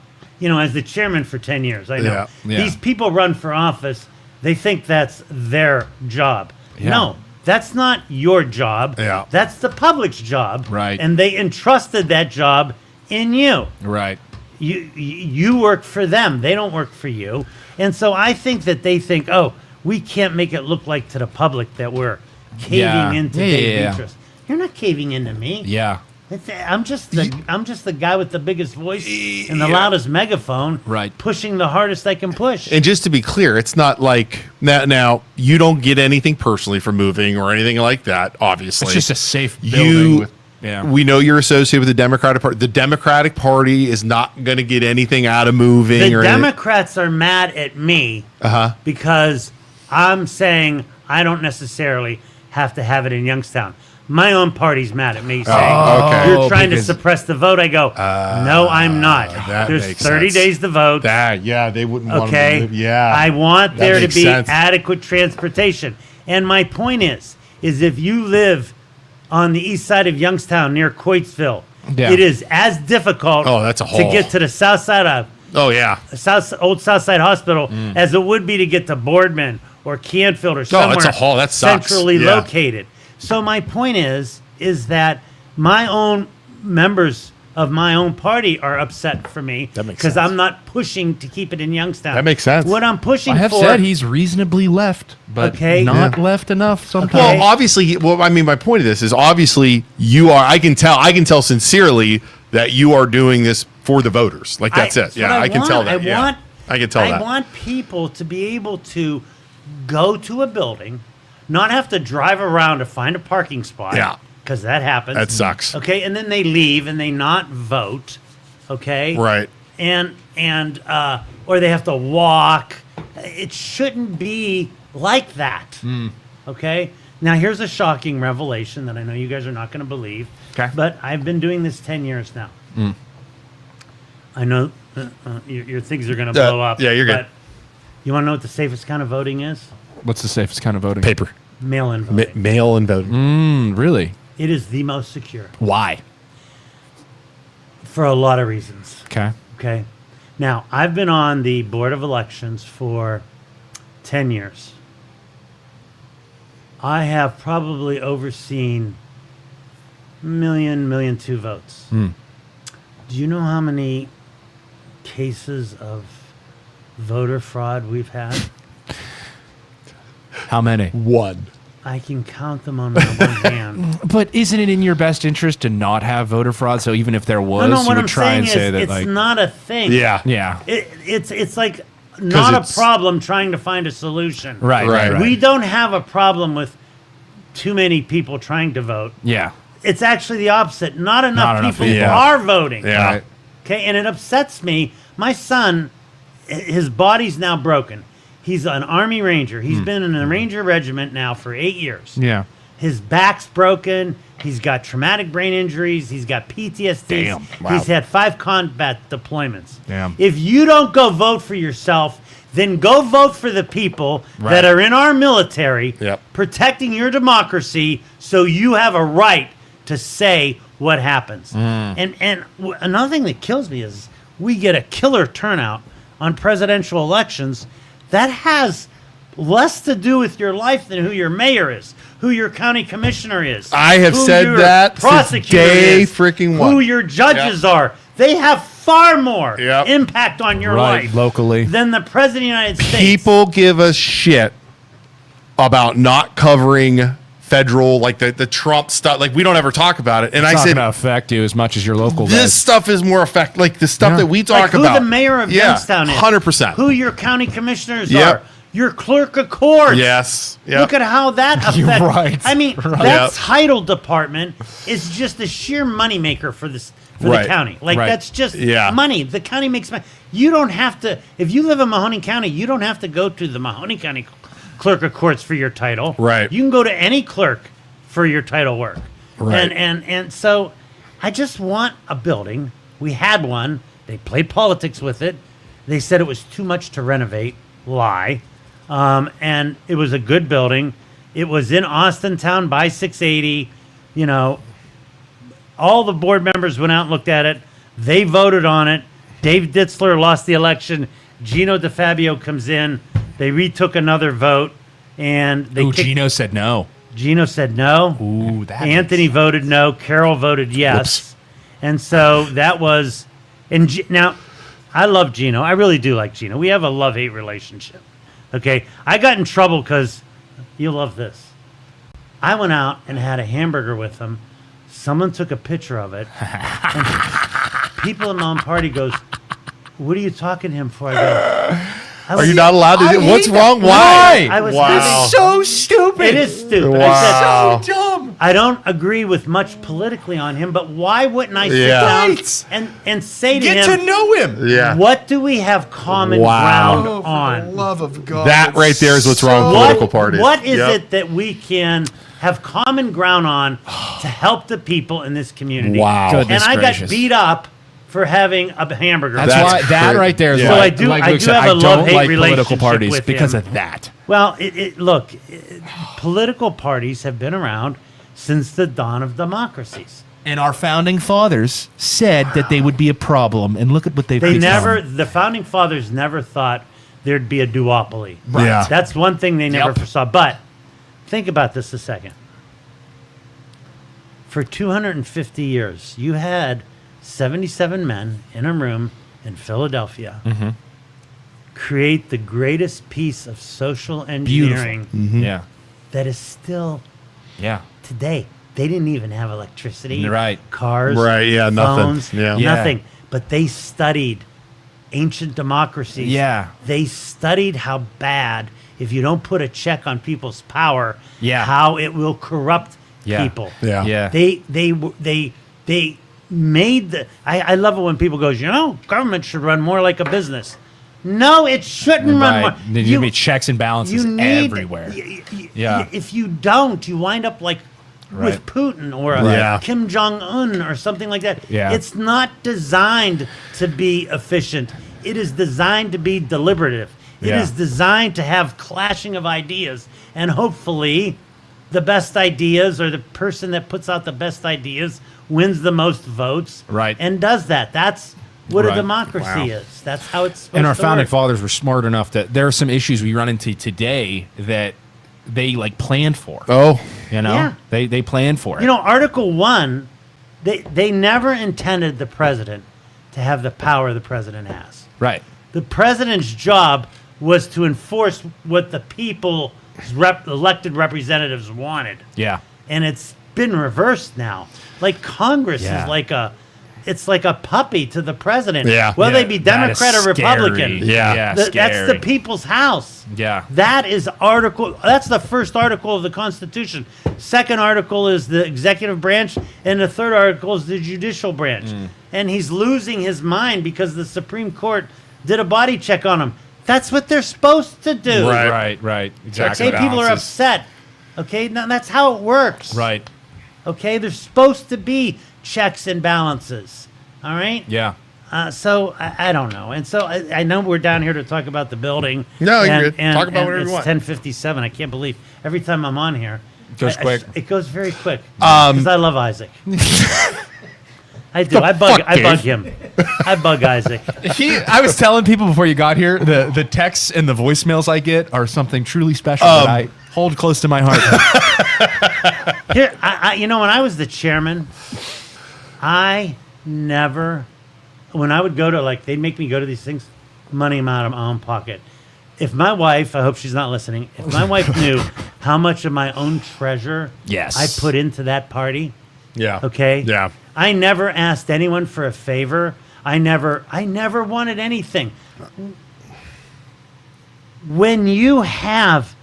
as the chairman for 10 years. I know. Yeah, yeah. These people run for office. They think that's their job. Yeah. No, that's not your job. Yeah. That's the public's job. Right. And they entrusted that job in you. Right. You work for them. They don't work for you. And so I think that they think, oh, we can't make it look like to the public that we're caving Yeah. into Yeah, Dave yeah. Betras. You're not caving into me. Yeah. I'm just the guy with the biggest voice and the loudest megaphone, Right. pushing the hardest I can push. And just to be clear, it's not like now you don't get anything personally from moving or anything like that. Obviously, It's just a safe building. You, we know you're associated with the Democratic Party. The Democratic Party is not going to get anything out of moving. The or anything. Democrats are mad at me because I'm saying I don't necessarily have to have it in Youngstown. My own party's mad at me saying, okay. you're trying to because- suppress the vote. I go, no, I'm not. that There's makes 30 sense. days to vote. They wouldn't want Okay. to move. Yeah. I want That there to makes be sense. adequate transportation. And my point is if you live on the east side of Youngstown near Coatesville, Yeah. it is as difficult Oh, that's a to haul. get to the south side of Oh, yeah. Old Southside Hospital as it would be to get to Boardman or Canfield or somewhere it's a haul. That sucks. centrally Yeah. located. So my point is that my own members of my own party are upset for me That makes because sense. I'm not pushing to keep it in Youngstown. That makes sense. What I'm pushing I have for, said he's reasonably left, but Okay. not Yeah. left enough sometimes. Okay. Well, obviously, I mean, my point of this is obviously you are. I can tell sincerely that you are doing this for the voters. Like that's it. that's Yeah, what I can want. tell that. I yeah. want. I can tell I that. want people to be able to go to a building, not have to drive around to find a parking spot. Yeah. Because that happens. That sucks. Okay, and then they leave and they not vote. Okay. Right. And or they have to walk. It shouldn't be like that. Hmm. Okay. Now here's a shocking revelation that I know you guys are not going to believe. 'Kay. But I've been doing this 10 years now. I know your things are going to blow up. yeah, you're good. But you want to know what the safest kind of voting is? What's the safest kind of voting? Paper, Mail-in voting. mail and voting. Really? It is the most secure Why? for a lot of reasons. Okay. Okay. Now, I've been on the Board of Elections for 10 years. I have probably overseen million two votes. Do you know how many cases of voter fraud we've had? How many? One. I can count them on my one hand. But isn't it in your best interest to not have voter fraud? So even if there was, No, you what would I'm try saying and is say that, it's like, not a thing. Yeah. yeah, It's like not a it's- problem trying to find a solution. right, Right. right. We don't have a problem with too many people trying to vote. Yeah, It's actually the opposite. Not enough enough people people. Yeah. are voting. Yeah. Right. Okay, and it upsets me. My son, his body's now broken. He's an Army Ranger. He's been in a Ranger regiment now for 8 years. yeah. His back's broken. He's got traumatic brain injuries. He's got PTSD. Damn. Wow. He's had 5 combat deployments. Damn. If you don't go vote for yourself, then go vote for the people Right. that are in our military Yep. protecting your democracy so you have a right to say what happens. Another thing that kills me is we get a killer turnout on presidential elections. That has less to do with your life than who your mayor is, who your county commissioner is. I have who said your that since prosecutor day is, freaking one. who your judges Yep. are. They have far more Yep. impact on your Right, life locally. than the president of the United States. People give us shit about not covering federal, like the Trump stuff. Like we don't ever talk about it. And It's I not said, going to affect you as much as your local this does. stuff is more effective. Like the stuff Yeah. that we like talk who about. the mayor of yeah, Youngstown is, 100%. who your county commissioners Yep. are, your clerk of court. Yes. Yep. Look at how that affects. You're right. I mean, Right. that Yep. title department is just a sheer moneymaker for this for Right. the county. Like Right. that's just Yeah. money. The county makes money. You don't have to. If you live in Mahoning County, you don't have to go to the Mahoning County clerk of courts for your title. Right. You can go to any clerk for your title work. Right. And so, I just want a building. We had one. They played politics with it. They said it was too much to renovate. Lie. And it was a good building. It was in Austintown by 680. You know, all the board members went out and looked at it. They voted on it. Dave Ditzler lost the election. Gino DeFabio comes in. They retook another vote, and they kicked. Gino said no. Gino said no. Ooh, that Anthony voted no. Carol voted yes. Whoops. And so that was. Now, I love Gino. I really do like Gino. We have a love-hate relationship. Okay? I got in trouble because you'll love this. I went out and had a hamburger with him. Someone took a picture of it. And people in my own party goes, "What are you talking to him for?" I go, Are you not allowed to do? What's wrong? Why? I was Wow. having- So stupid. It is stupid. Wow. I said, So dumb. I don't agree with much politically on him, but why wouldn't I sit Yeah. down Right. and say to Get him, to know him. Yeah. what do we have common Wow. ground Oh, for the on? love of God. That right there is what's wrong with What, political parties. what is Yep. it that we can have common ground on to help the people in this community? Wow. Goodness And I gracious. got beat up for having a hamburger. That's That's why that great. right there is Yeah. why So I do- like I Luke do said, have a I don't love-hate like political relationship parties with because him. of that. Well, look, political parties have been around since the dawn of democracies. And our founding fathers said that they would be a problem, and look at what they've They become. never, the founding fathers never thought there'd be a duopoly. Right. Yeah. That's one thing they never Yep. foresaw. But think about this a second. For 250 years, you had 77 men in a room in Philadelphia create the greatest piece of social engineering Yeah, that is still yeah. today. They didn't even have electricity, Right. cars, Right, yeah, nothing. phones, Yeah. Yeah. nothing. But they studied ancient democracies. Yeah. They studied how bad, if you don't put a check on people's power, Yeah. how it will corrupt Yeah. people. Yeah. Yeah. They made the. I love it when people goes, government should run more like a business. No, it shouldn't run more. Right. There need to be checks and balances You need everywhere. Yeah. If you don't, you wind up like Right. with Putin or Yeah. Kim Jong Un or something like that. Yeah. It's not designed to be efficient. It is designed to be deliberative. It Yeah. is designed to have clashing of ideas, and hopefully, the best ideas or the person that puts out the best ideas wins the most votes. Right. And does that. That's what a Right. democracy Wow. is. That's how it's supposed And our to founding work. fathers were smart enough that there are some issues we run into today that they like planned for. Oh, You know, Yeah. they planned for it. You know, Article 1, they never intended the president to have the power the president has. right? The president's job was to enforce what the people's elected representatives wanted. Yeah, And it's been reversed now. Like Congress Yeah. is like it's like a puppy to the president. Yeah. Whether Yeah, they be that is Democrat or Republican. scary. Yeah. That's the scary. people's house. Yeah. That's the first article of the Constitution. Second article is the executive branch, and the third article is the judicial branch. And he's losing his mind because the Supreme Court did a body check on him. That's what they're supposed to do. Right. right. Exactly. Okay, people are upset. Okay, now that's how it works. Right. Okay, there's supposed to be checks and balances. All right? Yeah. So I don't know, and so I know we're down here to talk about the building. No, you're and, good. And, Talk about and whatever you it's want. 10:57. I can't believe every time I'm on here, It goes quick. It goes very quick because I love Isaac. I do. I bug Dave? him. I bug Isaac. I was telling people before you got here, the texts and the voicemails I get are something truly special that I hold close to my heart. Here, when I was the chairman, I never, when I would go to they'd make me go to these things, money I'm out of my own pocket. If my wife, I hope she's not listening, if my wife knew how much of my own treasure Yes. I put into that party, yeah. okay? Yeah. I never asked anyone for a favor. I never wanted anything. When you have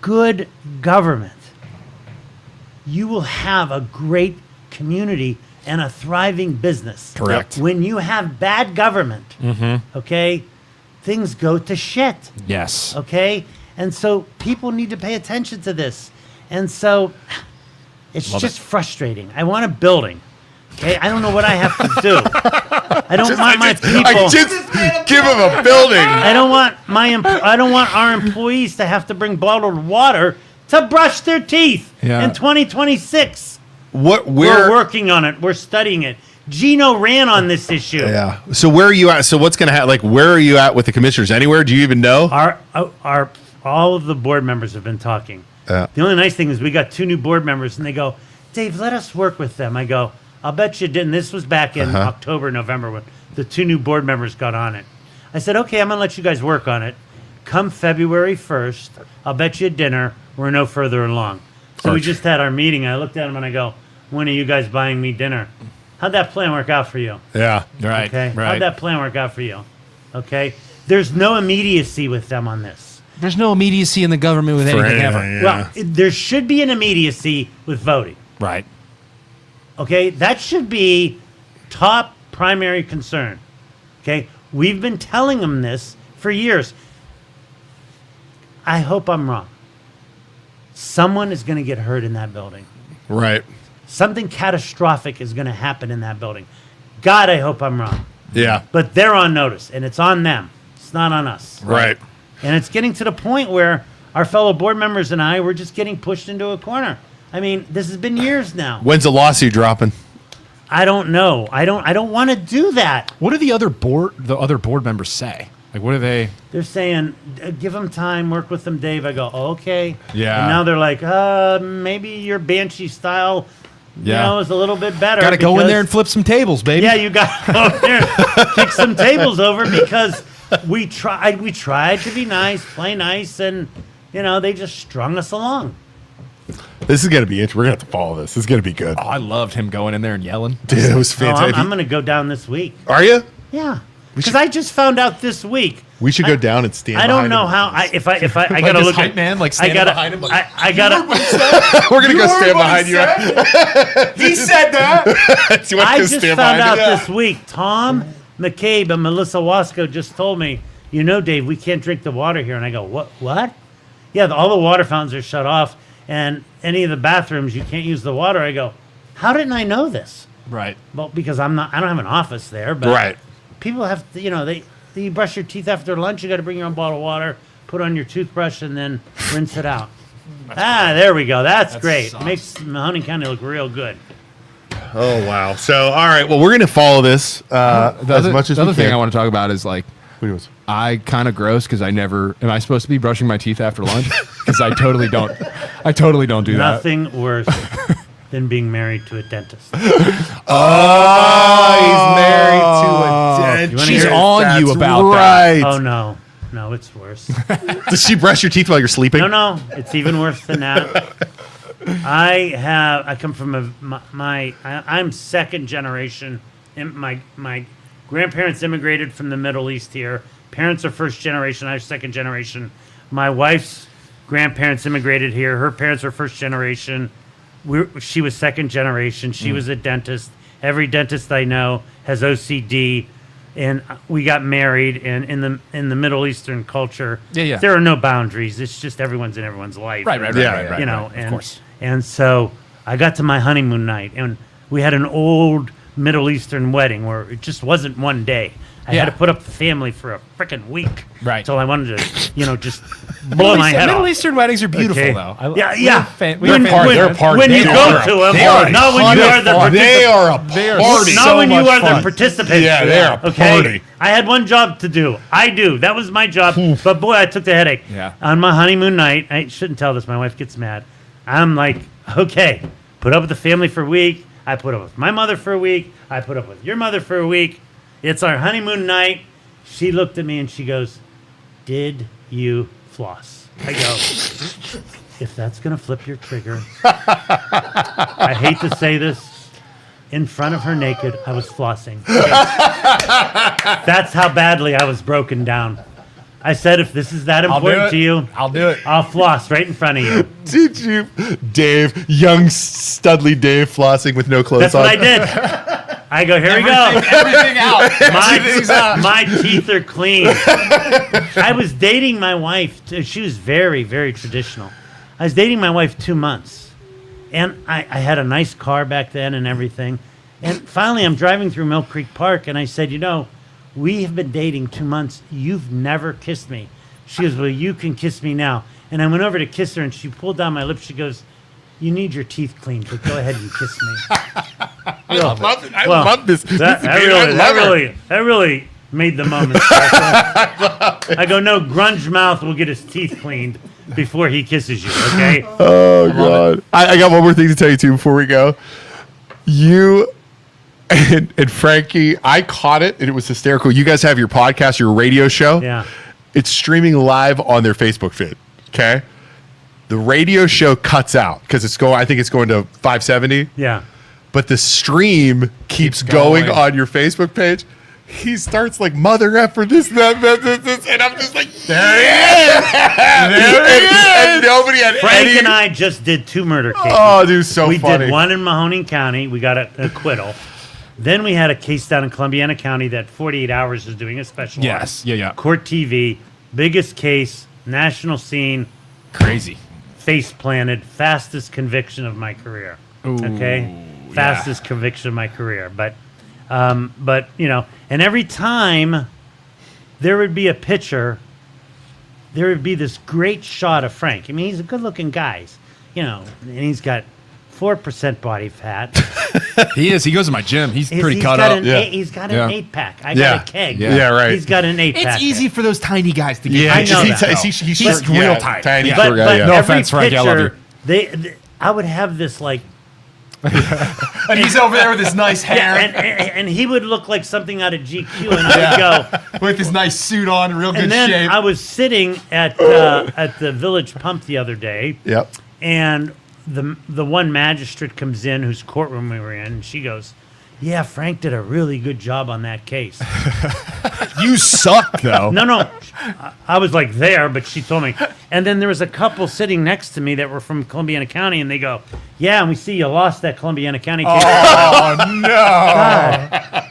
good government, you will have a great community and a thriving business. Correct. When you have bad government, okay, things go to shit. Yes. Okay? And so people need to pay attention to this. And so it's just frustrating. I want a building. Okay? I don't know what I have to do. I don't want my people. Just give him a building. I don't want our employees to have to bring bottled water to brush their teeth Yeah. in 2026. What? We're Where? working on it. We're studying it. Gino ran on this issue. Yeah. So where are you at? So what's going to happen? Like, where are you at with the commissioners? Anywhere? Do you even know? Our all of the board members have been talking. Yeah. The only nice thing is we got 2 new board members, and they go, Dave, let us work with them. I go, I'll bet you didn't. This was back in October, November when the 2 new board members got on it. I said, okay, I'm going to let you guys work on it. Come February 1st, I'll bet you dinner. We're no further along. So we just had our meeting. I looked at him and I go, when are you guys buying me dinner? How'd that plan work out for you? Yeah. Right. Okay. Right. How'd that plan work out for you? Okay. There's no immediacy with them on this. There's no immediacy in the government with anything ever. Yeah. Well, there should be an immediacy with voting. Right. Okay. That should be top primary concern. Okay. We've been telling them this for years. I hope I'm wrong. Someone is going to get hurt in that building. Right. Something catastrophic is going to happen in that building. God, I hope I'm wrong. Yeah. But they're on notice, and it's on them. It's not on us. Right. And it's getting to the point where our fellow board members and I were just getting pushed into a corner. I mean, this has been years now. When's the lawsuit dropping? I don't know. I don't want to do that. What do the other board members say? Like, what do they? They're saying, give them time, work with them, Dave. I go, okay. Yeah. And now they're like, maybe your Banshee style, Yeah. is a little bit better. Got to go in because- there and flip some tables, baby. Yeah, you got to go there, kick some tables over because we tried to be nice, play nice, and they just strung us along. This is going to be interesting. We're going to have to follow this. This is going to be good. Oh, I loved him going in there and yelling. Dude, it was Oh, fantastic. I'm going to go down this week. Are you? Yeah, because I just found out this week. We should go down and stand I don't behind know him. how. If I Like gotta this look hype at man, like I standing gotta, behind him. Like, I gotta. We're going to go stand behind you. he said that. Do you want I to go just stand found behind out you? this week. Tom McCabe and Melissa Wasco just told me, Dave, we can't drink the water here. And I go, what? Yeah, all the water fountains are shut off, and any of the bathrooms you can't use the water. I go, how didn't I know this? Right. Well, because I don't have an office there, but Right. people have to, you brush your teeth after lunch. You got to bring your own bottle of water, put on your toothbrush, and then rinse it out. There we go. That's great. sucks. Makes Mahoning County look real good. Oh, wow. So, all right. Well, we're going to follow this as much as the we other thing can. I want to talk about is like, I kind of gross because I never. Am I supposed to be brushing my teeth after lunch? Because I totally don't. I totally don't do that. Nothing worse than being married to a dentist. Oh, he's married to a dentist. She's on you That's about that. right. Oh no, it's worse. Does she brush your teeth while you're sleeping? No, it's even worse than that. I come from I'm second generation. My grandparents immigrated from the Middle East here. Parents are first generation. I'm second generation. My wife's grandparents immigrated here. Her parents were first generation. She was second generation. She was a dentist. Every dentist I know has OCD, and we got married. And in the Middle Eastern culture, Yeah. there are no boundaries. It's just everyone's in everyone's life. Right. Yeah, You know, of and, course. And so I got to my honeymoon night, and we had an old Middle Eastern wedding where it just wasn't one day. I had to put up the family for a freaking week. Right. Until I wanted to, just blow my head Middle off. Eastern weddings are beautiful, Okay. though. Yeah. They're When you go to them, not when you are the They are a They are party. not so when you much are fun. the participant. Yeah, they are a Okay. party. I had one job to do. That was my job. But boy, I took the headache. Yeah. On my honeymoon night, I shouldn't tell this. My wife gets mad. I'm like, okay, put up with the family for a week. I put up with my mother for a week. I put up with your mother for a week. It's our honeymoon night. She looked at me and she goes, "Did you floss?" I go, "If that's going to flip your trigger." I hate to say this. In front of her naked, I was flossing. That's how badly I was broken down. I said, if this is that important to you, I'll do it. I'll floss right in front of you. Did you, Dave, young studly Dave, flossing with no clothes That's on? what I did. I go, here we go. Everything out. My teeth are clean. I was dating my wife. She was very, very traditional. I was dating my wife 2 months. And I had a nice car back then and everything. And finally, I'm driving through Mill Creek Park, and I said, we have been dating 2 months. You've never kissed me. She goes, well, you can kiss me now. And I went over to kiss her, and she pulled down my lips. She goes, you need your teeth cleaned, but go ahead and kiss me. I love this. That really made the moment special. I go, no, Grunge Mouth will get his teeth cleaned before he kisses you, okay? Oh, God. I got one more thing to tell you, too, before we go. You and Frankie, I caught it, and it was hysterical. You guys have your podcast, your radio show. Yeah. It's streaming live on their Facebook feed, okay? The radio show cuts out because I think it's going to 570. Yeah. But the stream keeps going on your Facebook page. He starts like mother effer this, this, and I'm just like, there he is. And nobody had Frank any. and I just did 2 murder cases. Oh, dude, so we funny. did one in Mahoning County. We got an acquittal. Then we had a case down in Columbiana County that 48 Hours is doing a special. Yes. Yeah. Court TV, biggest case, national scene, Crazy. face planted, fastest conviction of my career. Okay, fastest conviction of my career. But and every time there would be a picture, there would be this great shot of Frank. I mean, he's a good-looking guy, and he's got 4% body fat. He is. He goes to my gym. He's pretty cut got up. He's got an 8-pack. I got a keg. Yeah, right. He's got an 8-pack. It's easy for those tiny guys to get. Yeah, I know that. He's real tight. Tiny But, short guy, but yeah. No every offense, Frank, I love picture, I would have this like, And he's over there with his nice hair and he would look like something out of GQ, and I would go. with his nice suit on, real good And then shape. I was sitting at the Village Pump the other day, Yep. and the one magistrate comes in whose courtroom we were in, and she goes, "Yeah, Frank did a really good job on that case." You suck, though. No, I was like there, but she told me. And then there was a couple sitting next to me that were from Columbiana County, and they go, "Yeah, and we see you lost that Columbiana County case." Oh, no.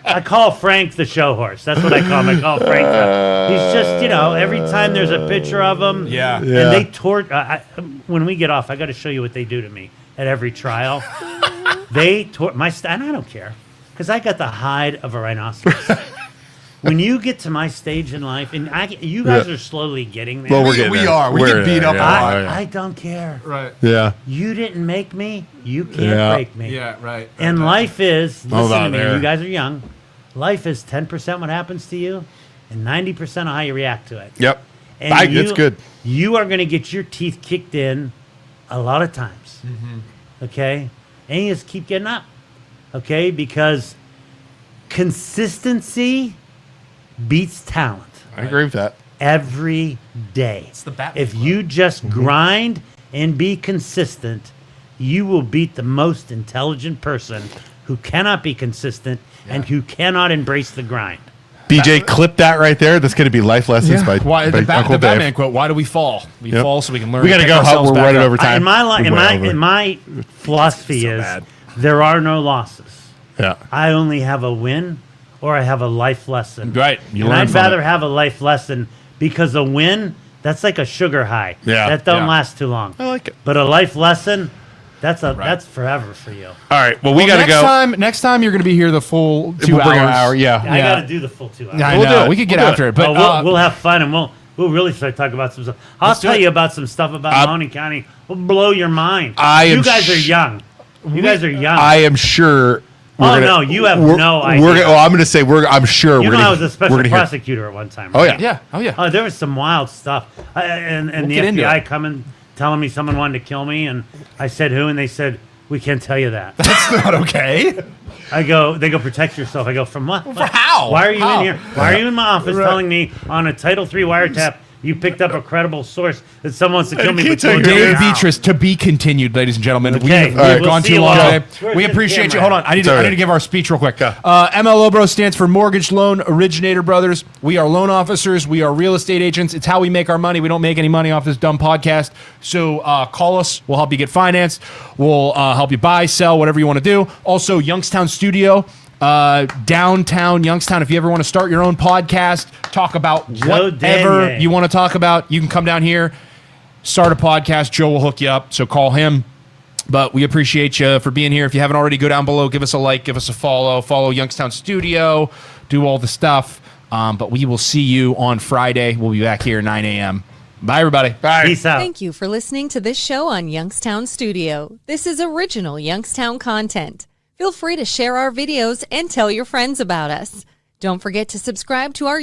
I call Frank the show horse. That's what I call him. I call Frank. He's just, every time there's a picture of him. Yeah. And they when we get off, I got to show you what they do to me at every trial. They and I don't care, because I got the hide of a rhinoceros. When you get to my stage in life, and you guys are slowly getting there. Well, we're getting We there. are. We We're get beat there, up a yeah, lot. yeah. I don't care. Right. Yeah. You didn't make me. You can't Yeah. break me. Yeah, right. And life is, Hold listen to on me, there. you guys are young. Life is 10% what happens to you and 90% of how you react to it. Yep. And It's good. You are going to get your teeth kicked in a lot of times. Okay? And you just keep getting up. Okay? Because consistency beats talent I agree with that. every day. It's the Batman If you just grind and be consistent, you will beat the most intelligent person who cannot be consistent and who cannot embrace the grind. BJ, clip that right there. That's going to be life lessons by Why, by the Uncle Dave. Batman quote, why do we fall? We Yep. fall so we can learn. We got to pick go. ourselves We're back running up. over time. In my philosophy is bad. there are no losses. Yeah. I only have a win or I have a life lesson. Right. You And learn I'd from rather it. have a life lesson, because a win, that's like a sugar high. Yeah. That don't Yeah. last too long. I like it. But a life lesson, that's forever for you. All right. Well, we got to next go. Next time you're going to be here the full 2 We'll bring an hours. hour. Yeah. I got to do the full 2 hours. I We'll do know. it. We could get We'll do after it. it. But we'll have fun, and we'll really start talking about some stuff. I'll tell you about some stuff about Mahoning County. We'll blow your mind. You guys are young. You guys are young. I am sure. No, you have no idea. I'm going to say I'm sure. You we're know, gonna, I was a special we're gonna hear- prosecutor at one time. Oh right? yeah. yeah. Oh, there was some wild stuff. And the get into FBI it. coming, telling me someone wanted to kill me, and I said who, and they said we can't tell you that. That's not okay. They go protect yourself. I go, from what? how? Why are you How? in here? Why are you in my office telling me on a Title III wiretap you picked up a credible source that someone wants to kill me? can't But tell you David now. Betras, to be continued, ladies and gentlemen. Okay. We All have right. gone We'll see too you long all. today. Where's We the appreciate you. camera? Hold on. I need Sorry. to give our speech real quick. MLO Bros stands for Mortgage Loan Originator Brothers. We are loan officers. We are real estate agents. It's how we make our money. We don't make any money off this dumb podcast. So call us. We'll help you get financed. We'll help you buy, sell, whatever you want to do. Also, Youngstown Studio. Downtown Youngstown. If you ever want to start your own podcast, talk about Joe whatever Danier. you want to talk about, you can come down here, start a podcast. Joe will hook you up, so call him. But we appreciate you for being here. If you haven't already, go down below, give us a like, give us a follow Youngstown Studio, do all the stuff. But we will see you on Friday. We'll be back here 9 a.m. Bye, everybody. Bye. Peace out. Thank you for listening to this show on Youngstown Studio. This is original Youngstown content. Feel free to share our videos and tell your friends about us. Don't forget to subscribe to our